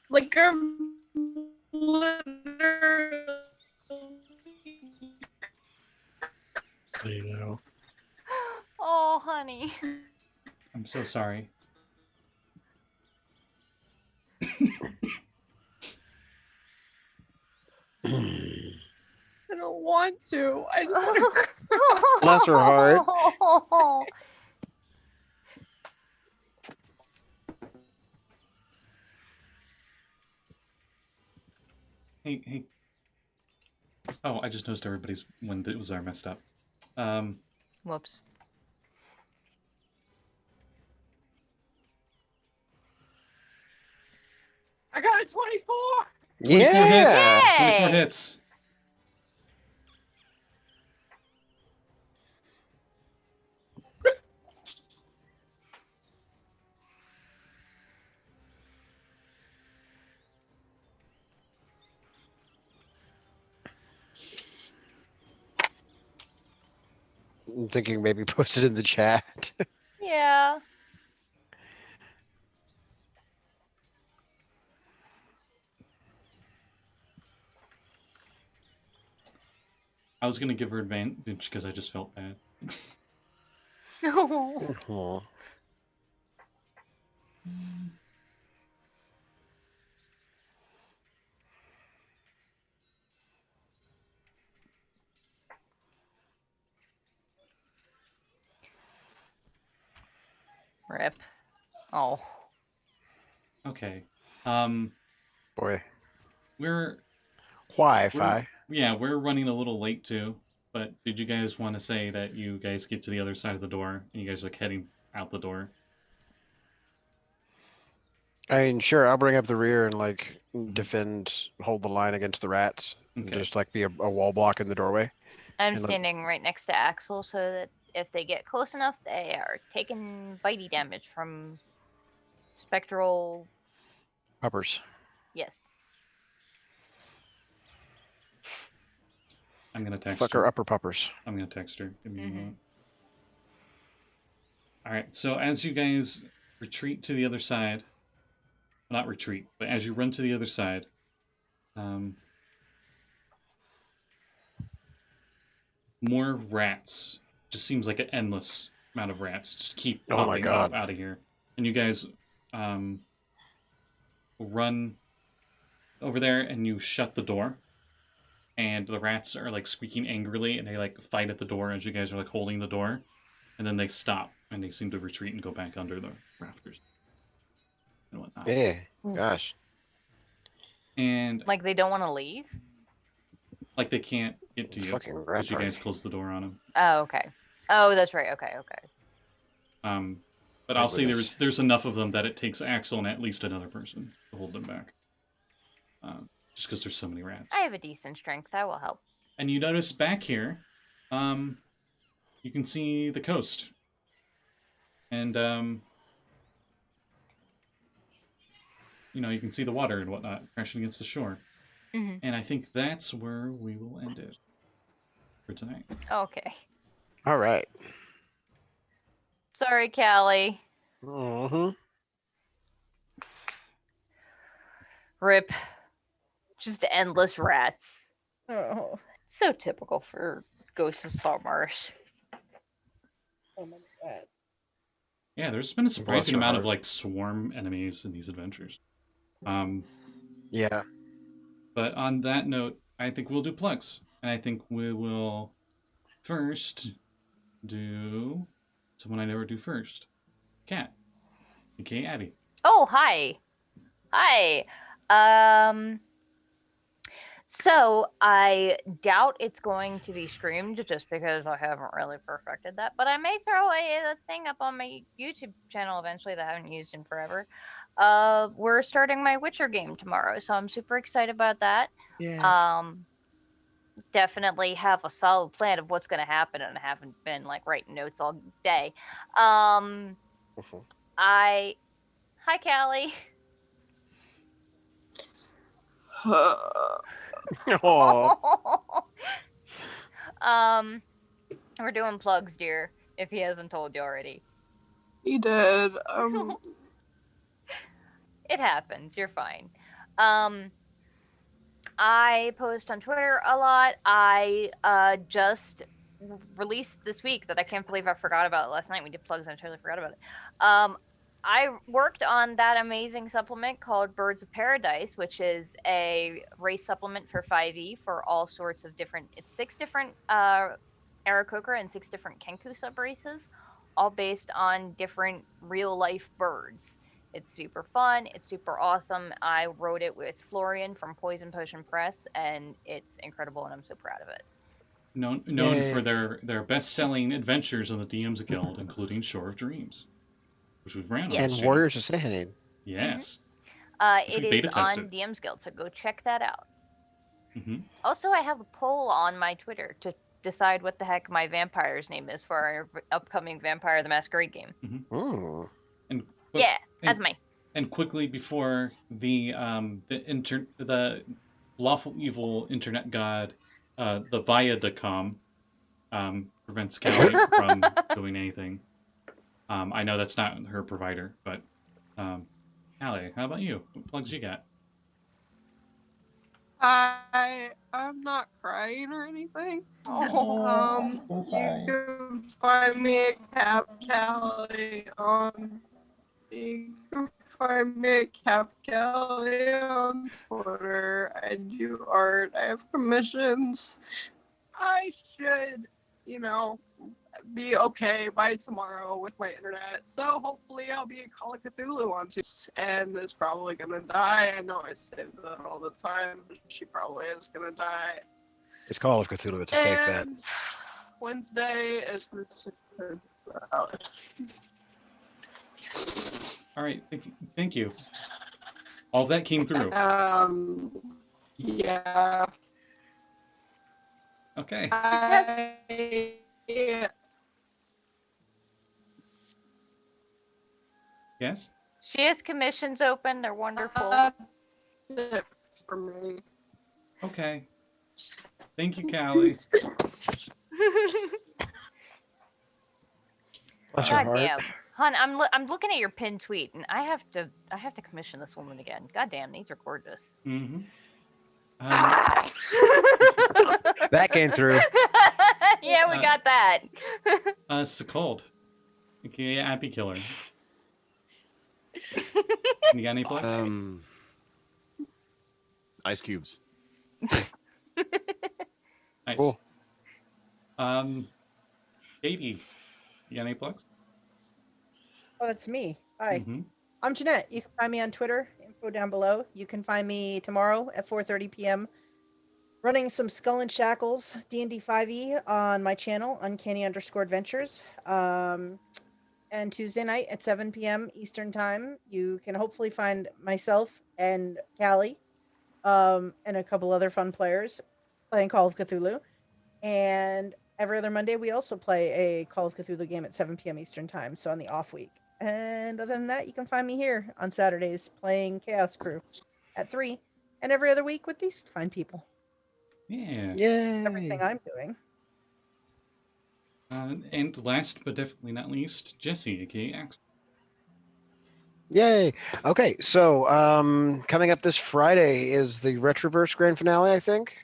Like literally. You know. Oh, honey. I'm so sorry. I don't want to. I just want to. Bless her heart. Hey. Oh, I just noticed everybody's when it was our messed up. Whoops. I got a 24. 24 Yeah. hits. 24 Yay! hits. I'm thinking maybe post it in the chat. Yeah. I was gonna give her advantage because I just felt bad. No. Aw. Rip. Oh. Okay. Boy. We're Wi-Fi. we're running a little late too. But did you guys want to say that you guys get to the other side of the door and you guys are like heading out the door? I mean, sure, I'll bring up the rear and like defend, hold the line against the rats. And Okay. just like be a wall block in the doorway. I'm And, like- standing right next to Axel so that if they get close enough, they are taking bitey damage from spectral. Puppers. Yes. I'm gonna text Fuck her. her upper puppers. I'm gonna text her. Give me a Mhm. moment. All right. So as you guys retreat to the other side, not retreat, but as you run to the other side, more rats. Just seems like an endless amount of rats. Just keep Oh my popping up God. out of here, and you guys run over there and you shut the door. And the rats are like squeaking angrily, and they like fight at the door as you guys are like holding the door, and then they stop and they seem to retreat and go back under the rafters and whatnot. Yeah. Gosh. And Like they don't want to leave? like they can't get to you Fucking rat because you guys party. closed the door on them. Oh, okay. Oh, that's right. Okay. But I'll say there's enough of them that it takes Axel and at least another person to hold them back. Just because there's so many rats. I have a decent strength. That will help. And you notice back here, you can see the coast. And, you can see the water and whatnot crashing against the shore. Mhm. And I think that's where we will end it for tonight. Okay. All right. Sorry, Callie. Mm-hmm. Rip. Just endless rats. Oh, So typical for Ghosts of Saltmarsh. so many rats. Yeah, there's been a surprising your amount of heart. like swarm enemies in these adventures. Yeah. But on that note, I think we'll do plugs. And I think we will first do someone I never do first. Kat. aka Abby. Oh, hi. Hi. So I doubt it's going to be streamed just because I haven't really perfected that, but I may throw a thing up on my YouTube channel eventually that I haven't used in forever. We're starting my Witcher game tomorrow, so I'm super excited about that. Yeah. Definitely have a solid plan of what's going to happen, and I haven't been like writing notes all day. Hi, Callie. Oh. We're doing plugs, dear, if he hasn't told you already. He did. It happens, you're fine. I post on Twitter a lot. I just released this week that I can't believe I forgot about it last night. We did plugs and I totally forgot about it. I worked on that amazing supplement called Birds of Paradise, which is a race supplement for 5e for all sorts of different. It's 6 different Aarakocra and 6 different Kenku subraces, all based on different real life birds. It's super fun. It's super awesome. I wrote it with Florian from Poison Potion Press, and it's incredible, and I'm so proud of it. Known Yay. for their best-selling adventures on the DM's Guild, including Shore of Dreams, which we've ran on And this Warriors Assassinated. channel. Yes. It we beta is on tested. DM's Guild, so go check that out. Mm-hmm. Also, I have a poll on my Twitter to decide what the heck my vampire's name is for our upcoming Vampire the Masquerade game. Ooh. Yeah, that's mine. And quickly before the lawful evil internet god, the Viacom, prevents Callie from doing anything. I know that's not her provider, but Callie, how about you? What plugs you got? I'm not crying or anything. I'm so You sorry. can find me at Cap Callie on. You can find me at Cap Callie on Twitter. I do art. I have commissions. I should, be okay by tomorrow with my internet. So hopefully I'll be a Call of Cthulhu on Tuesday. And is probably gonna die. I know I say that all the time, but she probably is gonna die. It's Call of Cthulhu. It's a safe bet. And Wednesday is considered valid. All right, thank you. All of that came through. Yeah. Okay. Yes? She has commissions open. They're wonderful. That's it for me. Okay. Thank you, Callie. Bless her God heart. damn. Hun, I'm looking at your pinned tweet, and I have to commission this woman again. God damn, these are gorgeous. Mm-hmm. That came through. Yeah, we got that. Sekald. Okay, Happy Killer. You got any plugs? Ice cubes. Nice. Cool. Katie, you got any plugs? Oh, that's me. Hi. Mm-hmm. I'm Jeanette. You can find me on Twitter. Info down below. You can find me tomorrow at 4:30 p.m. running some Skull and Shackles D&D 5e on my channel, Uncanny_Adventures. And Tuesday night at 7 p.m. Eastern Time, you can hopefully find myself and Callie, and a couple other fun players playing Call of Cthulhu. And every other Monday, we also play a Call of Cthulhu game at 7 p.m. Eastern Time, so on the off week. And other than that, you can find me here on Saturdays playing Chaos Crew at 3, and every other week with these fine people. Yeah. Yay. Everything I'm doing. And last but definitely not least, Jesse, aka Axe. Yay. Okay, so coming up this Friday is the Retroverse Grand Finale, I think.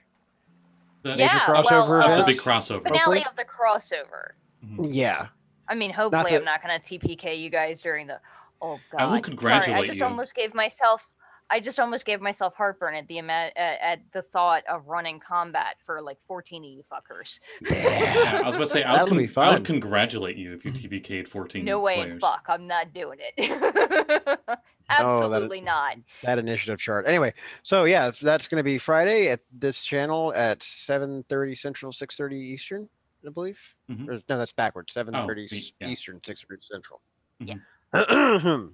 The Yeah, crossover well, That's a event? big crossover. finale Hopefully. of the crossover. Mhm. Yeah. I mean, hopefully I'm that- not gonna TPK you guys during the. Oh God! I will Sorry, congratulate I just you. almost gave myself. I just almost gave myself heartburn at the at the thought of running combat for like 14 of you fuckers. Yeah, I was about to say, That'll be I fun. would congratulate you if you TBK'd 14 No way in players. fuck! I'm not doing it. Absolutely not. That initiative chart. Anyway, so yeah, that's going to be Friday at this channel at 7:30 Central, 6:30 Eastern, I believe. Mhm. Or, no, that's backwards. 7:30 yeah. Eastern, 6:30 Central. Mhm.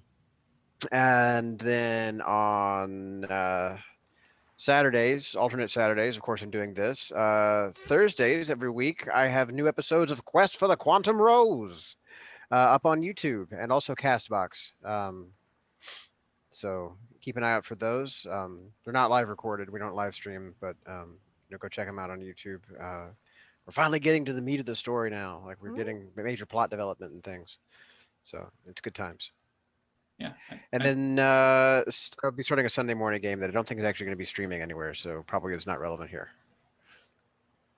And then on Saturdays, alternate Saturdays, of course, I'm doing this. Thursdays every week, I have new episodes of Quest for the Quantum Rose up on YouTube and also Castbox. So keep an eye out for those. They're not live recorded. We don't live stream, but go check them out on YouTube. We're finally getting to the meat of the story now. Like we're getting major plot development and things. So it's good times. Yeah. And then I'll be starting a Sunday morning game that I don't think is actually going to be streaming anywhere, so probably is not relevant here.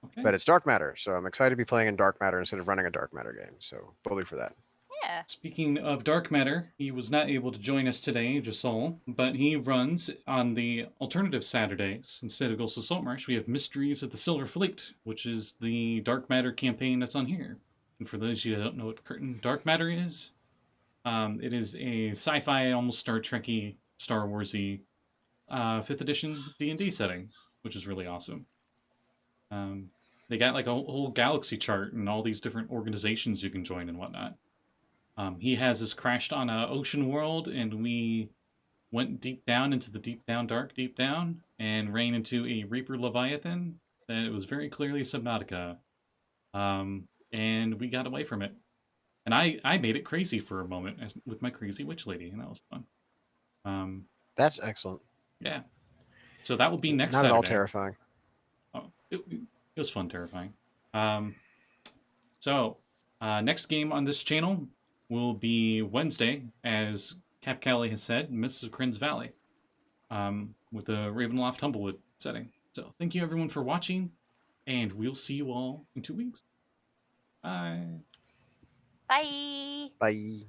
Okay. But it's Dark Matter, so I'm excited to be playing in Dark Matter instead of running a Dark Matter game. So bully for that. Yeah. Speaking of Dark Matter, he was not able to join us today, Josul, but he runs on the alternative Saturdays. Instead of Ghosts of Saltmarsh, we have Mysteries of the Silver Fleet, which is the Dark Matter campaign that's on here. And for those of you that don't know what Curtain Dark Matter is, it is a sci-fi, almost Star Trek-y, Star Wars-y 5th edition D&D setting, which is really awesome. They got like a whole galaxy chart and all these different organizations you can join and whatnot. He has us crashed on an ocean world, and we went deep down into the deep down, dark deep down, and ran into a Reaper Leviathan that was very clearly Subnautica. And we got away from it. And I made it crazy for a moment with my crazy witch lady, and that was fun. That's excellent. Yeah. So that will be next Not Saturday. at all terrifying. Oh, it was fun, terrifying. So, next game on this channel will be Wednesday, as Cap Callie has said, Mrs. Crin's Valley, with the Ravenloft Humblewood setting. So, thank you everyone for watching, and we'll see you all in 2 weeks. Bye. Bye. Bye.